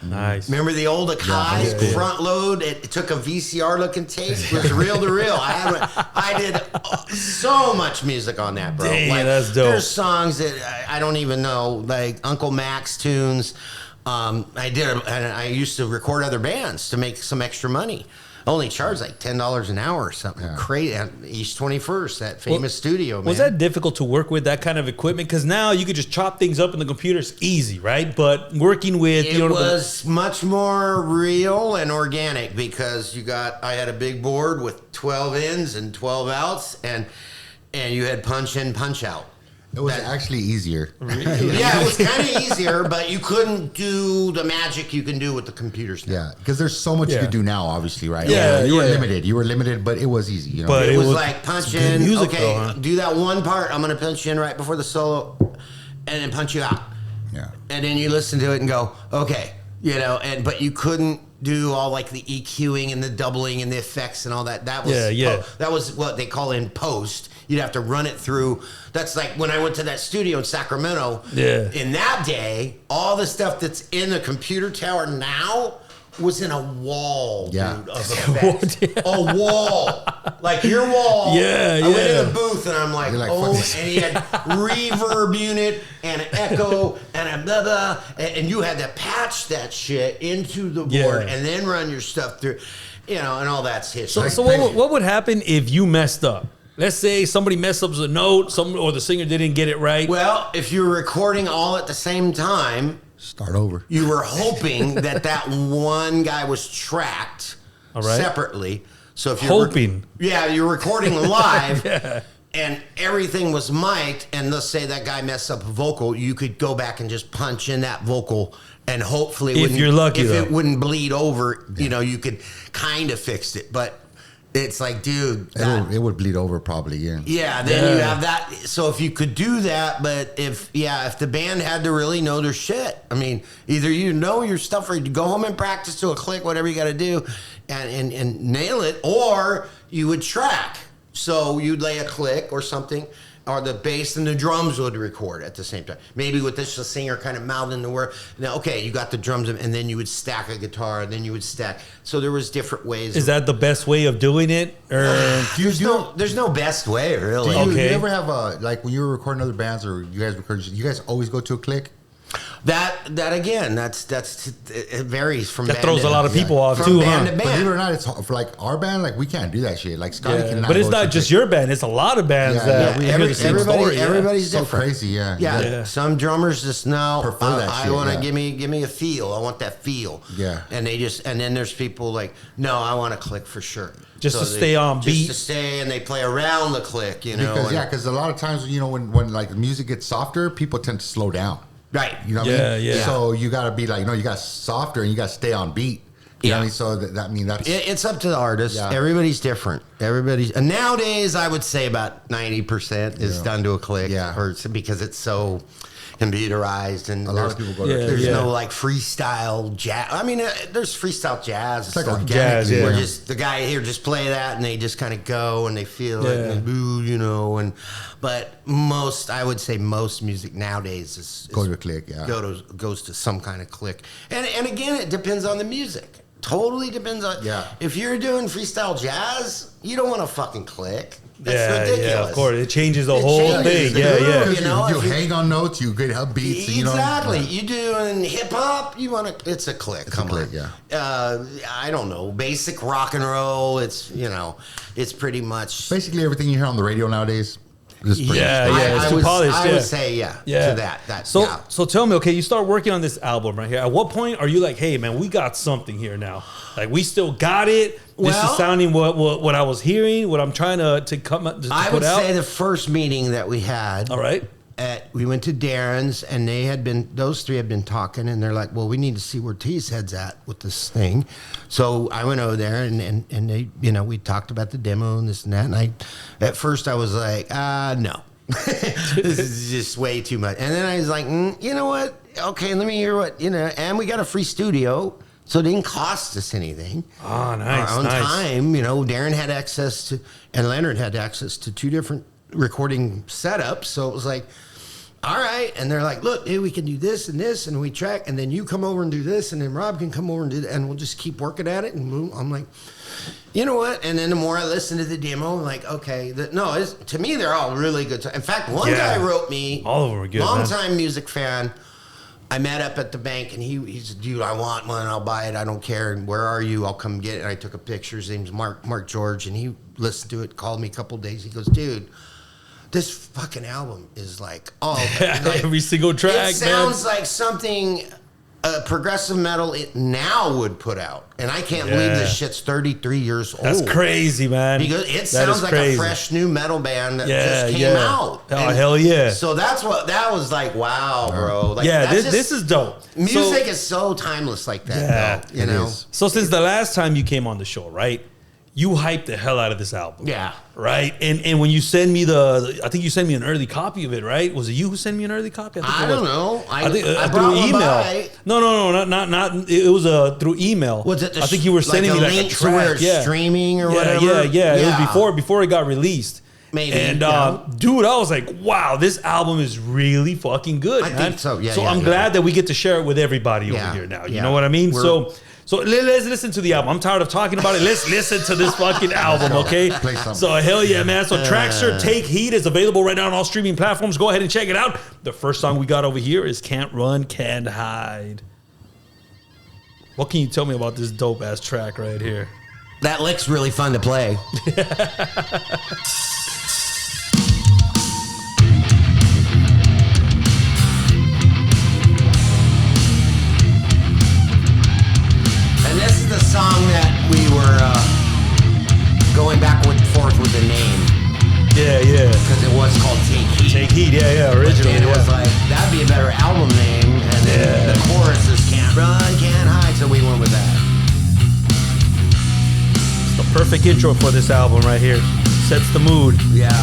Nice. Remember the old Akai front load? It took a VCR looking tape. It was reel to reel. I did so much music on that, bro. Dang, like, that's dope. There's songs that I don't even know, like Uncle Mac's tunes. I used to record other bands to make some extra money. Only charged like $10 an hour or something. Crazy at East 21st, that famous studio. Man. Was that difficult to work with that kind of equipment? Because now you could just chop things up in the computer. It's easy, right? But working with it was much more real and organic because I had a big board with 12 ins and 12 outs, and you had punch in, punch out. It was actually easier. Yeah, it was kind of easier, but you couldn't do the magic you can do with the computers now. Yeah, because there's so much you could do now, obviously, right? Yeah, you were limited. You were limited, but it was easy. You know, but it was like punch in. Music, okay, though, huh? do that one part. I'm going to punch in right before the solo, and then punch you out. Yeah, and then you listen to it and go, okay, but you couldn't do all like the EQing and the doubling and the effects and all that. That was that was what they call in post. You'd have to run it through. That's like when I went to that studio in Sacramento. Yeah. In that day, all the stuff that's in the computer tower now was in a wall, dude, of effects. A wall. Like your wall. Yeah, I went in a booth and I'm like, like and he had reverb unit and an echo and a blah, blah. And you had to patch that shit into the board and then run your stuff through, and all that's history. So what would happen if you messed up? Let's say somebody messed up with a note, or the singer didn't get it right. Well, if you're recording all at the same time, start over. You were hoping that one guy was tracked separately. So if you're you're recording live and everything was mic'd, and let's say that guy messed up a vocal, you could go back and just punch in that vocal, and hopefully, if you're lucky, it wouldn't bleed over, you could kind of fix it, but. It's like, dude, it would bleed over probably, then you have that. So if you could do that, but if the band had to really know their shit, I mean, either you know your stuff or you go home and practice to a click, whatever you got to do, and nail it, or you would track. So you'd lay a click or something, or the bass and the drums would record at the same time. Maybe with this, the singer kind of mouthing the word. Now, okay, you got the drums, and then you would stack a guitar, and then you would stack. So there was different ways. Is that the best way of doing it? Or there's no best way, really. Do you ever have like when you were recording other bands or you guys record, you guys always go to a click? That again, it varies from. That throws a lot of people off too, band huh? to band. Believe it or not, it's for like our band. Like we can't do that shit. Like Scotty cannot. But it's not just your band; it's a lot of bands that we hear the same story. Everybody's so different. Crazy, yeah. Some drummers just prefer that. I want to give me a feel. I want that feel. Yeah. And then there's people like, no, I want to click for sure. Just to stay on beat. Just to stay, and they play around the click, Because a lot of times, when like the music gets softer, people tend to slow down. Right. You know what I mean? Yeah. So you got to be like, you got softer and you got to stay on beat. You know what I mean? So that's... It's up to the artist. Yeah. Everybody's different. And nowadays, I would say about 90% is done to a click. Yeah. Because it's so computerized, and a lot of people go to there's no like freestyle jazz. I mean, there's freestyle jazz. It's like stuff. organic. Jazz, Where just the guy here just play that, and they just kind of go and they feel it, and they boo, but I would say most music nowadays is go to a click. Yeah, goes to some kind of click, and again, it depends on the music. Totally depends on. Yeah. If you're doing freestyle jazz, you don't want to fucking click. That's ridiculous. Yeah, of course. It changes the whole thing. You hang on notes, you get up beats. Exactly. You doing hip hop, it's a click. Come on. Yeah. I don't know. Basic rock and roll. It's pretty much basically everything you hear on the radio nowadays. It's too polished. I would say to that. So tell me, okay, you start working on this album right here. At what point are you like, hey man, we got something here now? Like we still got it. This is sounding what I was hearing, what I'm trying to come to put out. I would say the first meeting that we had. All right. We went to Darren's, and those three had been talking, and they're like, well, we need to see where T's head's at with this thing. So I went over there, and they, we talked about the demo and this and that. And at first I was like, no. this is just way too much. And then I was like, you know what? Okay, let me hear what, and we got a free studio, so it didn't cost us anything. Oh, nice. Our own time, Darren had access to, and Leonard had access to 2 different recording setups. So it was like, all right. And they're like, look, hey, we can do this, and we track, and then you come over and do this, and then Rob can come over and do that, and we'll just keep working at it. And I'm like, you know what? And then the more I listen to the demo, I'm like, okay, to me, they're all really good. In fact, one guy wrote me, all of them were good, long-time music fan. I met up at the bank, and he said, dude, I want one. I'll buy it. I don't care. And where are you? I'll come get it. And I took a picture. His name's Mark George, and he listened to it, called me a couple of days. He goes, dude, this fucking album is like, every single track, it sounds like something progressive metal now would put out. And I can't believe this shit's 33 years old. That's crazy, man. Because it sounds like a fresh new metal band that just came out. Oh, hell yeah. So that was like, wow, bro. Like, this is dope. Music is so timeless like that, though, So since the last time you came on the show, right? You hyped the hell out of this album. Yeah. Right? And when you send me I think you sent me an early copy of it, right? Was it you who sent me an early copy? I don't know. I think I through email. By. No, not. It was through email. Was it? I think you were sending me like a track. Where it's streaming or whatever. Yeah. It was before it got released. Maybe. And dude, I was like, wow, this album is really fucking good. I think so. Yeah. So I'm glad that we get to share it with everybody over here now. You know what I mean? So let's listen to the album. I'm tired of talking about it. Let's listen to this fucking album, okay? So hell yeah, man. So Traxter Take Heat is available right now on all streaming platforms. Go ahead and check it out. The first song we got over here is Can't Run, Can't Hide. What can you tell me about this dope ass track right here? That lick's really fun to play. The song that we were going back and forth with the name. Yeah. Because it was called Take Heat. Take Heat, originally. And it was like, that'd be a better album name. And then the chorus is Can't Run, Can't Hide. So we went with that. It's the perfect intro for this album right here. Sets the mood. Yeah.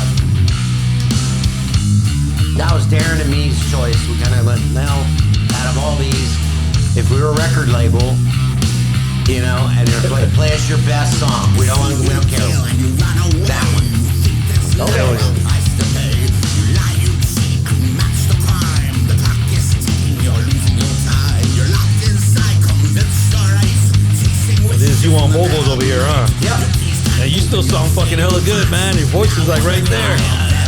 That was Darren and me's choice. We kind of went, out of all these, if we were a record label, and they're play us your best song. We don't care. That one. Oh, that was. This is you on vocals over here, huh? Yep. And you still sound fucking hella good, man. Your voice is like right there.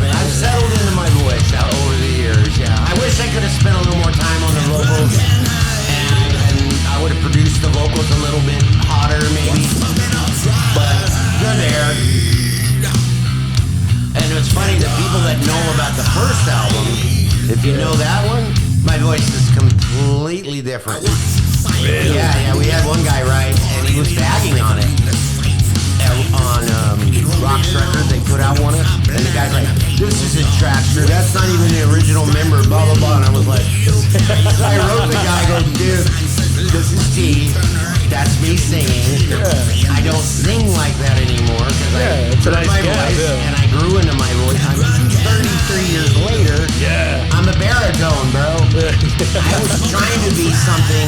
I've settled into my voice over the years. Yeah. I wish I could have spent a little more time on the vocals. I would have produced the vocals a little bit hotter, maybe, but good there. And it's funny, the people that know about the first album, if you know that one, my voice is completely different. Really? Yeah, we had one guy write, and he was bagging on it. On Rock's record, they put out one, and the guy's like, this is a Traxter, that's not even the original member, blah, blah, blah. And I was like, I wrote the guy, I go, dude, this is T, that's me singing. I don't sing like that anymore, because I put my voice, and I grew into my voice. I'm 33 years later, I'm a baritone, bro. I was trying to be something,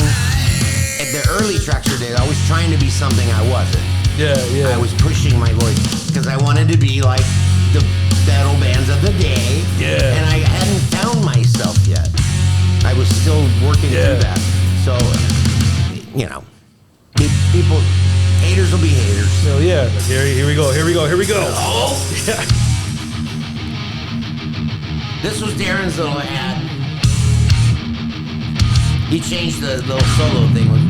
at the early Traxter days, I was trying to be something I wasn't. I was pushing my voice because I wanted to be like the metal bands of the day. And I hadn't found myself yet. I was still working through that. So, people, haters will be haters. So here we go. Oh, yeah. This was Darren's little ad. He changed the little solo thing with.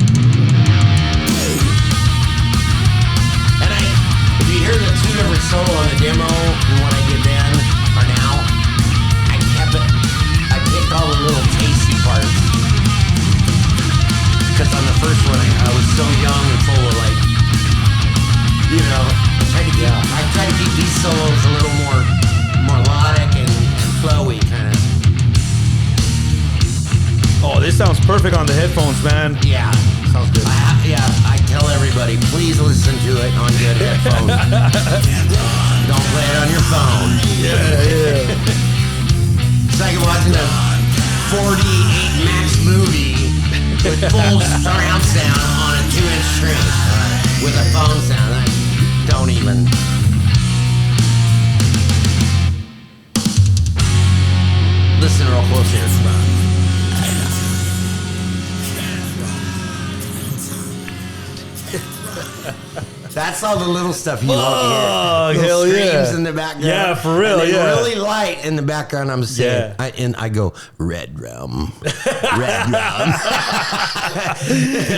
If you hear the 2 different solo on the demo and what I did then or now, I picked all the little tasty parts. Because on the first one, I was so young and full of I tried to keep these solos a little more melodic and flowy kind of. Oh, this sounds perfect on the headphones, man. Yeah. Sounds good. I tell everybody, please listen to it on good headphones. Don't play it on your phone. full surround sound on a 2-inch screen with a phone sound. Don't even. Listen real close here. That's all the little stuff you won't hear. Hell Screams yeah. in the background. Yeah, for real, And then yeah. really light in the background. I'm saying, Yeah. and I go, red rum. Red rum.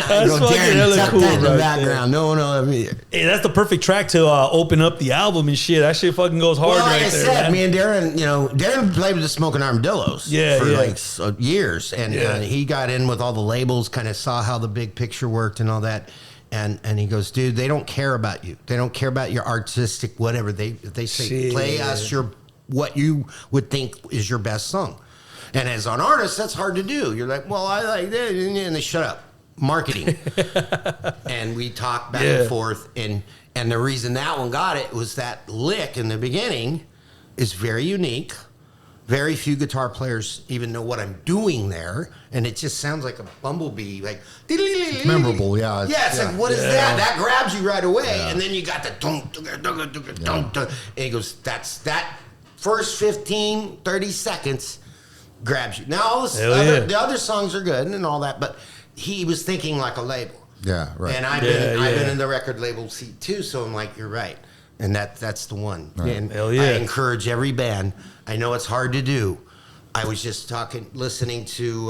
I go, fucking Darren, hella tuck cool that in the right background. No one will ever hear. Hey, that's the perfect track to open up the album and shit. That shit fucking goes hard Well, like right I there. said, man. me and Darren, Darren played with the Smoking Armadillos for years. And he got in with all the labels, kind of saw how the big picture worked and all that. And he goes, dude, they don't care about you. They don't care about your artistic whatever. They say, Shit. play us what you would think is your best song. And as an artist, that's hard to do. You're like, well, I like that. And they shut up. Marketing. And we talked back and forth. And the reason that one got it was that lick in the beginning is very unique. Very few guitar players even know what I'm doing there, and it just sounds like a bumblebee, like It's memorable, yeah. It's like, what is that? That grabs you right away, and then you got the dunk, and he goes, that's that first 15, 30 seconds grabs you. Now all the other songs are good and all that, but he was thinking like a label. Yeah, right. And I've been in the record label seat too, so I'm like, you're right. And that's the one. Right. And I encourage every band. I know it's hard to do. I was just listening to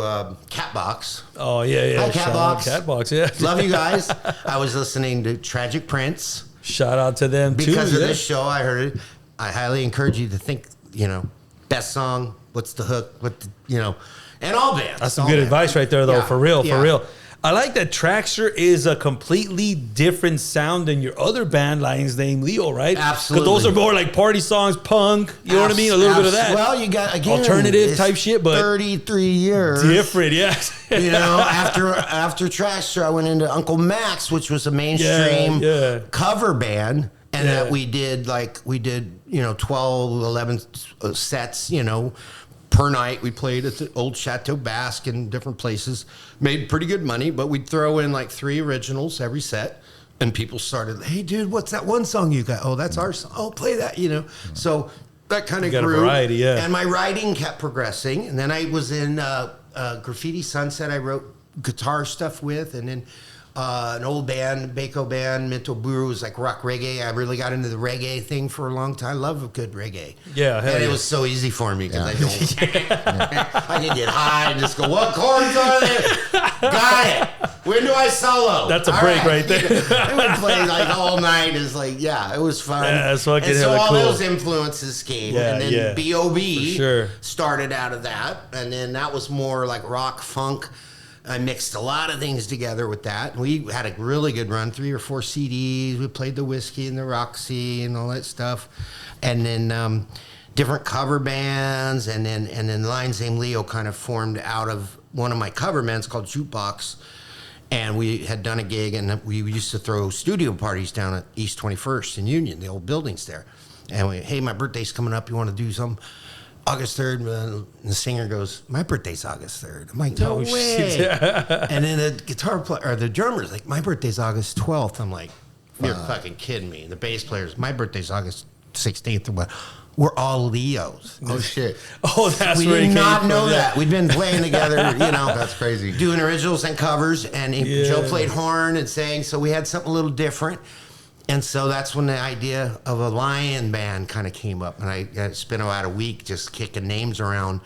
Catbox. Oh, yeah. Hi, Catbox. Catbox, yeah. Love you guys. I was listening to Tragic Prince. Shout out to them, too. Because of this show, I heard it. I highly encourage you to think, best song, what's the hook, and all bands. That's some good advice right there, though, Yeah. for real, Yeah. for real. I like that Traxter is a completely different sound than your other band, Lion's Name Leo, right? Absolutely. Because those are more like party songs, punk, you know what I mean? A little bit of that. Well, you got, again, alternative type shit, but 33 years. different, yes. After Traxter, I went into Uncle Max, which was a mainstream cover band. And that we did 12, 11 sets, per night. We played at the old Chateau Basque in different places, made pretty good money, but we'd throw in like 3 originals every set. And people started, hey, dude, what's that one song you got? Oh, that's our song. Oh, play that, So that kind of grew. A variety, yeah. And my writing kept progressing. And then I was in Graffiti Sunset, I wrote guitar stuff with. And then an old band, Baco band, Mental Buru, was like rock reggae. I really got into the reggae thing for a long time. I love a good reggae. Yeah, hell and yeah. it was so easy for me because I don't. I can get high and just go, what chords are there? Got it. When do I solo? That's a break right there. I would play like all night. It's like, it was fun. Yeah, that's fucking and so hella all cool. those influences came. Yeah, and then B.O.B. sure. started out of that. And then that was more like rock, funk. I mixed a lot of things together with that. We had a really good run, 3 or 4 CDs. We played the Whiskey and the Roxy and all that stuff. And then different cover bands. And then Lion's Name Leo kind of formed out of one of my cover bands called Jukebox. And we had done a gig, and we used to throw studio parties down at East 21st in Union, the old buildings there. And hey, my birthday's coming up. You want to do something? August 3rd, and the singer goes, my birthday's August 3rd. I'm like, no way. And then the guitar player, or the drummer's like, my birthday's August 12th. I'm like, you're fucking kidding me. And the bass player's, my birthday's August 16th or what. We're all Leos. Oh, shit. Oh, that's we where it did came not from, know yeah. that. We'd been playing together, That's crazy. doing originals and covers, and Joe played horn and sang, so we had something a little different. And so that's when the idea of a lion band kind of came up. And I spent about a week just kicking names around.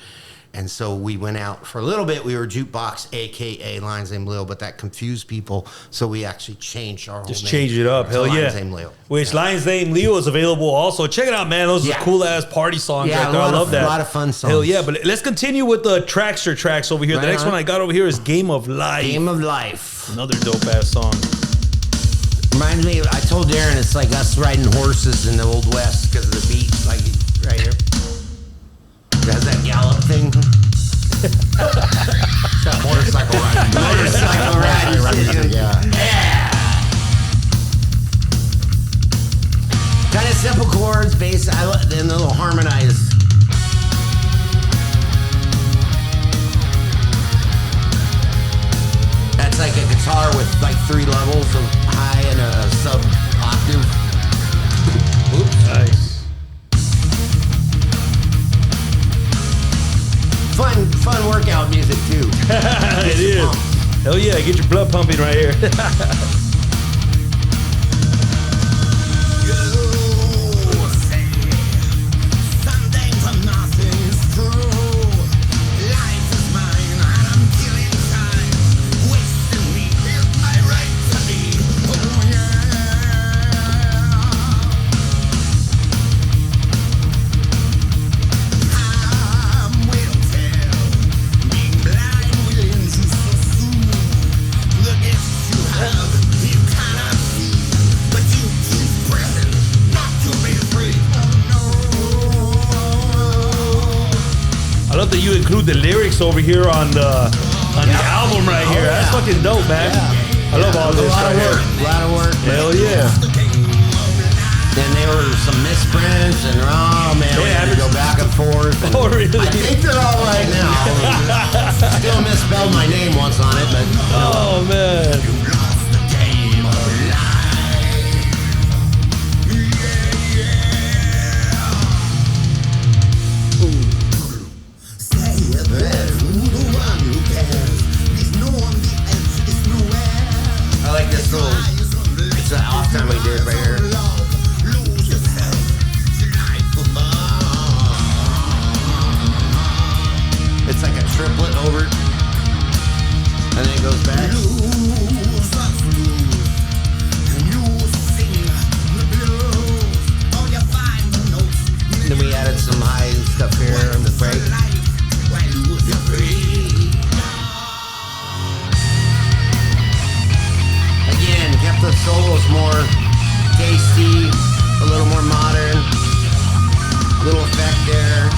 And so we went out for a little bit. We were Jukebox, a.k.a. Lion's Name Leo, but that confused people. So we actually changed our whole Just name change it up. to Hell yeah. Lion's Name Leo. Which Lion's Name Leo is available also. Check it out, man. Those are cool-ass party songs right there. I love that. A lot of fun songs. Hell yeah. But let's continue with the Traxter tracks over here. The next one I got over here is Game of Life. Game of Life. Another dope-ass song. Reminds me, I told Darren it's like us riding horses in the Old West because of the beat, like right here. It has that gallop thing. That motorcycle riding. Motorcycle riding. Yeah. Kind of simple chords, bass, then a little harmonized. That It's like a guitar with like 3 levels of high and a sub octave. Oops. Nice. Fun workout music too. It is. Hell yeah, get your blood pumping right here. I love that you include the lyrics over here on the album right here. That's fucking dope, man. I love all this right here. A lot of work. Hell yeah. Then there were some misprints, and oh man, we had to go back and forth. And Oh, really? I think they're all right now. Still misspelled my name once on it, but Oh man. I like this little. It's an off time we did right here. It's like a triplet over, and then it goes back. Then we added some high stuff here on the break. Again, kept the solos more tasty, a little more modern, little effect there.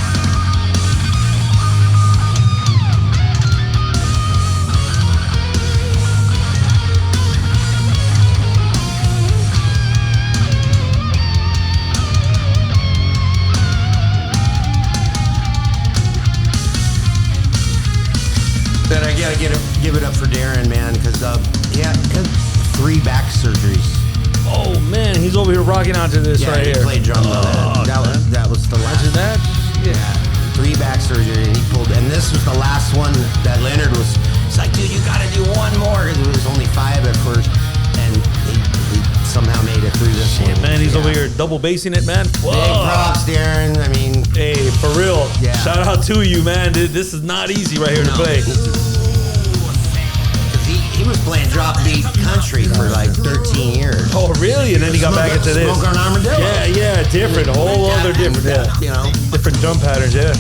But I gotta give it up for Darren, man, because he had 3 back surgeries. Oh man, he's over here rocking onto this right he here. played drums on that. That was the last. That? Yeah, 3 back surgery, and he pulled. And this was the last one that Leonard was. He's like, dude, you gotta do one more. It was only 5 at first, and he somehow made it through this one. Man, he's over here double bassing it, man. Big props, Darren. I mean, hey, for real. Yeah. Shout out to you, man. This is not easy right here to play. He was playing drop beat country for like 13 years. Oh, really? And then he got back into this. Smoke on Armadillo. Yeah, different. A whole other different, yeah. You know, Different drum patterns, yeah.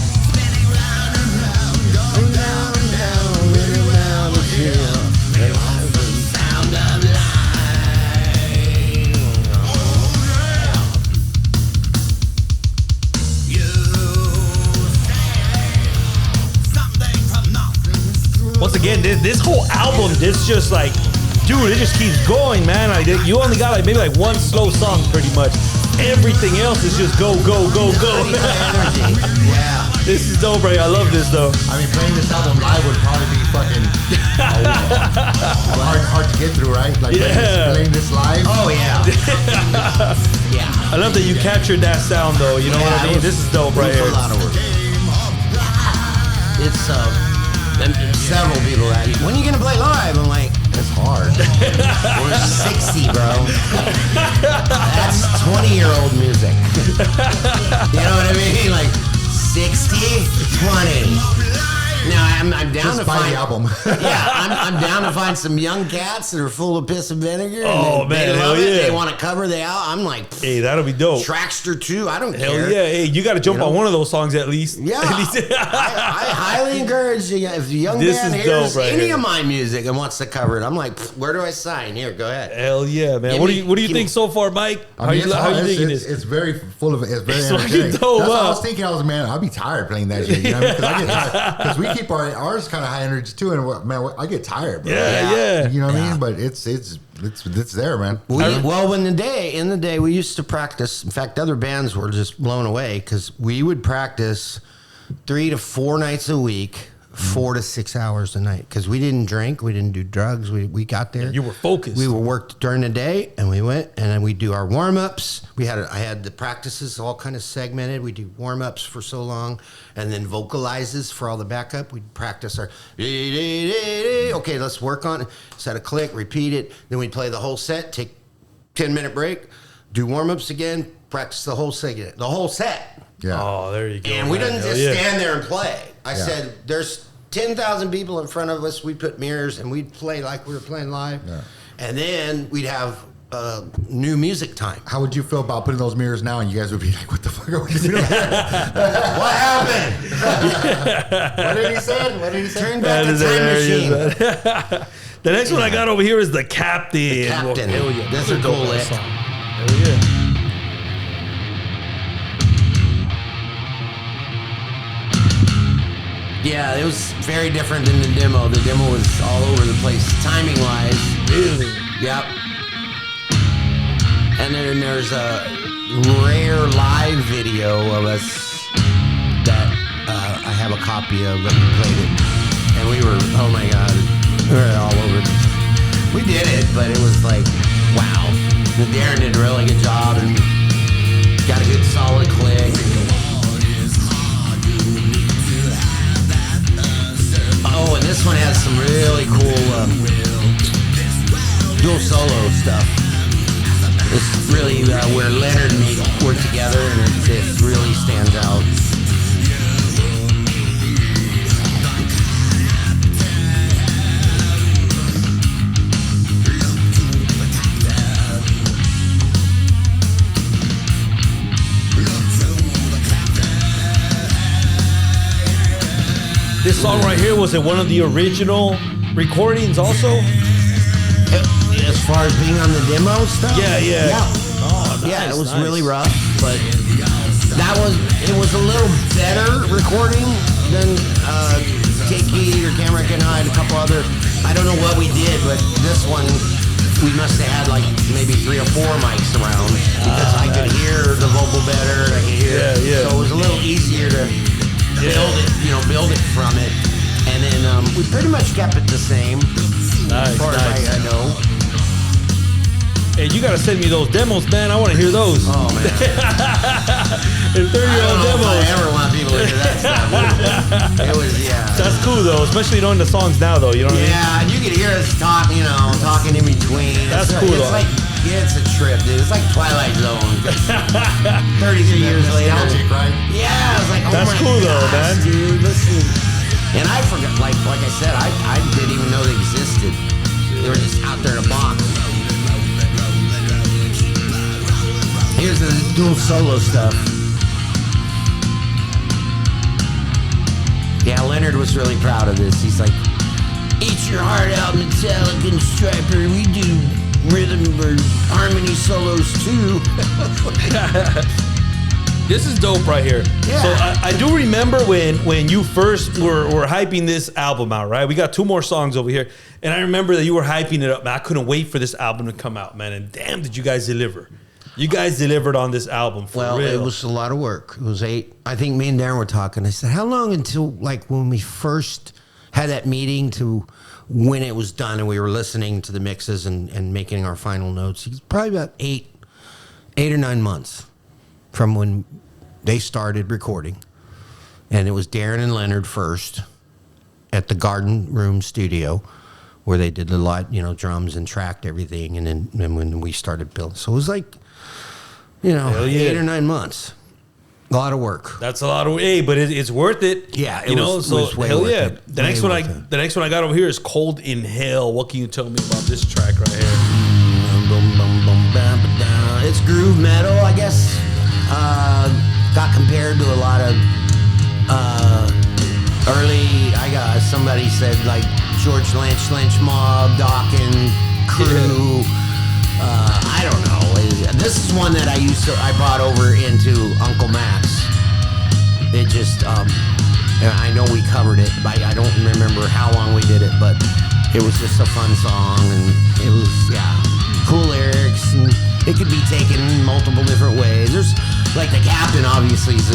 Once again, this whole album, this just like, dude, it just keeps going, man. Like, you only got like maybe like one slow song, pretty much. Everything else is just go, go, go, go. Yeah. This is dope, right? I love this though. I mean, playing this album live would probably be fucking hard to get through, right? Like playing this live. Oh yeah. Yeah. I love that you captured that sound though. You know what I mean? This is dope right here. A lot of work. It's and several people that when are you gonna play live? I'm like, it's hard. We're 60, bro. That's 20-year-old music. You know what I mean? Like 60, 20. Now I'm down Just to buy find the album. Yeah, I'm down to find some young cats that are full of piss and vinegar. Oh, and man, they hell love it. yeah. They want to cover the album. I'm like, Hey, that'll be dope. Traxter too. I don't Hell care. yeah. Hey, you got to jump on one of those songs at least. Yeah, At least. I highly encourage you. If a young This man is hears dope right any here. of my music and wants to cover it, I'm like, where do I sign? Here, go ahead. Hell yeah, man. Give What me- do you give think me- so far, Mike? I mean, How you digging it's, this? it's very full of it's very It's fucking energetic. dope, That's what I huh? was thinking. I was, man, I'll be tired playing that shit. You know what I mean? Because I get tired. Because we keep ours kind of high energy too, and man, I get tired, bro. Yeah. You know what I mean? But it's there, man. Well, in the day, we used to practice. In fact, other bands were just blown away because we would practice 3 to 4 nights a week 4 to 6 hours a night because we didn't drink, we didn't do drugs. We got there. You were focused. We were worked during the day, and we went, and then we do our warm ups. I had the practices all kind of segmented. We do warm ups for so long, and then vocalizes for all the backup. We'd practice our okay, let's work on it. Set a click, repeat it. Then we'd play the whole set, take 10-minute break, do warm ups again, practice the whole set. Yeah. Oh, there you go. And we didn't just stand there and play. I said, there's 10,000 people in front of us. We put mirrors and we'd play like we were playing live. Yeah. And then we'd have new music time. How would you feel about putting those mirrors now and you guys would be like, what the fuck are we doing? What happened? What did he say? Turn back the time machine. The next one I got over here is The Captain. The Captain. Hell yeah. That's a cool lick. Hell yeah. Yeah, it was very different than the demo. The demo was all over the place, timing-wise. Really? Yep. And then there's a rare live video of us that I have a copy of that we played it. And we were, oh my God, we were all over. We did it, but it was like, wow. Darren did a really good job and got a good solid click. Oh, and this one has some really cool dual solo stuff. It's really where Leonard and me work together, and it really stands out. This song right here, was it one of the original recordings also? As far as being on the demo stuff? Yeah. Oh, nice, yeah, it was really rough, but it was a little better recording than Kiki or Cameron and I had a couple other. I don't know what we did, but this one we must have had like maybe 3 or 4 mics around because I could hear the vocal better. I could hear, so it was a little easier to build it from it, and then we pretty much kept it the same. Nice, as far as I know. Hey, you gotta send me those demos, man. I want to hear those. Oh man, and 30-year-old demos. I ever want people to hear that stuff. It was That's cool though, especially knowing the songs now though. You know what I mean? Yeah, and you could hear us talking in between. That's cool though. It's a trip, dude. It's like Twilight Zone. 33 years later. Right? Yeah, I was like, oh that's my cool gosh, though, man. Dude, listen. And I forgot, like I said, I didn't even know they existed. They were just out there in a box. Here's the dual solo stuff. Yeah, Leonard was really proud of this. He's like, eat your heart out, Metallica and Striper. We do rhythm or harmony solos too. This is dope right here. Yeah. So I do remember when you first were hyping this album out, right? We got 2 more songs over here. And I remember that you were hyping it up, man. I couldn't wait for this album to come out, man. And damn, did you guys deliver. You guys delivered on this album for real. It was a lot of work. It was 8. I think me and Darren were talking. I said, how long until like when we first had that meeting to when it was done and we were listening to the mixes and making our final notes? It's probably about 8 or 9 months from when they started recording. And it was Darren and Leonard first at the Garden Room studio where they did the light, drums and tracked everything. And then when we started building. So it was like, 8 or 9 months. A lot of work. That's a lot of but it's worth it. Yeah, it was way worth it. The next one I got over here is Cold in Hell. What can you tell me about this track right here? It's groove metal, I guess. Got compared to a lot of early. Somebody said like George Lynch Mob, Dawkins, Crew. I don't know. This is one that I brought over into Uncle Max. It just, I know we covered it, but I don't remember how long we did it, but it was just a fun song, and it was, cool lyrics, and it could be taken multiple different ways. There's like the Captain obviously is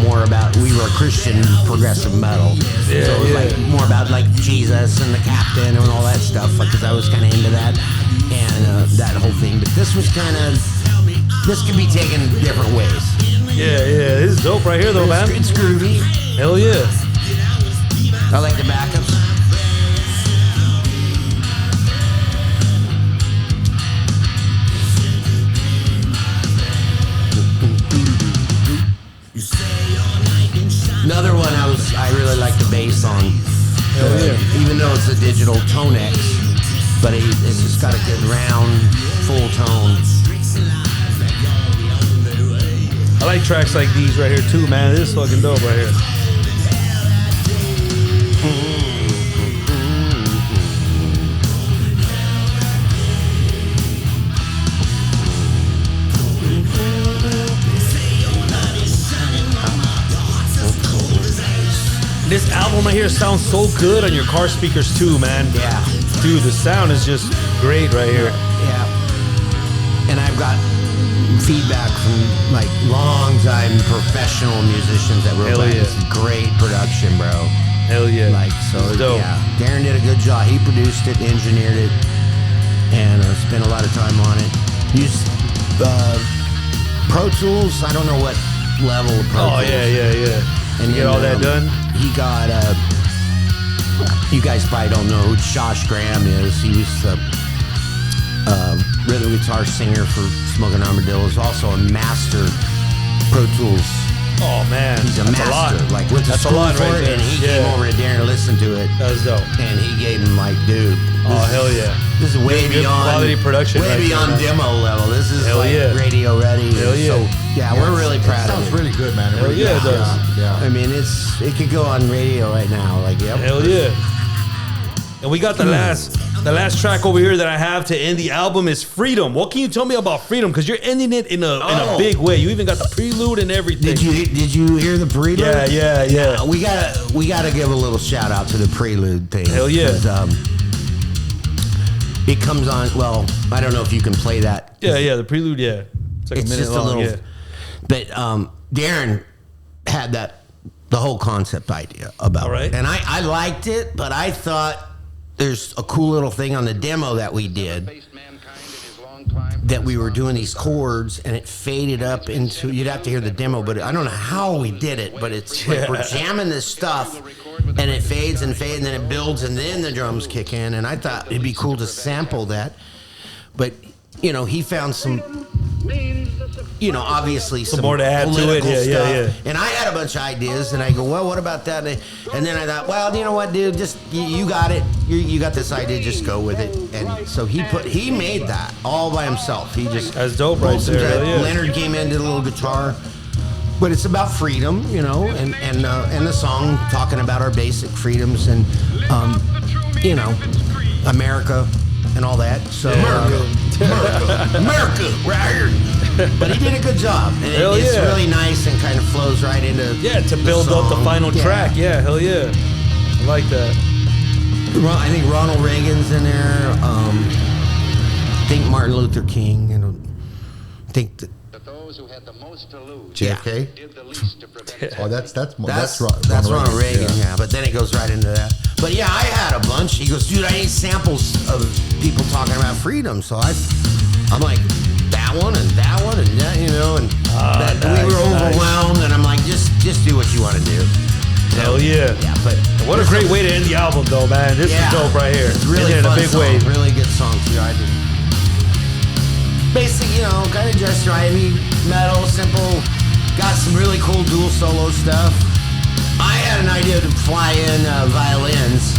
more about, we were Christian progressive metal, so it was like more about like Jesus and the Captain and all that stuff, because I was kind of into that and that whole thing. But this was this could be taken different ways. Yeah, this is dope right here though, man. It's groovy. Hell yeah. I like the backups. Another one I really like the bass on. Even though it's a digital Tonex, but it's just got a good round, full tone. I like tracks like these right here too, man. This is fucking dope right here. This album right here sounds so good on your car speakers too, man. Yeah. Dude, the sound is just great right here. Yeah. And I've got feedback from like long-time professional musicians that were like, this is great production, bro. Hell yeah. Like, so dope. Yeah. Darren did a good job. He produced it, engineered it, and spent a lot of time on it. Used Pro Tools. I don't know what level of Pro Tools. Yeah. And you get all that done? He got, you guys probably don't know who Josh Graham is. He was the rhythm guitar singer for Smoking Armadillos. Also a master Pro Tools. Oh, man. He's a master. Like, went to school for it, and he came over to Darren to listen to it. That was dope. And he gave him, like, dude. Hell yeah. This is way beyond quality production. Way beyond demo level. This is radio ready. Hell yeah. So, yeah, we're really proud of it. Sounds really good, man. Hell yeah, it does. Yeah. I mean, it could go on radio right now. Like, yep. Hell yeah. And we got the last track over here that I have to end the album is Freedom. What can you tell me about Freedom? Because you're ending it in a big way. You even got the prelude and everything. Did you hear the prelude? Yeah. We gotta give a little shout out to the prelude thing. Hell yeah. It comes on. Well, I don't know if you can play that. Yeah. The prelude. Yeah. It's like a minute just long. A little. But Darren had the whole concept idea about it, and I liked it, but I thought there's a cool little thing on the demo that we did, that we were doing these chords and it faded up into, you'd have to hear the demo, but I don't know how we did it, but it's like we're jamming this stuff and it fades and fades and then it builds and then the drums kick in, and I thought it'd be cool to sample that, but he found some, obviously some more to add to it. Yeah. And I had a bunch of ideas, and I go, well, what about that? And then I thought, well, you know what, dude? Just you got it. You got this idea. Just go with it. And so he made that all by himself. He just that's dope right there. Yeah. Leonard came in, did a little guitar, but it's about freedom, and the song talking about our basic freedoms and America and all that. So America, right here. But he did a good job. And it's really nice and kind of flows right into to build up the final track. Yeah, hell yeah. I like that. I think Ronald Reagan's in there. I think Martin Luther King. I think those who had the most to lose. JFK? Did the least to prevent it. Oh, that's Ronald Reagan. Yeah, but then it goes right into that. But yeah, I had a bunch. He goes, dude, I need samples of people talking about freedom. So I'm like, that one and that, and we were overwhelmed, and I'm like, just do what you want to do. Hell yeah. Yeah, but what a great way to end the album, though, man. This is dope right here. It's really in a big way. Really good song, too. I did. Basic, kind of just drivey, metal, simple. Got some really cool dual solo stuff. I had an idea to fly in violins,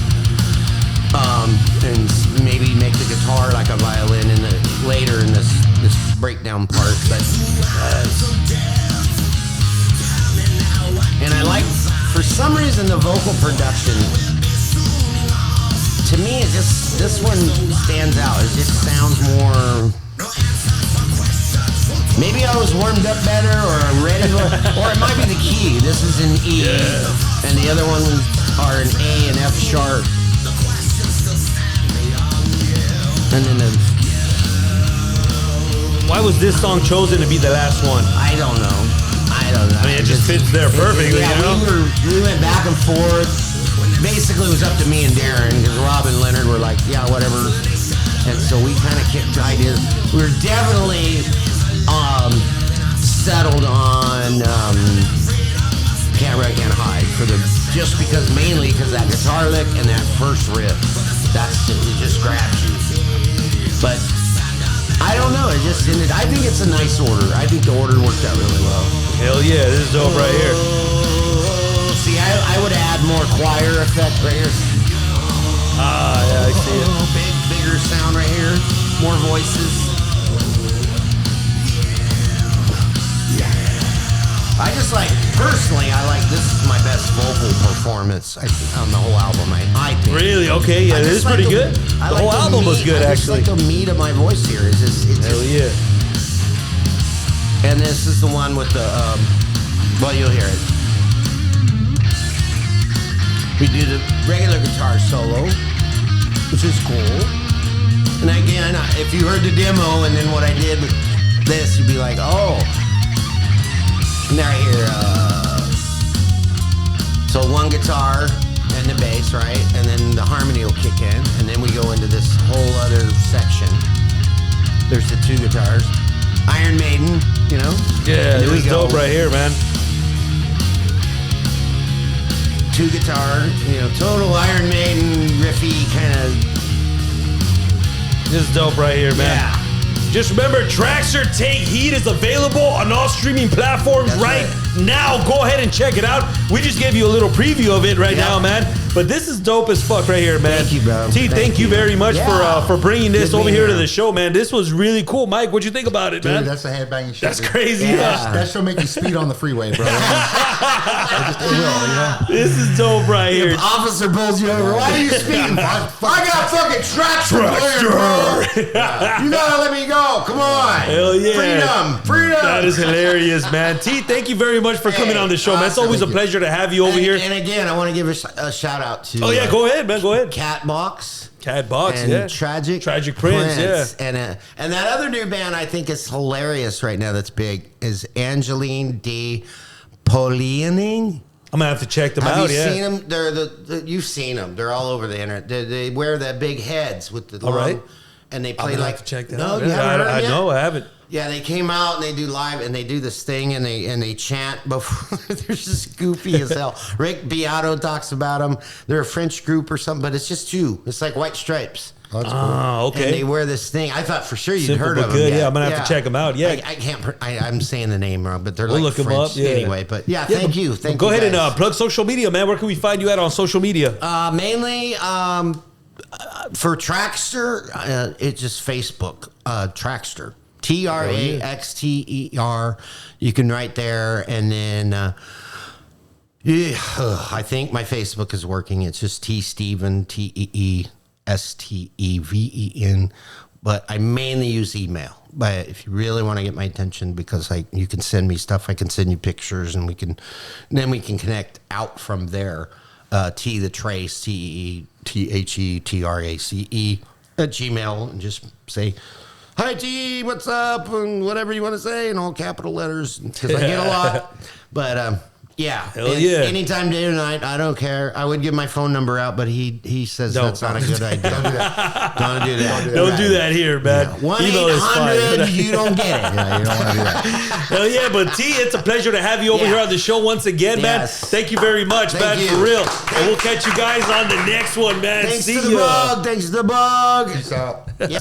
and maybe make the guitar like a violin later in this breakdown part. But and I like, for some reason, the vocal production. To me, this one stands out. It just sounds more. Maybe I was warmed up better, or ready, or it might be the key. This is an E, and the other ones are an A and F sharp, and then Why was this song chosen to be the last one? I don't know. I mean, it just fits there perfectly, Yeah, you know? we went back and forth. Basically, it was up to me and Darren because Rob and Leonard were like, yeah, whatever. And so we kind of kicked ideas. We were definitely settled on Can't Run, Can't Hide just because mainly because that guitar lick and that first riff. It just grabs you. But I don't know. I think it's a nice order. I think the order worked out really well. Hell yeah, this is dope right here. See, I would add more choir effect right here. Yeah, I see it. Bigger sound right here. More voices. I just personally, this is my best vocal performance on the whole album, I think. Really? Okay, yeah, this is pretty good. The whole album was good, actually. I just like the meat of my voice here. Hell yeah. And this is the one with the, well, you'll hear it. We do the regular guitar solo, which is cool. And again, if you heard the demo and then what I did with this, you'd be like, oh. Now here, so one guitar and the bass, right? And then the harmony will kick in, and then we go into this whole other section. There's the two guitars. Iron Maiden, you know? Yeah, this is dope right here, man. Two guitar, total Iron Maiden riffy kind of. This is dope right here, man. Yeah. Just remember, Traxter Take Heat is available on all streaming platforms right now. Go ahead and check it out. We just gave you a little preview of it right now, man. But this is dope as fuck right here, man. Thank you, bro. T, thank you very much for bringing this over here to the show, man. This was really cool. Mike, what'd you think about it, man? Dude, that's a headbanging shit. That's crazy. That should make you speed on the freeway, bro. It will, This is dope right here. If officer pulls you over, why are you speeding? I got fucking Traxter playing, bro. You gotta let me go. Come on. Hell yeah. Freedom. That is hilarious, man. T, thank you very much for coming on the show, man. It's always a pleasure to have you over here. And again, I want to give a shout out to. Oh, yeah, go ahead, man. Go ahead. Catbox. Catbox, and Tragic Prince, yeah. And that other new band I think is hilarious right now that's big is Angeline D. Polianing. I'm gonna have to check them out. Have you seen them? You've seen them. They're all over the internet. They wear the big heads with the long, and they play have to check that out. You haven't heard them yet? No, I haven't. Yeah, they came out and they do live and they do this thing and they chant before. They're just goofy as hell. Rick Beato talks about them. They're a French group or something, but it's just two. It's like White Stripes. Oh, that's cool. Okay. And they wear this thing. I thought for sure you'd Simple heard but of good. them. Yeah, I'm gonna have to check them out. Yeah, I can't. I'm saying the name wrong, but they're we'll like look French them up. Yeah. Anyway, but thank you. Thank go you. Go ahead guys. and plug social media, man. Where can we find you at on social media? Mainly for Traxter, it's just Facebook. Traxter. Traxter. You can write there, and then I think my Facebook is working. It's just T Steven, TEESTEVEN. But I mainly use email. But if you really want to get my attention, because you can send me stuff, I can send you pictures, and then we can connect out from there. T the Trace, TETHETRACE at Gmail, and just say, hi T, what's up, and whatever you want to say in all capital letters, because I get a lot. But anytime, day or night, I don't care. I would give my phone number out, but he says that's not a good idea. Don't do that. Don't do that here, man. 1-800, you don't get it. Yeah, you don't want to do that. Hell yeah, but T, it's a pleasure to have you over here on the show once again, man. Thank you very much, man, for real. And we'll catch you guys on the next one, man. Thanks See to the ya. bug. Thanks to the bug. Peace out. Yeah.